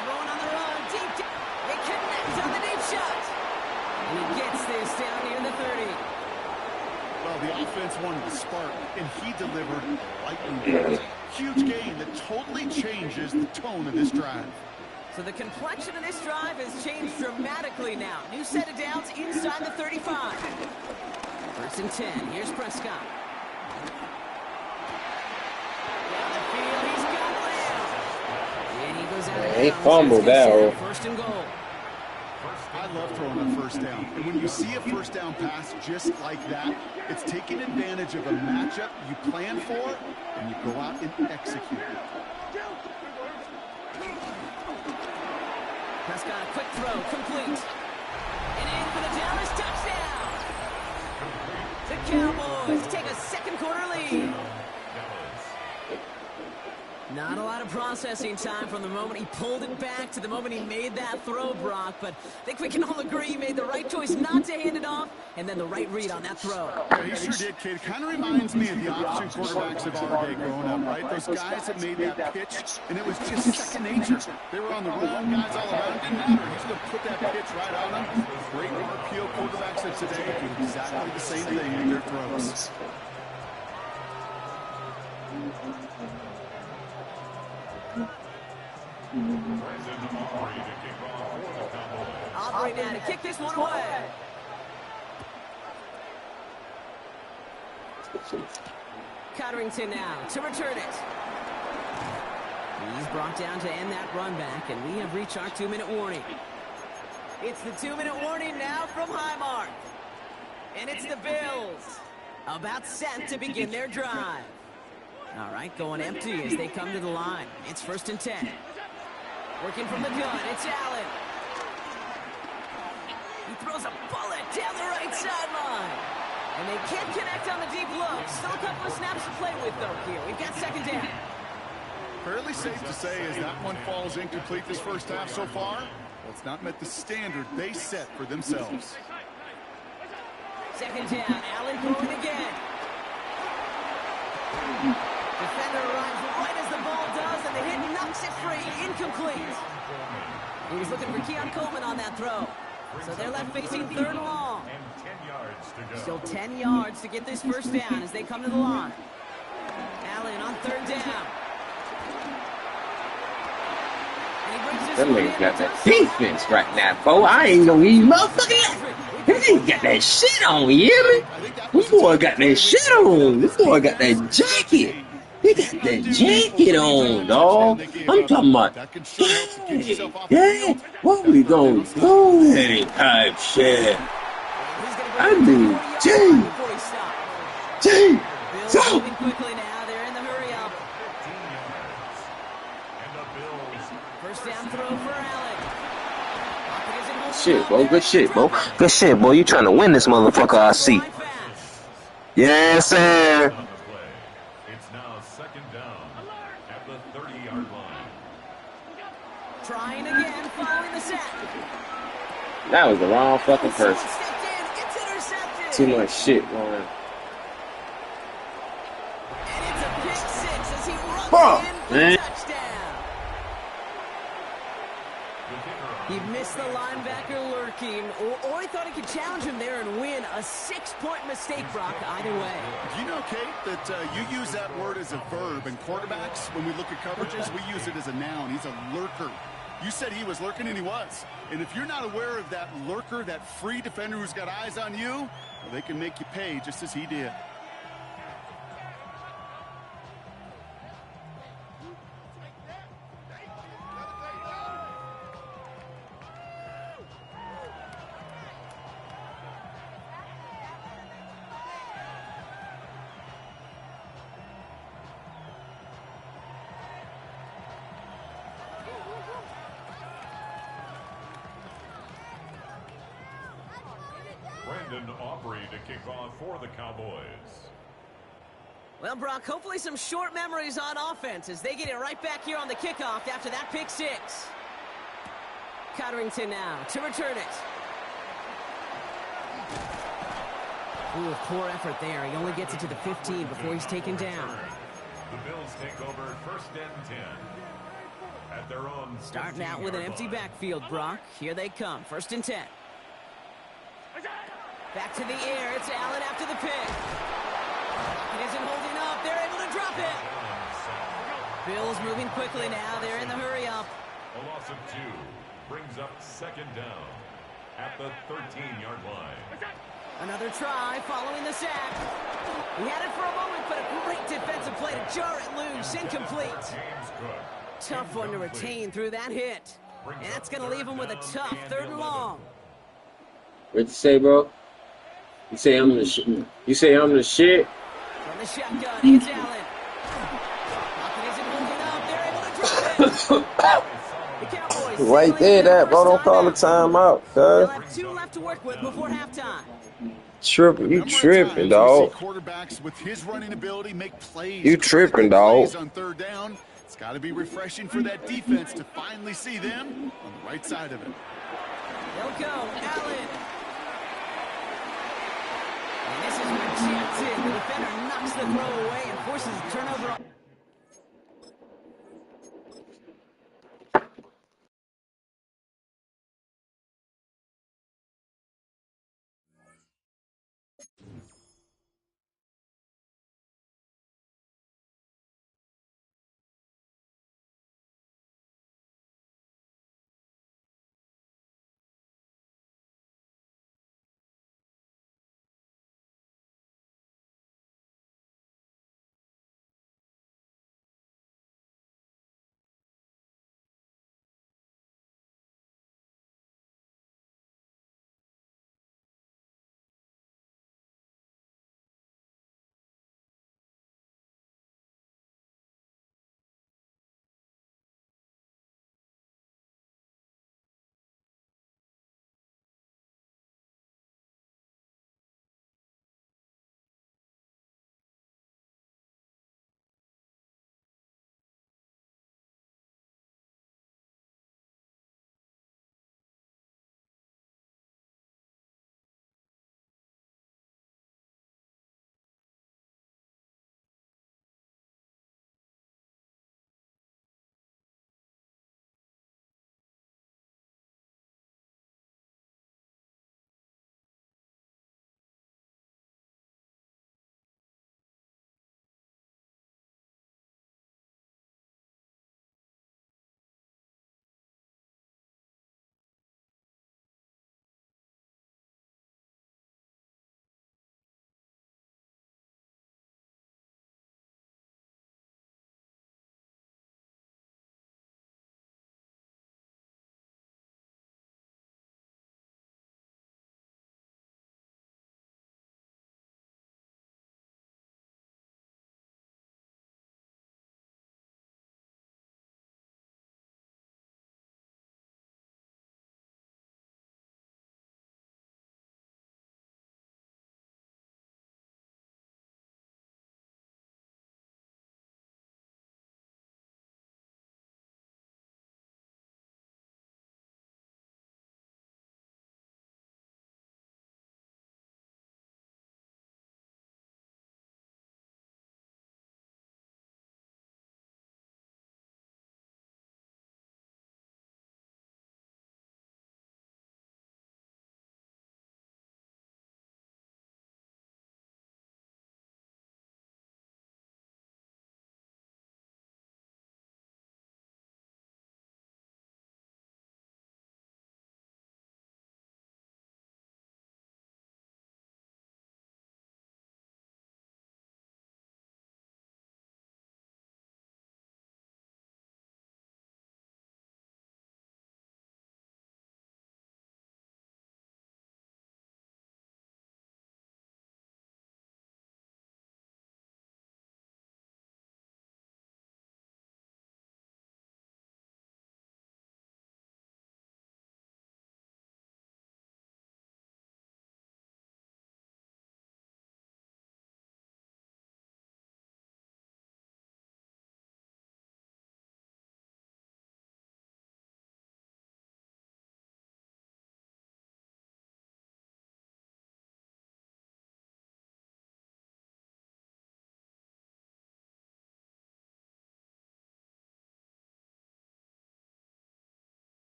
Throwing on the run. Deep. They connect on the deep shot. And he gets this down near the 30. Well, the offense wanted to spark, and he delivered lightning bolt. Huge gain that totally changes the tone of this drive. So the complexion of this drive has changed dramatically now. New set of downs inside the 35. 1st and 10. Here's Prescott. Down the field, he's got Lamb. And he goes out of bounds. He fumbled that one. 1st and goal. I love throwing on 1st down. And when you see a 1st down pass just like that, it's taking advantage of a matchup you plan for, and you go out and execute it. Prescott, a quick throw, complete. And in for the Dallas touchdown. The Cowboys take a second quarter lead. Not a lot of processing time from the moment he pulled it back to the moment he made that throw, Brock. But I think we can all agree he made the right choice not to hand it off, and then the right read on that throw. Yeah, he sure did, kid. Kind of reminds me of the option quarterbacks of our day growing up, right? Those guys that made that pitch, and it was just second nature. They were on the run, guys all around. Didn't matter. He's going to put that pitch right on them. Great RPO quarterbacks of today do exactly the same thing in their throws. Aubrey now to kick this one away. Cotterington now to return it. He's brought down to end that run back, and we have reached our 2-minute warning. It's the 2-minute warning now from Highmark. And it's the Bills about set to begin their drive. All right, going empty as they come to the line. It's 1st and 10. Working from the gun, it's Allen. He throws a bullet down the right sideline. And they can't connect on the deep look. Still a couple of snaps to play with, though, here. We've got 2nd down. Fairly safe to say as that one falls incomplete this first half so far, well, it's not met the standard they set for themselves. 2nd down, Allen throwing again. Defender arrives right as the ball does, and the hit knocks it free. Incomplete. He was looking for Keon Coleman on that throw. So they're left facing 3rd and long. Still 10 yards to get this 1st down as they come to the line. Allen on 3rd down. That nigga got that defense right now, Bo. I ain't gonna give you motherfucking that. He ain't got that shit on, you hear me? This boy got that shit on. This boy got that jacket. He got that jacket on, dog. I'm talking about, yeah, what we gonna do any type shit. I mean, so. Quickly now, they're in the hurry up. 1st down throw for Allen. Shit, Bo. Good shit, Bo. Good shit, Bo. You trying to win this motherfucker, I see. Yes, sir. It's now 2nd down at the 30-yard line. Trying again, following the sack. That was the wrong fucking person. Stepped in, it's intercepted. Too much shit going. And it's a pick 6 as he runs Fuck, in for man. a touchdown. He missed the linebacker lurking, or he thought he could challenge him there and win. A 6-point mistake, Brock, either way. Do you know, Kate, that you use that word as a verb, and quarterbacks, when we look at coverages, we use it as a noun. He's a lurker. You said he was lurking, and he was. And if you're not aware of that lurker, that free defender who's got eyes on you, well, they can make you pay just as he did. Brandon Aubrey to kick off for the Cowboys. Well, Brock, hopefully some short memories on offense as they get it right back here on the kickoff after that pick 6. Cotterington now to return it. Ooh, poor effort there. He only gets it to the 15 before he's taken down. The Bills take over 1st and 10 at their own. Starting out with an empty backfield, Brock. Here they come. 1st and 10. Back to the air. It's Allen after the pick. It isn't holding up. They're able to drop it. Bills moving quickly now. They're in the hurry up. A loss of 2 brings up 2nd down at the 13-yard line. Another try following the sack. He had it for a moment, but a great defensive play to jar it loose. Incomplete. James Cook. Tough one to retain through that hit. And that's going to leave him with a tough 3rd and long. What you say, bro? You say I'm the shit. You say I'm the shit. From the shotgun, it's Allen. Pocket isn't holding up. They're able to drop it. The Cowboys Right there, that bro. Don't call the timeout, They'll cuz. have 2 left to work with before halftime. Tripping, you Number of tripping, times we dog. see quarterbacks with his running ability make plays. You tripping, critical dog. plays on 3rd down. It's got to be refreshing for that defense to finally see them on the right side of it. They'll go, Allen. And this is rejected. The defender knocks the throw away and forces a turnover.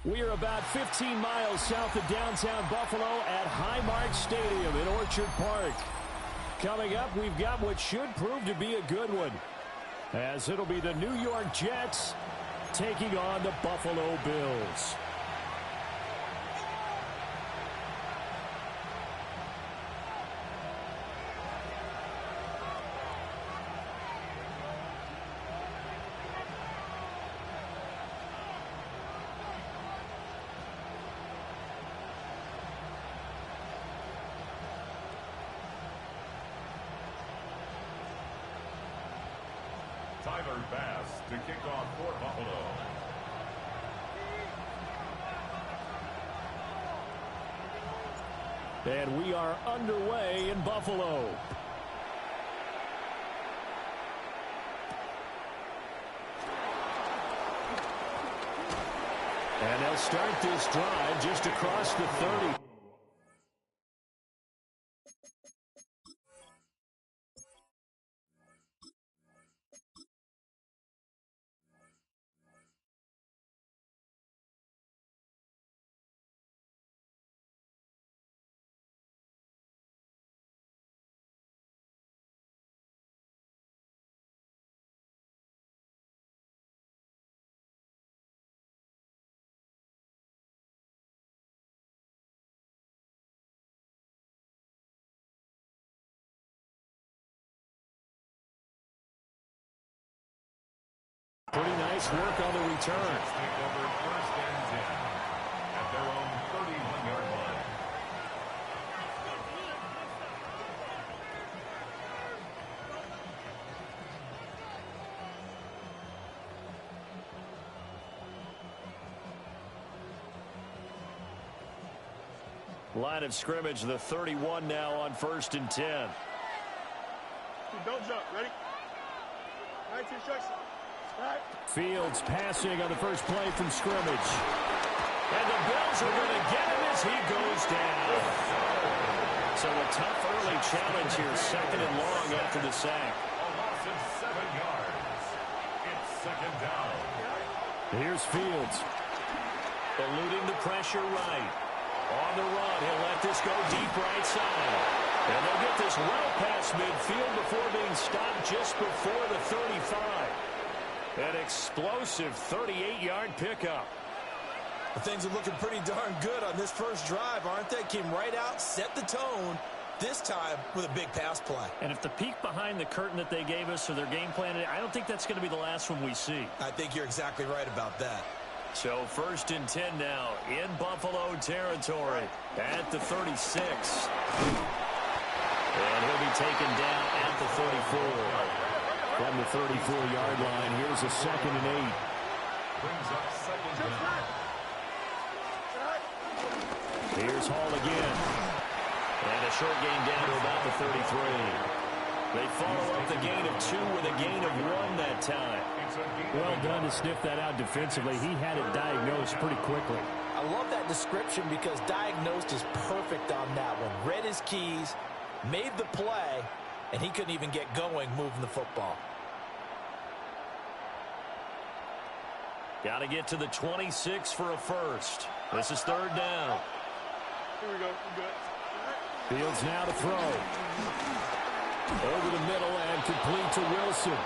We are about 15 miles south of downtown Buffalo at Highmark Stadium in Orchard Park. Coming up, we've got what should prove to be a good one, as it'll be the New York Jets taking on the Buffalo Bills. Tyler Bass to kick off for Buffalo. And we are underway in Buffalo. And they'll start this drive just across the 30. Pretty nice work on the return. Take over first and 10 at their own 31-yard line. Line of scrimmage, the 31 now on first and 10. Don't jump. Ready? 19 instructions. Fields passing on the first play from scrimmage. And the Bills are going to get him as he goes down. So a tough early challenge here, second and long after the sack. A loss of 7 yards. It's second down. Here's Fields. Eluding the pressure right. On the run, he'll let this go deep right side. And they'll get this well past midfield before being stopped just before the 35. An explosive 38-yard pickup. Things are looking pretty darn good on this first drive, aren't they? Came right out, set the tone, this time with a big pass play. And if the peek behind the curtain that they gave us or their game plan, I don't think that's going to be the last one we see. I think you're exactly right about that. So first and 10 now in Buffalo territory at the 36. And he'll be taken down at the 34. From the 34-yard line, here's a second and 8. Brings up second down. Here's Hall again. And a short gain down to about the 33. They follow up the gain of 2 with a gain of 1 that time. Well done to sniff that out defensively. He had it diagnosed pretty quickly. I love that description because diagnosed is perfect on that one. Read his keys, made the play, and he couldn't even get going moving the football. Got to get to the 26 for a first. This is third down. Here we go. We're good. Fields now to throw. Over the middle and complete to Wilson.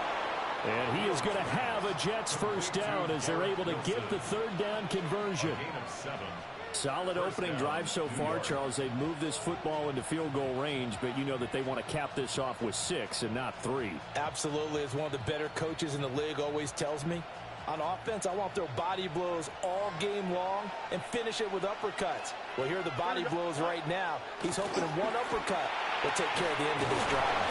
And he is going to have a Jets first down as they're able to get the third down conversion. Solid opening drive so far, Charles. They've moved this football into field goal range, but you know that they want to cap this off with 6 and not 3. Absolutely. As one of the better coaches in the league always tells me, on offense, I want to throw body blows all game long and finish it with uppercuts. Well, here are the body blows right now. He's hoping in one uppercut will take care of the end of this drive.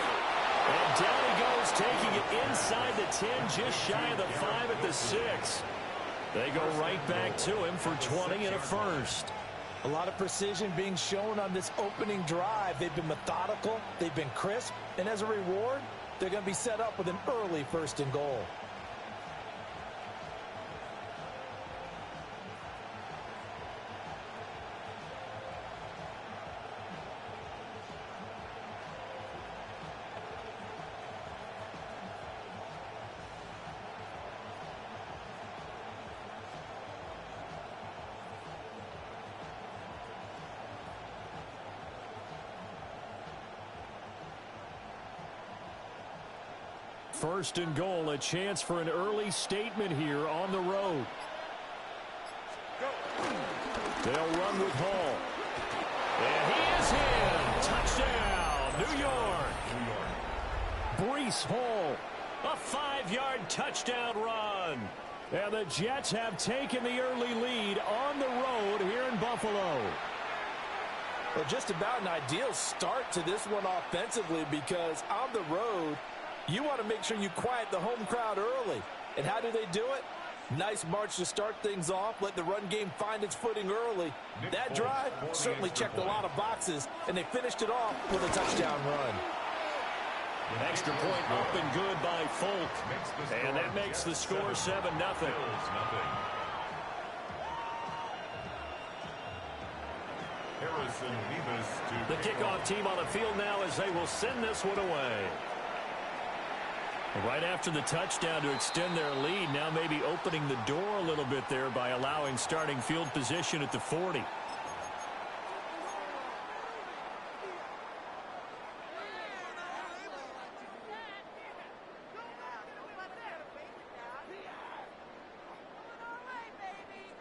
And down he goes, taking it inside the 10, just shy of the 5 at the 6. They go right back to him for 20 and a first. A lot of precision being shown on this opening drive. They've been methodical, they've been crisp, and as a reward, they're going to be set up with an early first and goal. First and goal, a chance for an early statement here on the road. They'll run with Hall. And he is in. Touchdown, New York. Breece Hall, a 5-yard touchdown run. And the Jets have taken the early lead on the road here in Buffalo. Well, just about an ideal start to this one offensively, because on the road, you want to make sure you quiet the home crowd early. And how do they do it? Nice march to start things off. Let the run game find its footing early. That drive certainly checked a lot of boxes, and they finished it off with a touchdown run. An extra point up and good by Folk. And that makes the score 7-0. The kickoff team on the field now as they will send this one away. Right after the touchdown to extend their lead, now maybe opening the door a little bit there by allowing starting field position at the 40.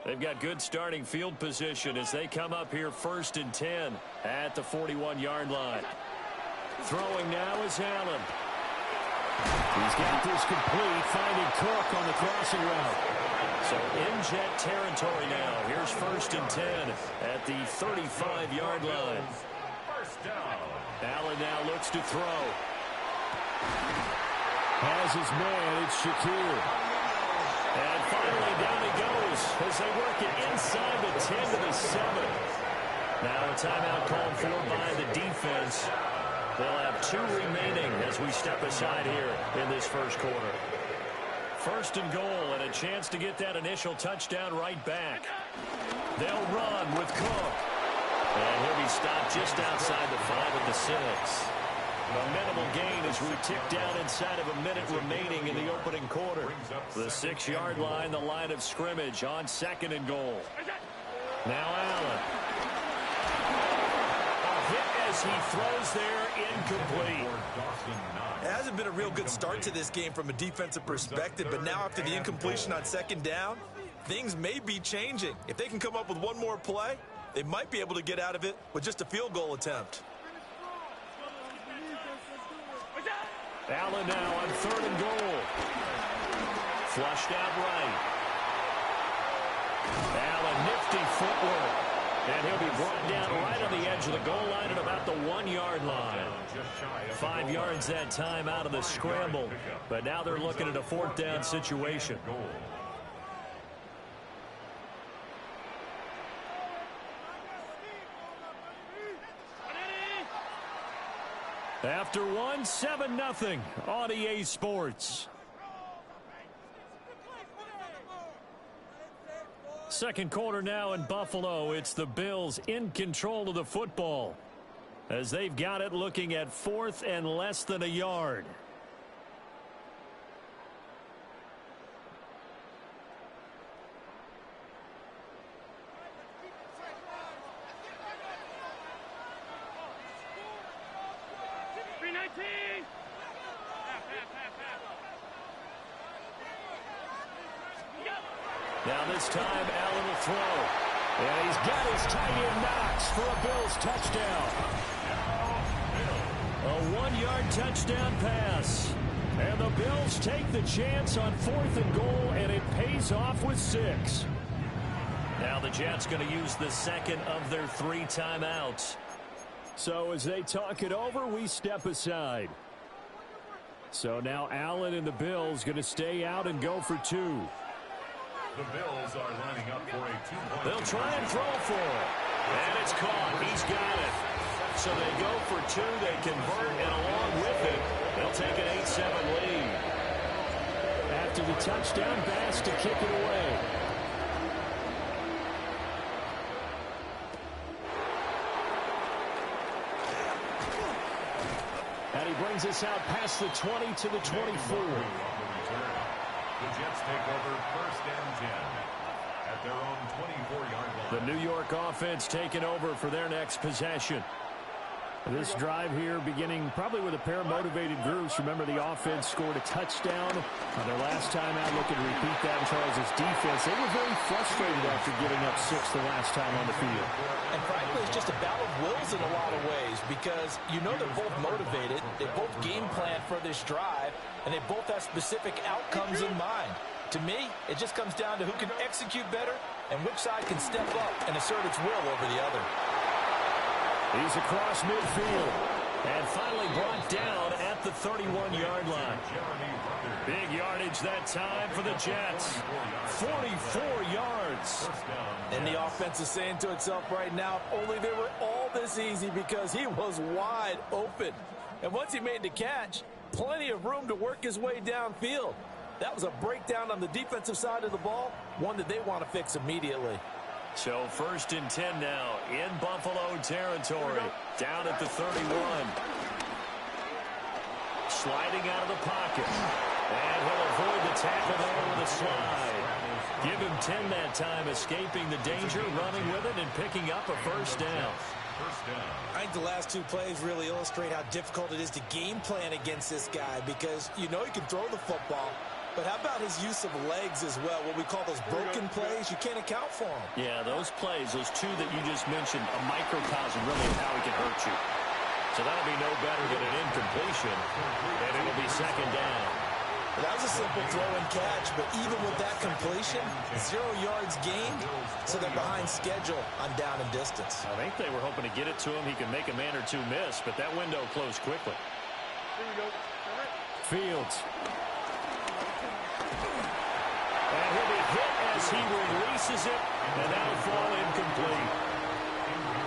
They've got good starting field position as they come up here 1st and 10 at the 41-yard line. Throwing now is Allen. He's got this complete, finding Cook on the crossing route. So in jet territory now. Here's 1st and 10 at the 35-yard line. Allen now looks to throw. Has his man, it's Shakir. And finally, down he goes as they work it inside the 10 to the 7. Now a timeout called for by the defense. They'll have 2 remaining as we step aside here in this first quarter. 1st and goal and a chance to get that initial touchdown right back. They'll run with Cook. And he'll be stopped just outside the 5 of the 6. A minimal gain as we tick down inside of a minute remaining in the opening quarter. The 6-yard line, the line of scrimmage on 2nd and goal. Now Allen. A hit as he throws there, incomplete. It hasn't been a real good start to this game from a defensive perspective, but now after the incompletion on 2nd down, things may be changing. If they can come up with one more play, they might be able to get out of it with just a field goal attempt. Allen now on 3rd and goal. Flushed out right. Allen, nifty footwork. And he'll be brought down right on the edge of the goal line at about the 1-yard line. 5 yards that time out of the scramble. But now they're looking at a 4th down situation. After 1, 7-0 on EA Sports. Second quarter now in Buffalo. It's the Bills in control of the football as they've got it looking at 4th and less than a yard. Now this time, Allen will throw. And he's got his tight end Knox for a Bills touchdown. A 1-yard touchdown pass. And the Bills take the chance on 4th and goal, and it pays off with 6. Now the Jets going to use the 2nd of their 3 timeouts. So as they talk it over, we step aside. So now Allen and the Bills going to stay out and go for 2. The Bills are lining up for a 2-point. They'll try and throw for it. And it's caught. He's got it. So they go for 2. They convert, and along with it, they'll take an 8-7 lead. After the touchdown pass to kick it away. And he brings us out past the 20 to the 24. The Jets take over 1st and 10 at their own 24-yard line. The New York offense taking over for their next possession. This drive here beginning probably with a pair of motivated groups. Remember, the offense scored a touchdown on their last time out, looking to repeat that in Charles' defense. They were very frustrated after giving up 6 the last time on the field. And frankly, it's just a battle of wills in a lot of ways because you know they're both motivated. They both game plan for this drive, and they both have specific outcomes in mind. To me, it just comes down to who can execute better and which side can step up and assert its will over the other. He's across midfield and finally brought down at the 31-yard line. Big yardage that time for the Jets. 44 yards. And the offense is saying to itself right now, if only they were all this easy, because he was wide open. And once he made the catch, plenty of room to work his way downfield. That was a breakdown on the defensive side of the ball, one that they want to fix immediately. So 1st and 10 now in Buffalo territory. Down at the 31. Sliding out of the pocket. And he'll avoid the tackle there with a slide. Give him 10 that time, escaping the danger, running with it, and picking up a 1st down. I think the last 2 plays really illustrate how difficult it is to game plan against this guy, because you know he can throw the football, but how about his use of legs as well? What we call those broken plays, you can't account for them. Yeah, those plays, those 2 that you just mentioned, a microcosm really of how he can hurt you. So that'll be no better than an incompletion, and it'll be 2nd down. Well, that was a simple throw and catch, but even with that completion, 0 yards gained, so they're behind schedule on down and distance. I think they were hoping to get it to him. He can make a man or 2 miss, but that window closed quickly. Here we go. Fields. And he'll be hit as he releases it, and that'll fall incomplete.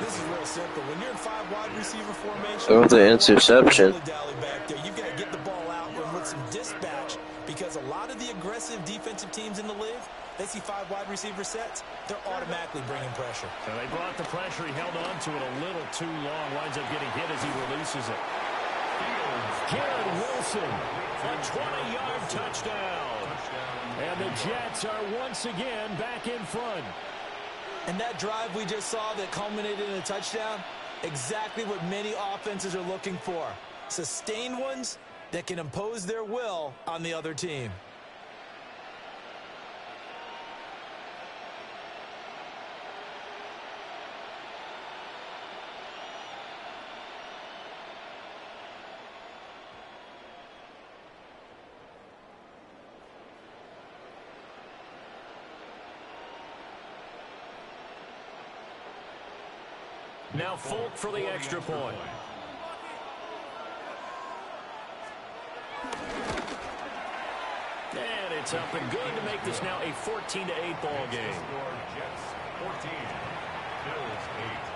This is real simple. When you're in 5 wide receiver formation, That was an interception. back there, you've got to get the ball out with some dispatch, because a lot of the aggressive defensive teams in the league, they see 5 wide receiver sets, they're automatically bringing pressure. So they brought the pressure. He held on to it a little too long. Winds up getting hit as he releases it. Garrett Wilson, a 20-yard touchdown. And the Jets are once again back in front. And that drive we just saw that culminated in a touchdown, exactly what many offenses are looking for. Sustained ones that can impose their will on the other team. Now Folk for the extra point. And it's up and good to make this now a 14-8 ball game. Jets 14, Bills 8.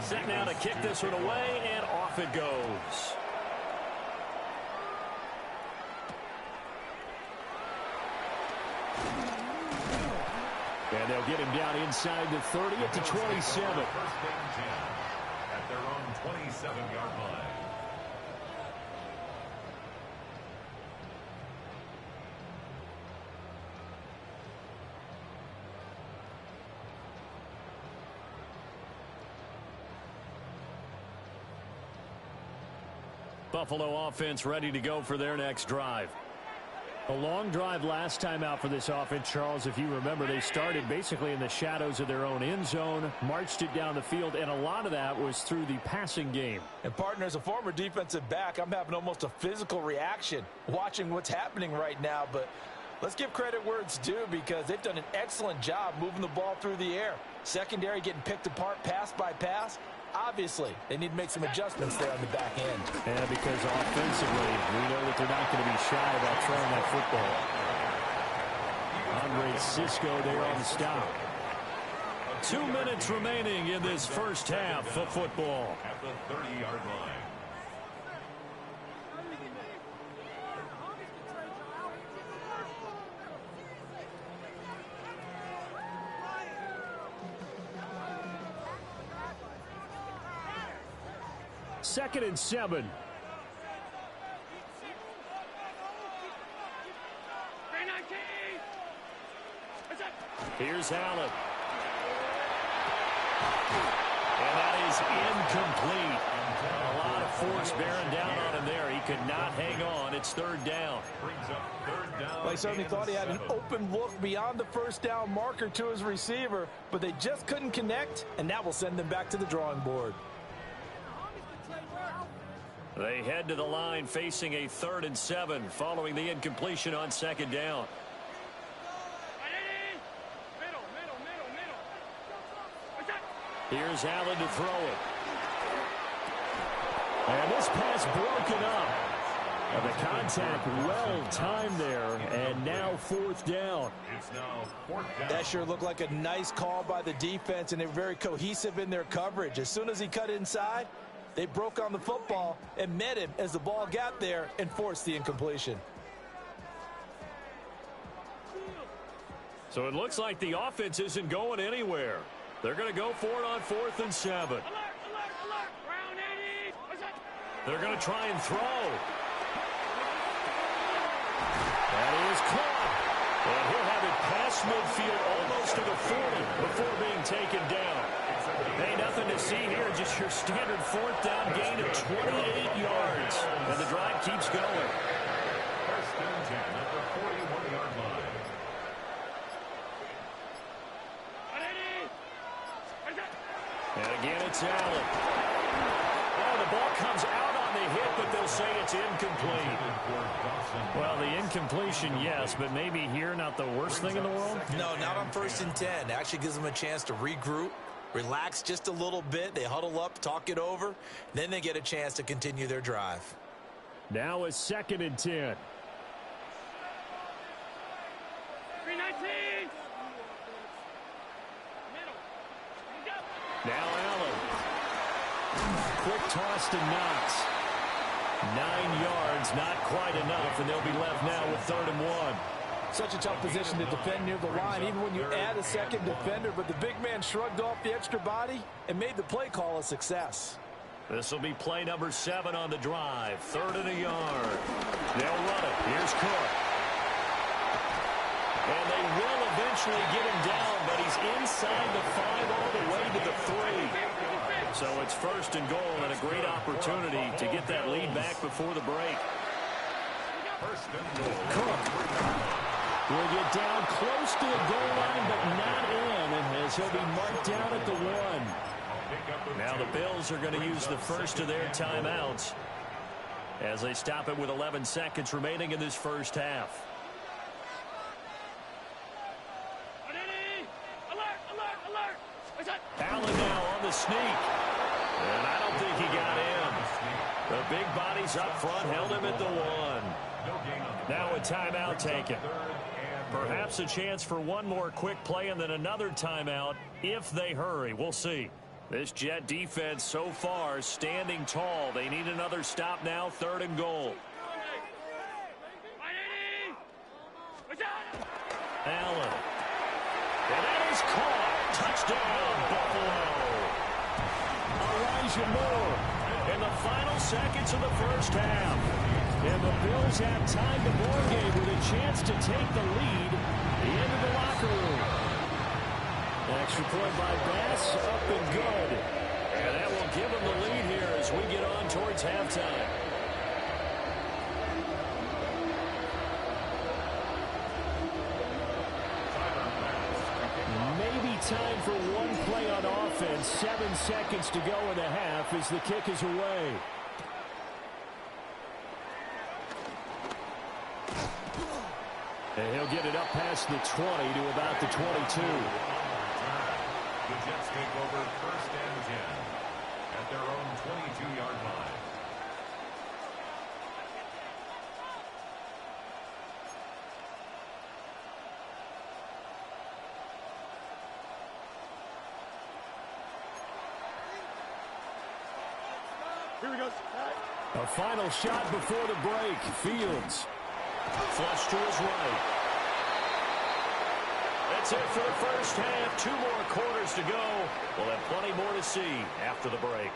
Set now to kick this one away, and off it goes. And they'll get him down inside the 30 at the 27. First and 10 at their own 27-yard line. Buffalo offense ready to go for their next drive. A long drive last time out for this offense, Charles. If you remember, they started basically in the shadows of their own end zone, marched it down the field, and a lot of that was through the passing game. And partner, as a former defensive back, I'm having almost a physical reaction watching what's happening right now. But let's give credit where it's due, because they've done an excellent job moving the ball through the air. Secondary getting picked apart pass by pass. Obviously, they need to make some adjustments there on the back end. Yeah, because offensively, we know that they're not going to be shy about throwing that football. Andre Cisco there on the stop. 2 minutes remaining in this first half of football. At the 30-yard line. 2nd and 7. Here's Allen. And that is incomplete. A lot of force bearing down on him there. He could not hang on. It's 3rd down. Well, he certainly thought he had an open look beyond the 1st down marker to his receiver, but they just couldn't connect, and that will send them back to the drawing board. They head to the line facing a 3rd and 7 following the incompletion on 2nd down. Here's Allen to throw it. And this pass broken up. And the contact well timed there, and now 4th down. That sure looked like a nice call by the defense, and they were very cohesive in their coverage. As soon as he cut inside, they broke on the football and met him as the ball got there and forced the incompletion. So it looks like the offense isn't going anywhere. They're going to go for it on 4th and 7. They're going to try and throw. That is caught. And he'll have it past midfield almost to the 40 before being taken down. Hey, nothing to see here. Just your standard 4th down gain of 28 yards. And the drive keeps going. 1st and 10 at the 41-yard line. And again, it's Allen. Oh, the ball comes out on the hit, but they'll say it's incomplete. Well, the incompletion, yes, but maybe here not the worst thing in the world? No, not on 1st and 10. It actually gives them a chance to regroup, relax just a little bit. They huddle up, talk it over. Then they get a chance to continue their drive. Now it's 2nd and 10. 319. Now Allen. Quick toss to Knox. 9 yards, not quite enough, and they'll be left now with 3rd and 1. Such a tough position to defend near the line, even when you add a second defender, but the big man shrugged off the extra body and made the play call a success. This will be play number 7 on the drive. 3rd and a yard. They'll run it. Here's Cook. And they will eventually get him down, but he's inside the 5 all the way to the 3. So it's 1st and goal and a great opportunity to get that lead back before the break. 1st and goal. Cook will get down close to the goal line, but not in, as he'll be marked down at the 1. Now the Bills are going to use the first of their timeouts as they stop it with 11 seconds remaining in this 1st half. Allen now on the sneak. And I don't think he got in. The big bodies up front held him at the 1. Now a timeout taken. Perhaps a chance for one more quick play and then another timeout if they hurry. We'll see. This Jet defense so far standing tall. They need another stop now. 3rd and goal. Allen. And that is caught. Touchdown, Buffalo. Elijah Moore in the final seconds of the 1st half. And the Bills have tied the ball game with a chance to take the lead into the locker room. Extra point by Bass, up and good. And that will give them the lead here as we get on towards halftime. Maybe time for one play on offense. 7 seconds to go in the half as the kick is away. And he'll get it up past the 20 to about the 22. The Jets take over 1st and 10 at their own 22-yard line. Here we go. A final shot before the break. Fields. Flush to his right. That's it for the 1st half. 2 more quarters to go. We'll have plenty more to see after the break.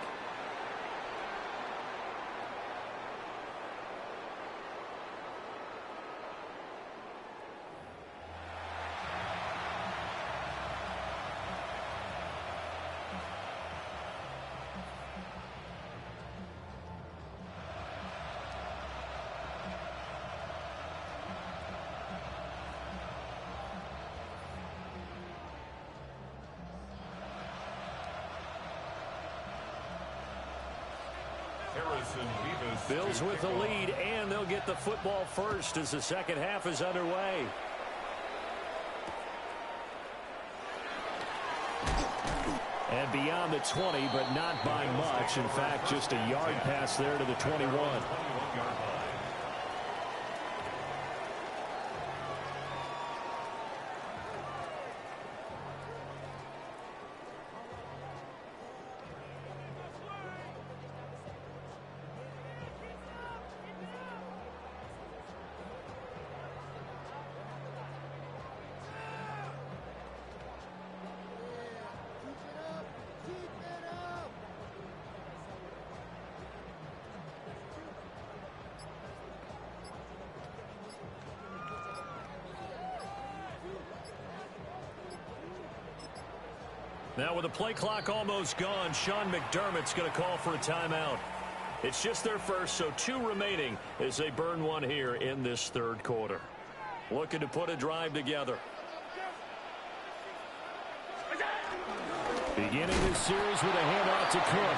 Bills with the lead, and they'll get the football first as the second half is underway. And beyond the 20, but not by much. In fact, just a yard pass there to the 21. Now with the play clock almost gone, Sean McDermott's going to call for a timeout. It's just their first, so 2 remaining as they burn one here in this third quarter. Looking to put a drive together. Beginning this series with a handoff to Cook.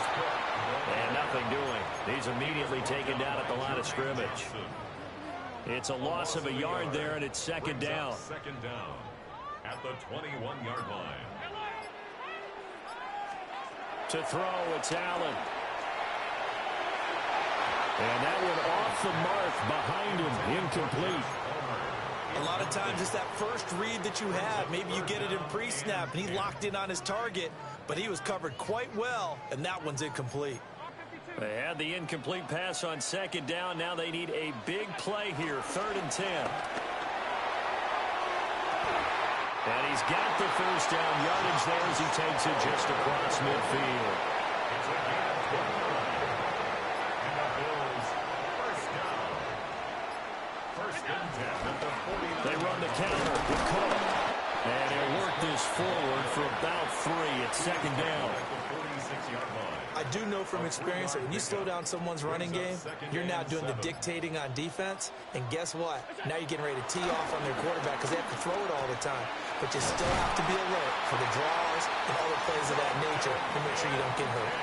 And nothing doing. He's immediately taken down at the line of scrimmage. It's a loss of a yard there, and it's second down. Second down at the 21-yard line. To throw, it's Allen. And that one off the mark behind him, incomplete. A lot of times it's that first read that you have. Maybe you get it in pre-snap, and he locked in on his target, but he was covered quite well, and that one's incomplete. They had the incomplete pass on second down. Now they need a big play here, 3rd and 10. And he's got the first down yardage there as he takes it just across midfield. It's a gain of 29. And the Bills first down. First and 10 at the 49. They run the counter with Cook. And he'll work this forward for about 3 at second down. At the 46-yard line. I do know from experience that when you slow down someone's running game, you're now doing the dictating on defense. And guess what? Now you're getting ready to tee off on their quarterback because they have to throw it all the time. But you still have to be alert for the draws and other plays of that nature to make sure you don't get hurt.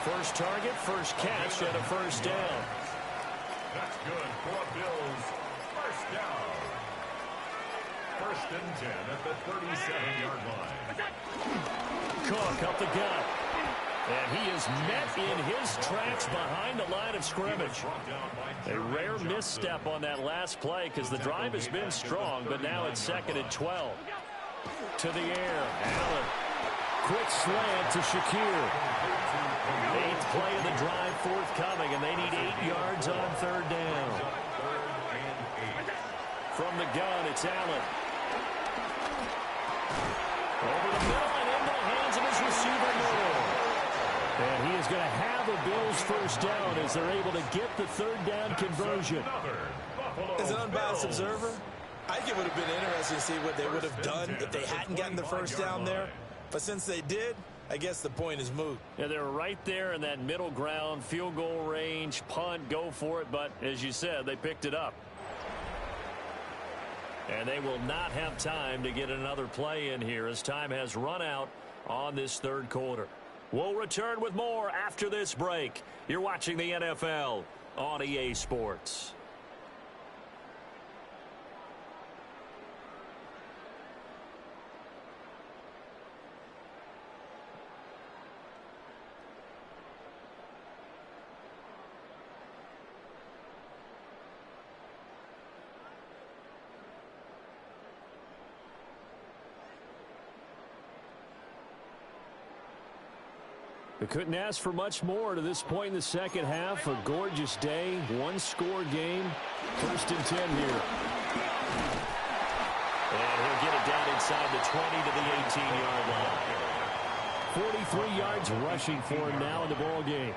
First target, first catch, and a first down. That's good for Bills. First down. First and 10 at the 37-yard line. Cook up the gut. And he is met in his tracks behind the line of scrimmage. A rare misstep on that last play because the drive has been strong, but now it's 2nd and 12. To the air, Allen. Quick slant to Shakir. 8th play of the drive forthcoming, and they need 8 yards on 3rd down. From the gun, it's Allen. Over the middle and into the hands of his receiver, Moore. And he is going to have a Bills first down as they're able to get the 3rd down conversion. As an unbiased observer, I think it would have been interesting to see what they would have done if they hadn't gotten the first down there. But since they did, I guess the point is moot. Yeah, they were right there in that middle ground, field goal range, punt, go for it. But as you said, they picked it up. And they will not have time to get another play in here as time has run out on this 3rd quarter. We'll return with more after this break. You're watching the NFL on EA Sports. We couldn't ask for much more to this point in the second half. A gorgeous day, 1-score game. 1st and 10 here. And he'll get it down inside the 20 to the 18-yard line. 43 yards rushing for him now in the ball game.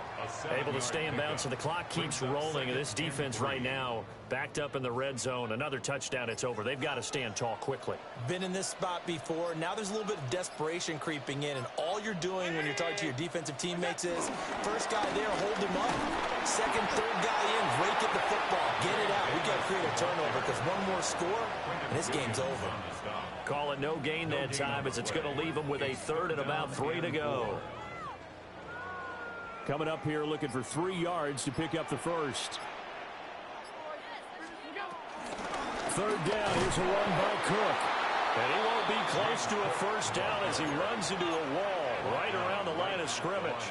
Able to stay in bounds, and the clock keeps rolling. And this defense right now backed up in the red zone. Another touchdown, it's over. They've got to stand tall quickly. Been in this spot before. Now there's a little bit of desperation creeping in, and all you're doing when you're talking to your defensive teammates is first guy there, hold him up. Second, third guy in, rake at the football. Get it out. We got to create a turnover because one more score, and this game's over. Call it no gain that time as it's going to leave them with a 3rd and about 3 to go. Coming up here looking for 3 yards to pick up the first. Third down. Here's a run by Cook. And he won't be close to a first down as he runs into a wall right around the line of scrimmage.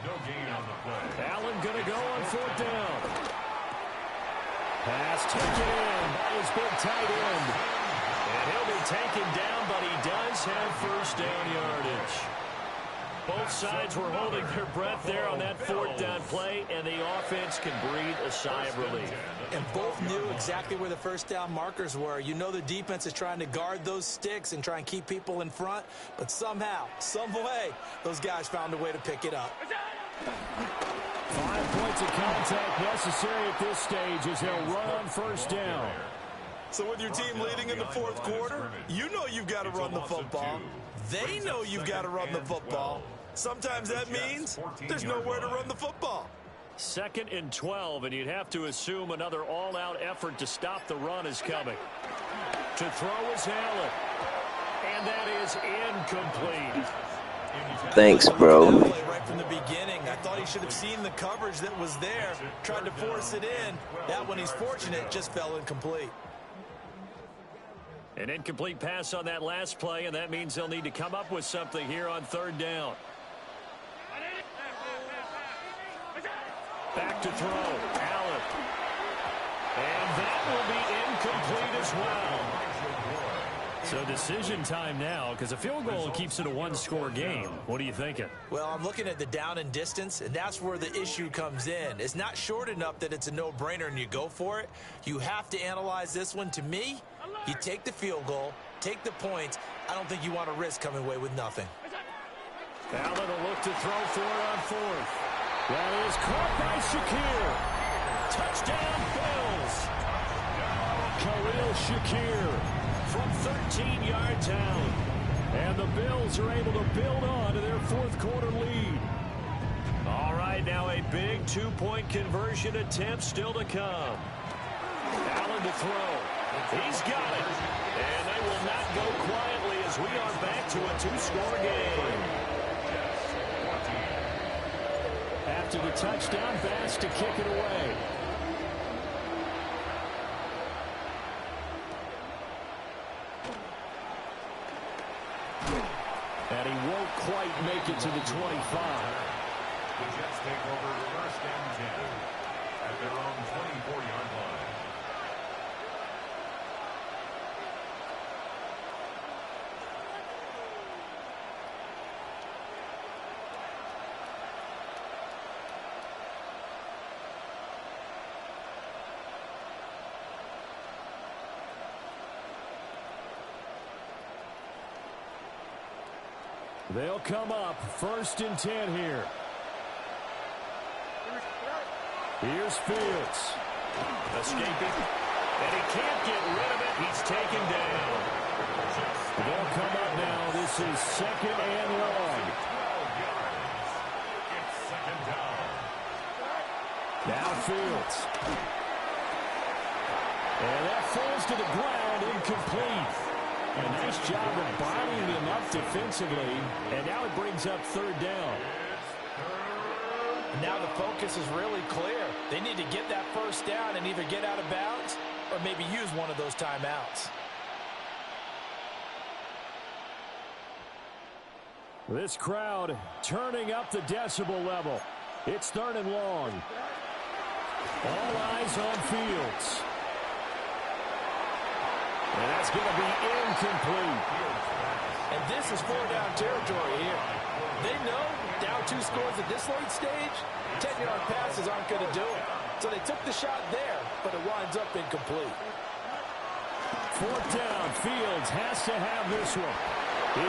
No gain on the play. Allen going to go on 4th down. Pass taken in by his big tight end. And he'll be taken down, but he does have first down yardage. Both sides were holding their breath there on that 4th down play, and the offense can breathe a sigh of relief. And both knew exactly where the first down markers were. You know the defense is trying to guard those sticks and try and keep people in front, but somehow, some way, those guys found a way to pick it up. 5 points of contact necessary at this stage as they'll run on first down. So with your team leading in the 4th quarter, you know you've got to run the football. They know you've got to run the football. Sometimes that means there's nowhere to run the football. 2nd and 12, and you'd have to assume another all-out effort to stop the run is coming. To throw is Allen. And that is incomplete. Thanks, bro. Right from the beginning, I thought he should have seen the coverage that was there, tried to force it in. That one, he's fortunate, just fell incomplete. An incomplete pass on that last play, and that means they'll need to come up with something here on 3rd down. Back to throw, Allen. And that will be incomplete as well. So decision time now, because a field goal keeps it a 1-score game. What are you thinking? Well, I'm looking at the down and distance, and that's where the issue comes in. It's not short enough that it's a no-brainer and you go for it. You have to analyze this one. To me, you take the field goal, take the points. I don't think you want to risk coming away with nothing. Allen will look to throw for it on 4th. That is caught by Shakir. Touchdown, Bills. Khalil Shakir from 13 yards out. And the Bills are able to build on to their 4th quarter lead. All right, now a big 2-point conversion attempt still to come. Allen to throw. He's got it. And they will not go quietly as we are back to a 2-score game. After the touchdown, Bass to kick it away. And he won't quite make it to the 25. The Jets take over 1st and 10 at their own 24-yard line. They'll come up 1st and 10 here. Here's Fields. Escaping. And he can't get rid of it. He's taken down. They'll come up now. This is 2nd and 1. It's 2nd down. Now Fields. And that falls to the ground, incomplete. A nice job of bodying him up defensively. And now it brings up 3rd down. Now the focus is really clear. They need to get that first down and either get out of bounds or maybe use one of those timeouts. This crowd turning up the decibel level. It's 3rd and long. All eyes on Fields. And that's going to be incomplete. And this is 4-down territory here. They know down 2 scores at this late stage, 10-yard passes aren't going to do it. So they took the shot there, but it winds up incomplete. 4th down. Fields has to have this one.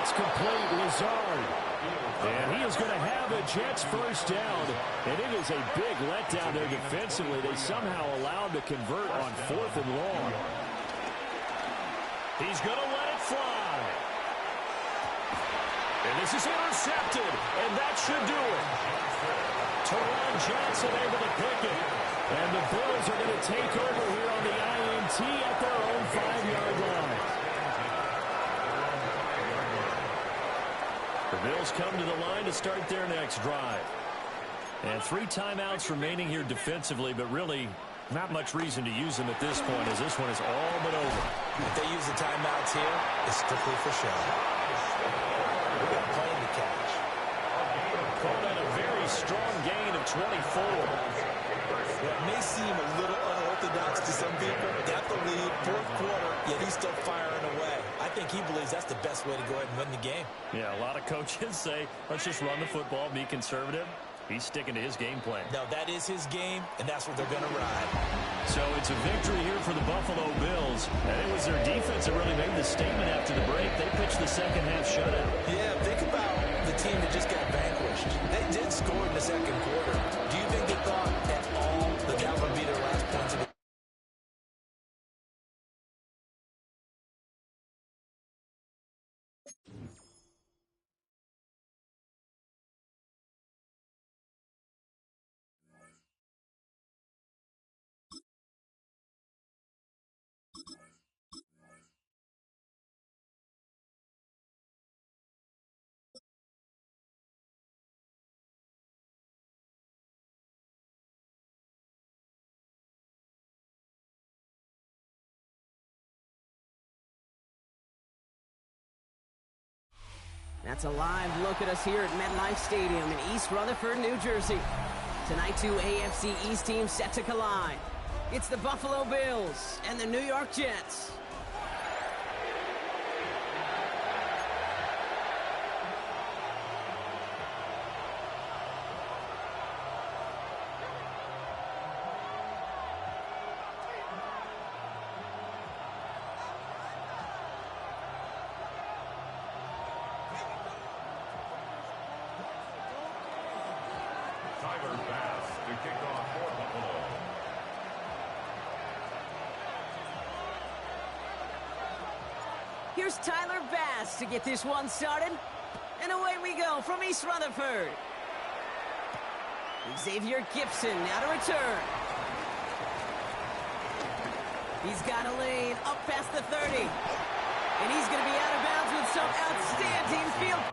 It's complete. Lazard. And he is going to have the Jets first down. And it is a big letdown there defensively. They somehow allowed to convert on 4th and long. He's going to let it fly. And this is intercepted. And that should do it. Teron Johnson able to pick it. And the Bills are going to take over here on the INT at their own 5-yard line. The Bills come to the line to start their next drive. And 3 timeouts remaining here defensively, but really not much reason to use them at this point, as this one is all but over. If they use the timeouts here, it's strictly for show. We're going to play the catch. Called out a very strong gain of 24. It may seem a little unorthodox to some people. Got the lead, fourth quarter, yet he's still firing away. I think he believes that's the best way to go ahead and win the game. Yeah, a lot of coaches say, let's just run the football, be conservative. He's sticking to his game plan. No, that is his game, and that's what they're going to ride. So it's a victory here for the Buffalo Bills. And it was their defense that really made the statement after the break. They pitched the second half shutout. Yeah, think about the team that just got vanquished. They did score in the second quarter. Do you think they thought at all that that would be their last points of the That's a live look at us here at MetLife Stadium in East Rutherford, New Jersey. Tonight, 2 AFC East teams set to collide. It's the Buffalo Bills and the New York Jets. Here's Tyler Bass to get this one started. And away we go from East Rutherford. Xavier Gibson now to return. He's got a lane up past the 30. And he's going to be out of bounds with some outstanding field.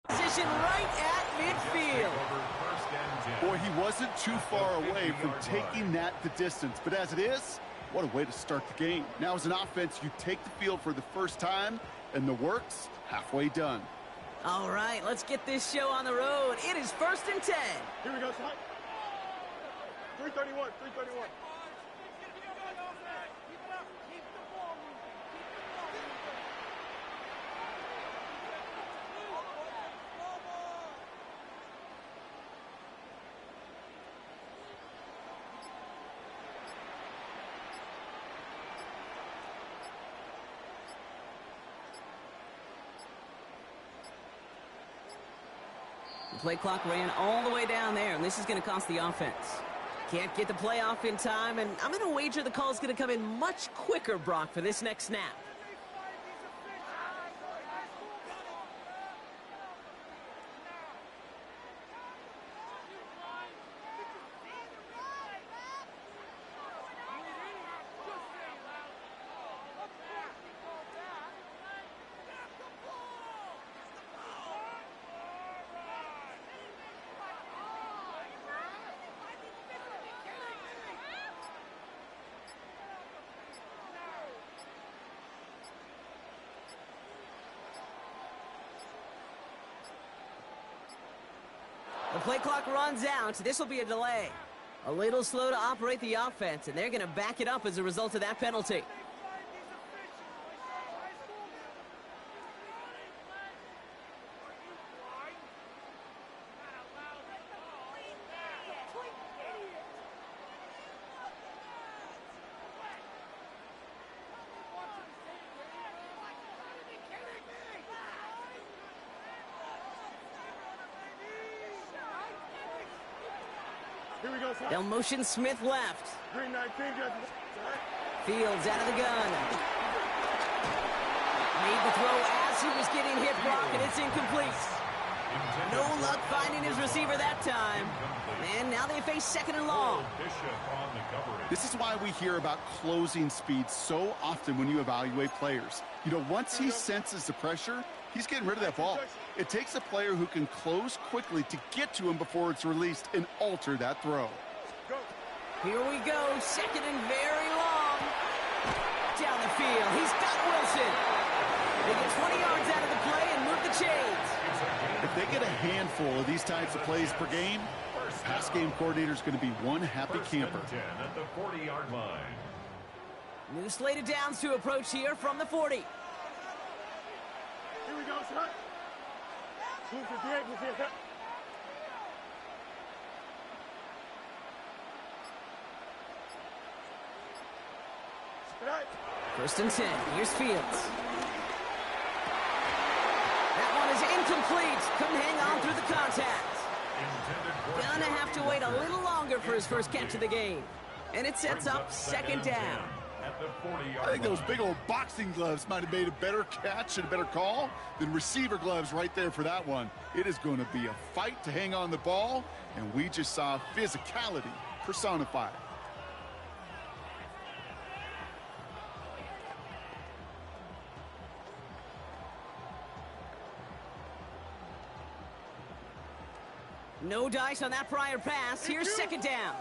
Position right at midfield. Boy, he wasn't too far away from taking that the distance. But as it is, what a way to start the game. Now as an offense, you take the field for the first time, and the work's halfway done. All right, let's get this show on the road. It is 1st and 10. Here we go, Slide. 331, 331. The play clock ran all the way down there, and this is going to cost the offense. Can't get the play off in time, and I'm going to wager the call's going to come in much quicker, Brock, for this next snap. The play clock runs out. This will be a delay. A little slow to operate the offense, and they're going to back it up as a result of that penalty. They'll motion Smith left. Green 19, Fields out of the gun. Made the throw as he was getting hit, Brock, and it's incomplete. No luck finding his receiver that time. And now they face second and long. This is why we hear about closing speed so often when you evaluate players. You know, once he senses the pressure, he's getting rid of that ball. It takes a player who can close quickly to get to him before it's released and alter that throw. Here we go, second and very long. Down the field, he's got Wilson. They get 20 yards out of the play and move the chains. If they get a handful of these types of plays per game, pass game coordinator's going to be one happy camper. 10 at the 40-yard line. New slated downs to approach here from the 40. Here we go, son. Move the tables here. First and 10. Here's Fields. That one is incomplete. Couldn't hang on through the contact. Gonna have to wait a little longer for his first catch of the game. And it sets up second down. I think those big old boxing gloves might have made a better catch and a better call than receiver gloves right there for that one. It is going to be a fight to hang on the ball, and we just saw physicality personified. No dice on that prior pass. Here's second down.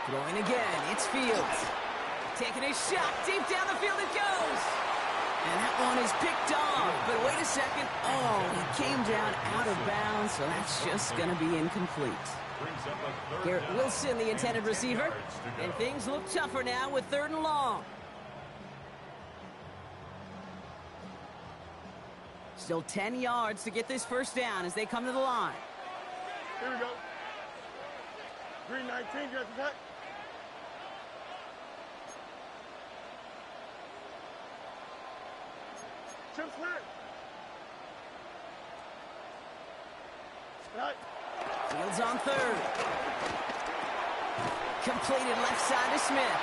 Throwing again. It's Fields. Taking a shot. Deep down the field it goes. And that one is picked off. But wait a second. Oh, he came down out of bounds, so that's just going to be incomplete. Garrett Wilson, the intended receiver. And things look tougher now with third and long. Still 10 yards to get this first down as they come to the line. Here we go. Green 19, got the back. Chip Smith. Right. Fields on third. Completed left side to Smith.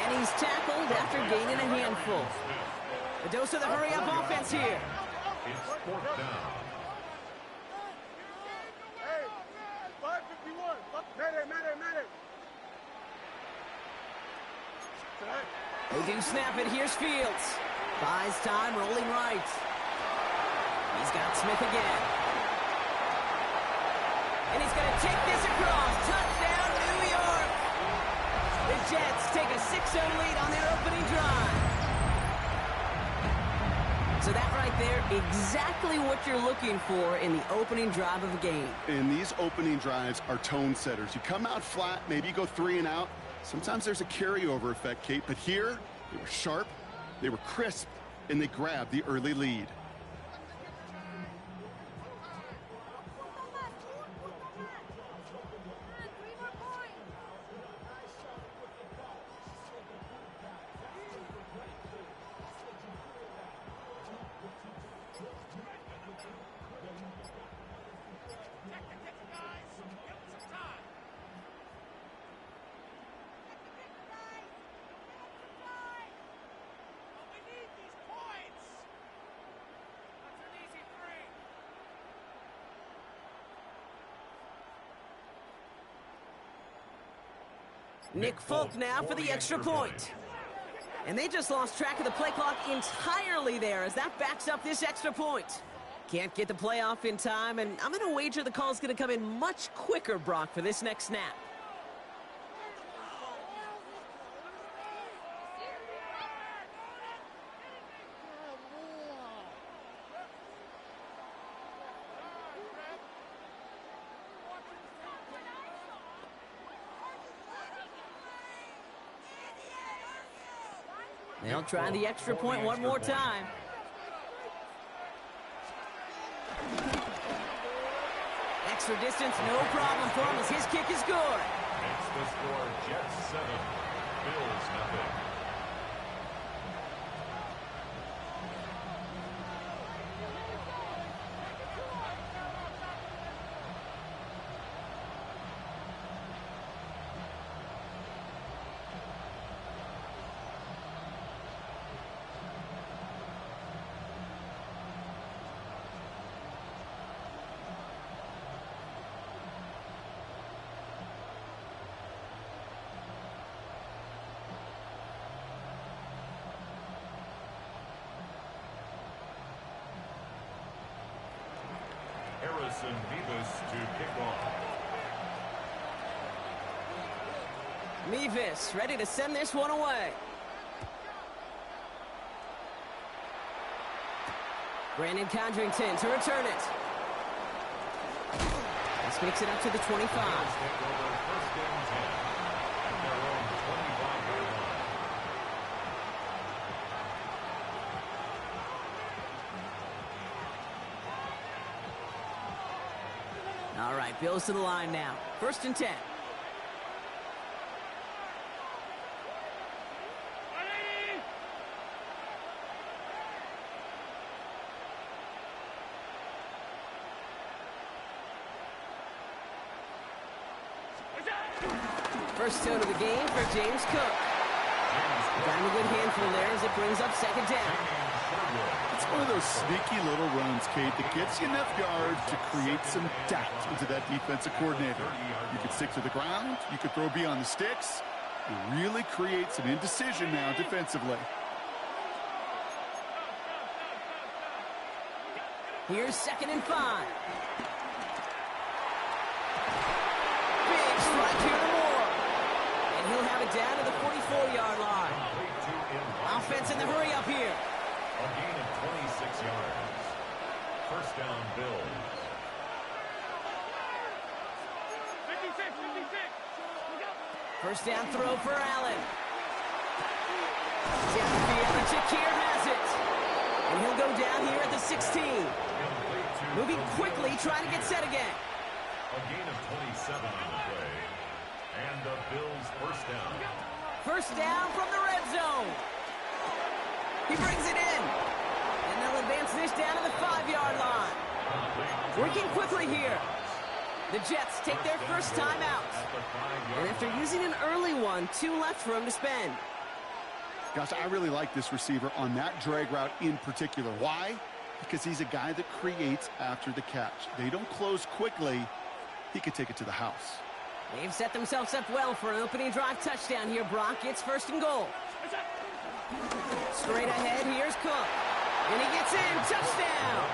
And he's tackled after gaining a handful. A dose of the hurry-up offense here. It's fourth down. Hey, 551. Mayday. They do snap it. Here's Fields. Buys time, rolling right. He's got Smith again. And he's going to take this across. Touchdown, New York. The Jets take a 6-0 lead on their opening drive. So that right there, exactly what you're looking for in the opening drive of a game. And these opening drives are tone setters. You come out flat, maybe you go 3 and out. Sometimes there's a carryover effect, Kate, but here they were sharp, they were crisp, and they grabbed the early lead. Nick Folk now for the extra point. And they just lost track of the play clock entirely there as that backs up this extra point. Can't get the play off in time, and I'm going to wager the call's going to come in much quicker, Brock, for this next snap. They'll try the extra point one more time. Extra distance, no problem for him as his kick is good. Makes the score Jets 7, Bills nothing. Jason Mevis to kick off. Mevis ready to send this one away. Brandon Condrington to return it. This makes it up to the 25. All right, Bills to the line now. 1st and 10. First tone of the game for James Cook. Got him a good handful there as it brings up 2nd down. It's one of those sneaky little runs, Kate, that gets you enough yards to create some doubt into that defensive coordinator. You could stick to the ground. You could throw beyond the sticks. It really creates some indecision now defensively. Here's 2nd and 5. Big strike here to Moore. And he'll have it down to the 44-yard line. Offense in the hurry up here. A gain of 26 yards. 1st down, Bills. 1st down throw for Allen. Downfield, and Shakir has it. And he'll go down here at the 16. Moving quickly, trying to get set again. A gain of 27 on the play. And the Bills' 1st down. 1st down from the red zone. He brings it in. And they'll advance this down to the 5-yard line. Working quickly here. The Jets take their 1st time out. And after using an early one, 2 left for him to spend. Gosh, I really like this receiver on that drag route in particular. Why? Because he's a guy that creates after the catch. They don't close quickly. He could take it to the house. They've set themselves up well for an opening drive touchdown here, Brock. It's 1st and goal. Straight ahead, here's Cook. And he gets in, touchdown!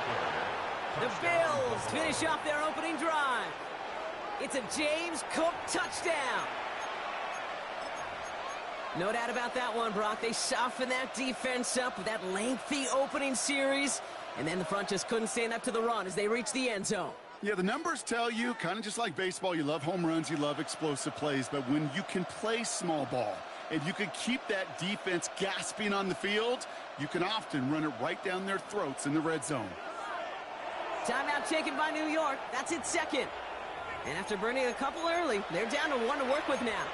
The Bills finish off their opening drive. It's a James Cook touchdown. No doubt about that one, Brock. They softened that defense up with that lengthy opening series. And then the front just couldn't stand up to the run as they reached the end zone. Yeah, the numbers tell you, kind of just like baseball, you love home runs, you love explosive plays. But when you can play small ball and you can keep that defense gasping on the field, you can often run it right down their throats in the red zone. Timeout taken by New York. That's its 2nd. And after burning a couple early, they're down to 1 to work with now.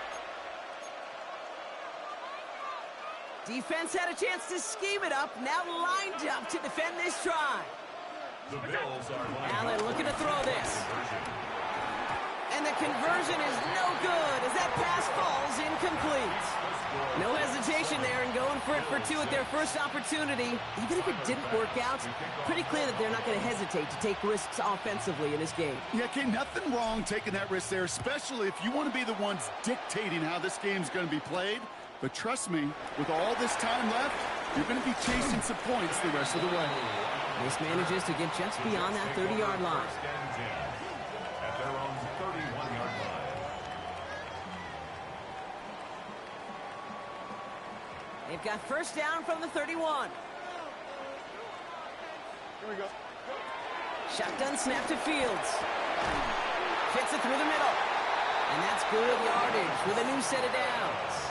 Defense had a chance to scheme it up, now lined up to defend this try. The Bills are Allen looking to throw this. And the conversion is no good as that pass falls incomplete. No hesitation there in going for it for 2 at their first opportunity. Even if it didn't work out, pretty clear that they're not going to hesitate to take risks offensively in this game. Yeah, okay, nothing wrong taking that risk there, especially if you want to be the ones dictating how this game's going to be played. But trust me, with all this time left, you're going to be chasing some points the rest of the way. This manages to get just beyond that 30-yard line. At their own 31-yard line. They've got 1st down from the 31. Here we go. Shotgun snap to Fields. Fits it through the middle. And that's good yardage with a new set of downs.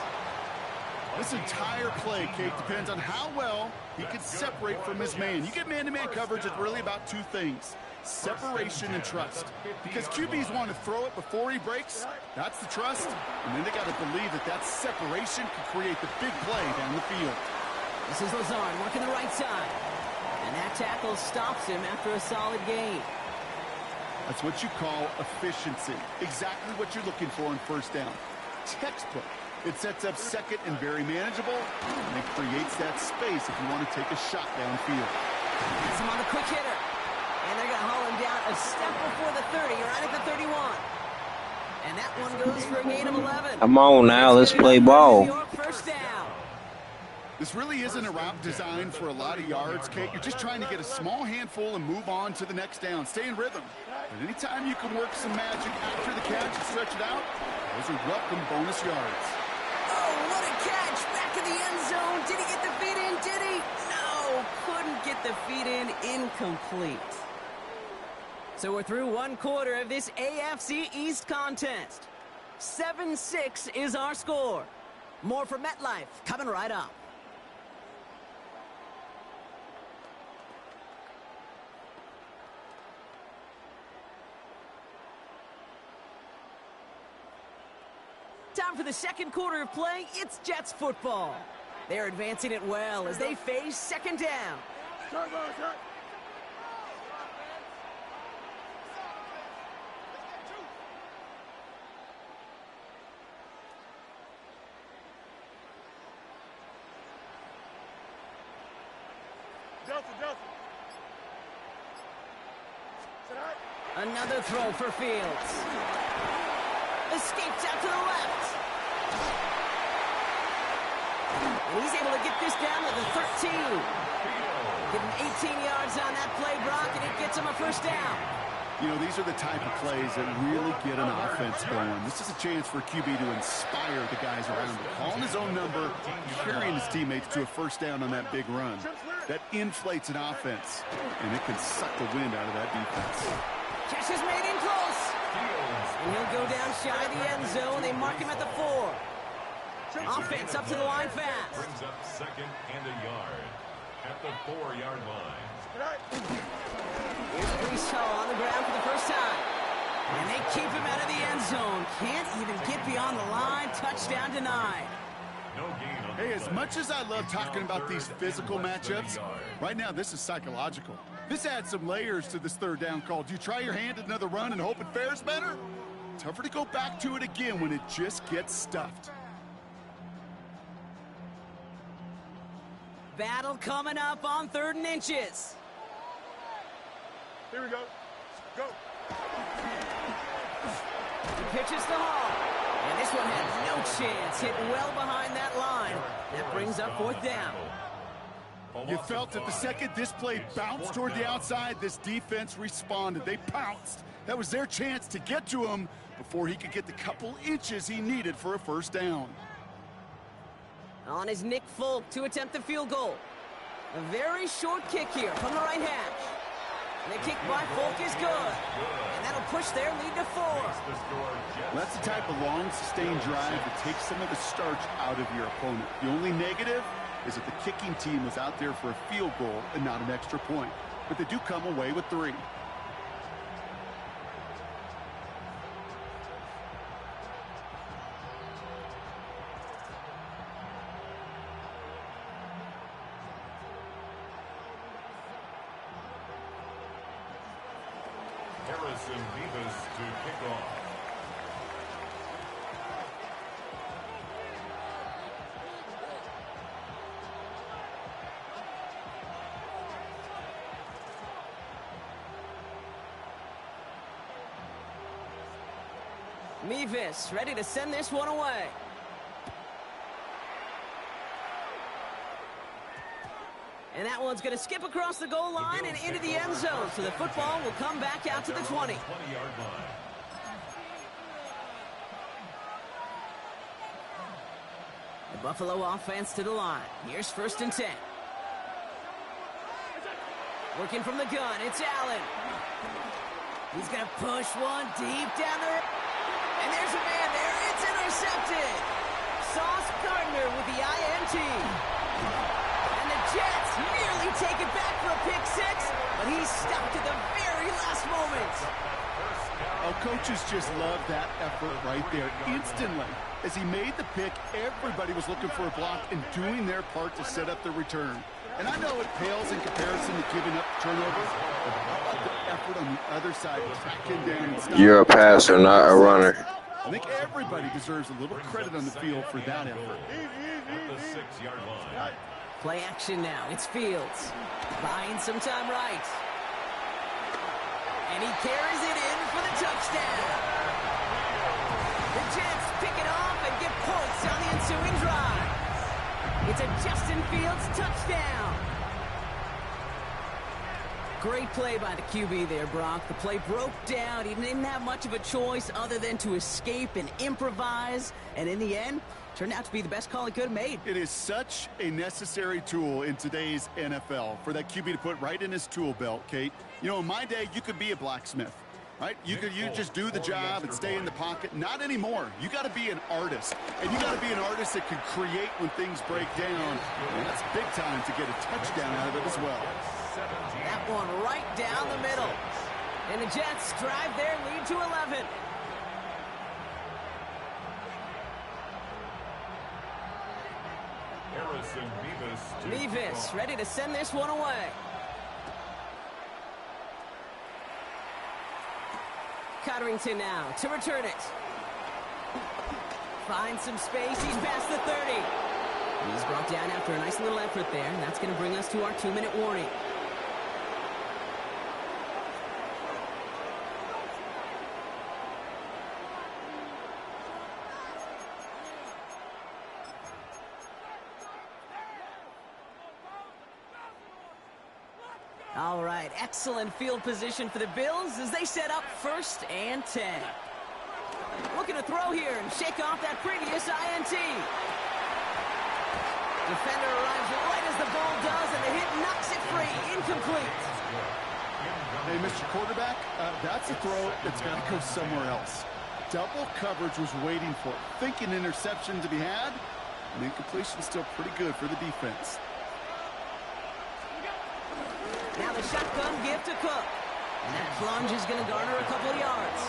This entire play, Kate, depends on how well he can separate from his man. You get man-to-man coverage, it's really about 2 things. Separation and trust. Because QBs want to throw it before he breaks. That's the trust. And then they got to believe that that separation can create the big play down the field. This is Lazard working the right side. And that tackle stops him after a solid gain. That's what you call efficiency. Exactly what you're looking for in 1st down. Textbook. It sets up 2nd and very manageable, and it creates that space if you want to take a shot downfield. Gets him on the quick hitter. And they're going to haul him down a step before the 30, right at the 31. And that one goes for a gain of 11. Come on now, let's play ball. 1st down. This really isn't a route designed for a lot of yards, Kate. You're just trying to get a small handful and move on to the next down. Stay in rhythm. But anytime you can work some magic after the catch and stretch it out, those are welcome bonus yards. Oh, what a catch! Back in the end zone. Did he get the feet in? Did he? No, couldn't get the feet in. Incomplete. So we're through one quarter of this AFC East contest. 7-6 is our score. More for MetLife coming right up. Time for the second quarter of play. It's Jets football. They're advancing it well as they face second down. Another throw for Fields. Escapes out to the left. And he's able to get this down to the 13. Give him 18 yards on that play, Brock, and it gets him a first down. You know, these are the type of plays that really get an offense going. This is a chance for QB to inspire the guys around him. Calling his own number, carrying his teammates to a first down on that big run. That inflates an offense, and it can suck the wind out of that defense. Catch is made in close. And he'll go down shy of the end zone. They mark him at the 4. Offense up to the line fast. Brings up second and a yard at the 4-yard line. Here's Brees Hall on the ground for the first time. And they keep him out of the end zone. Can't even get beyond the line. Touchdown denied. Hey, as much as I love talking about these physical matchups, right now this is psychological. This adds some layers to this third down call. Do you try your hand at another run and hope it fares better? Tougher to go back to it again when it just gets stuffed. Battle coming up on 3rd and inches. Here we go. Go. He pitches the Hall. And this one had no chance. Hit well behind that line. That brings up 4th down. You felt that the second this play bounced toward the outside, this defense responded. They pounced. That was their chance to get to him before he could get the couple inches he needed for a first down. On is Nick Folk to attempt the field goal. A very short kick here from the right hash. And the kick by Folk is good. And that'll push their lead to 4. That's the type of long, sustained drive that takes some of the starch out of your opponent. The only negative is that the kicking team was out there for a field goal and not an extra point. But they do come away with 3. Harrison Davis to kick off. Mevis ready to send this one away. And that one's going to skip across the goal line and into the end zone. So the football will come back out to the 20. 20-yard line. The Buffalo offense to the line. Here's 1st and 10. Working from the gun, it's Allen. He's going to push one deep down there. And there's a man there. It's intercepted. Sauce Gardner with the INT. And the Jets nearly take it back for a pick 6, but he's stopped at the very last moment. Oh, coaches just love that effort right there. Instantly, as he made the pick, everybody was looking for a block and doing their part to set up the return. And I know it pales in comparison to giving up turnovers, but how about the effort on the other side, tracking down and stopping? You're a passer, not a runner. I think everybody deserves a little credit on the field for that effort. At the 6-yard line. Play action now. It's Fields. Buying some time right. And he carries it in for the touchdown. The Jets pick it off and get points on the ensuing drive. It's a Justin Fields touchdown. Great play by the QB there, Brock. The play broke down. He didn't have much of a choice other than to escape and improvise. And in the end, turned out to be the best call he could have made. It is such a necessary tool in today's NFL for that QB to put right in his tool belt, Kate. You know, in my day, you could be a blacksmith, right? You just do the job and stay in the pocket. Not anymore. You got to be an artist. And you got to be an artist that can create when things break down. And that's big time to get a touchdown out of it as well. That one right down the middle. And the Jets drive their lead to 11. Mevis ready to send this one away. Cotterington now to return it. Finds some space. He's past the 30. He's brought down after a nice little effort there. And that's going to bring us to our 2-minute warning. All right, excellent field position for the Bills as they set up 1st and 10. Looking to throw here and shake off that previous INT. Defender arrives right as the ball does, and the hit knocks it free. Incomplete. Hey, Mr. Quarterback, that's a throw that's got to go somewhere else. Double coverage was waiting for it. Thinking interception to be had, and incompletion still pretty good for the defense. Now the shotgun give to Cook. And that plunge is going to garner a couple of yards.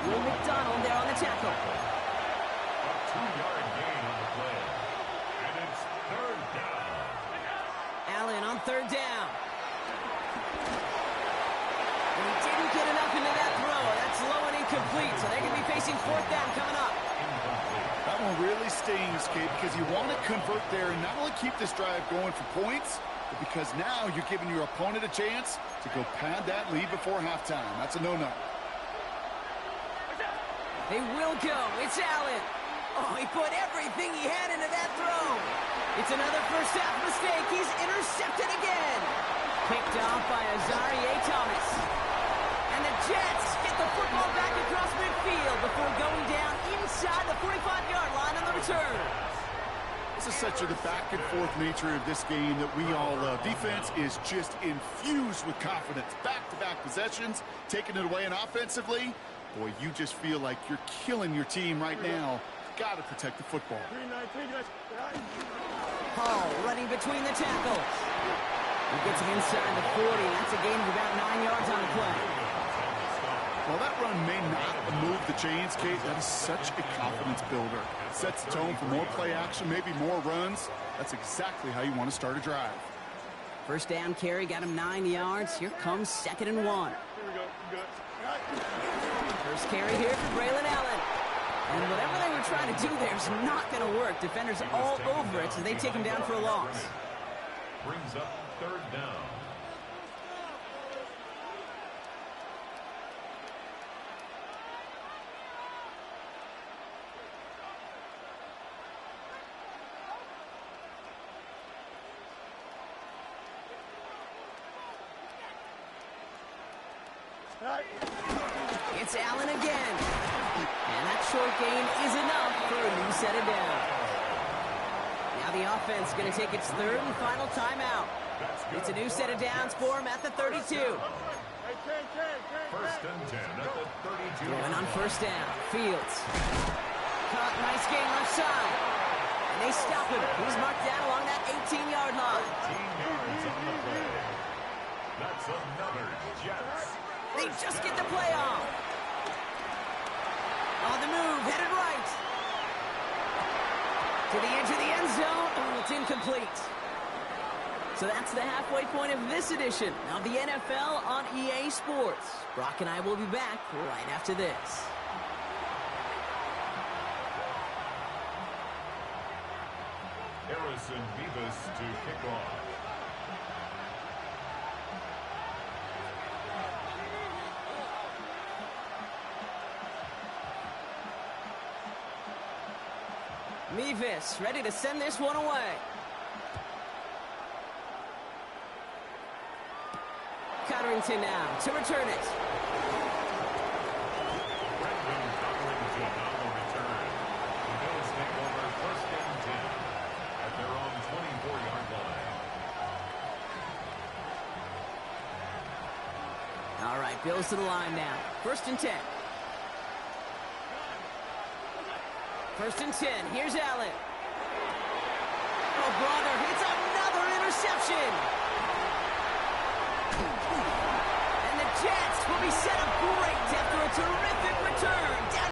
Will McDonald there on the tackle. A 2-yard gain on the play. And it's 3rd down. Allen on 3rd down. And he didn't get enough into that throw. That's low and incomplete. So they're going to be facing 4th down coming up. That one really stings, Kate, because you want to convert there and not only keep this drive going for points, but because now you're giving your opponent a chance to go pad that lead before halftime. That's a no-no. They will go. It's Allen. Oh, he put everything he had into that throw. It's another first half mistake. He's intercepted again. Picked off by Azarie Thomas. And the Jets get the football back across midfield before going down inside the 45-yard line on the return. This is such the back-and-forth nature of this game that we all love. Defense is just infused with confidence. Back-to-back possessions, taking it away, and offensively, boy, you just feel like you're killing your team right now. Got to protect the football. Hall running between the tackles. He gets him inside the 40. That's a gain of about 9 yards on the play. While that run may not move the chains, Kate, that is such a confidence builder. Sets the tone for more play action, maybe more runs. That's exactly how you want to start a drive. First down carry got him 9 yards. Here comes 2nd and 1. First carry here for Braylon Allen. And whatever they were trying to do there is not going to work. Defenders all over it, so they take him down for a loss. Brings up 3rd down. It's Allen again. And that short gain is enough for a new set of down. Now the offense going to take its 3rd and final timeout. It's a new set of downs for him at the 32. 1st and 10 at the 32. Going on 1st down. Fields. Caught, nice gain left side. And they stop him. He's marked down along that 18-yard line. 18 yards on the play. That's another Jets. They just get the play off. On the move, headed right. To the edge of the end zone. Oh, it's incomplete. So that's the halfway point of this edition of the NFL on EA Sports. Brock and I will be back right after this. Harrison Beavis to kick off. Mevis ready to send this one away. Cotterington now to return it. All right, Bills to the line now. 1st and 10. 1st and 10. Here's Allen. Oh, brother, it's another interception. And the Jets will be set up great after a terrific return.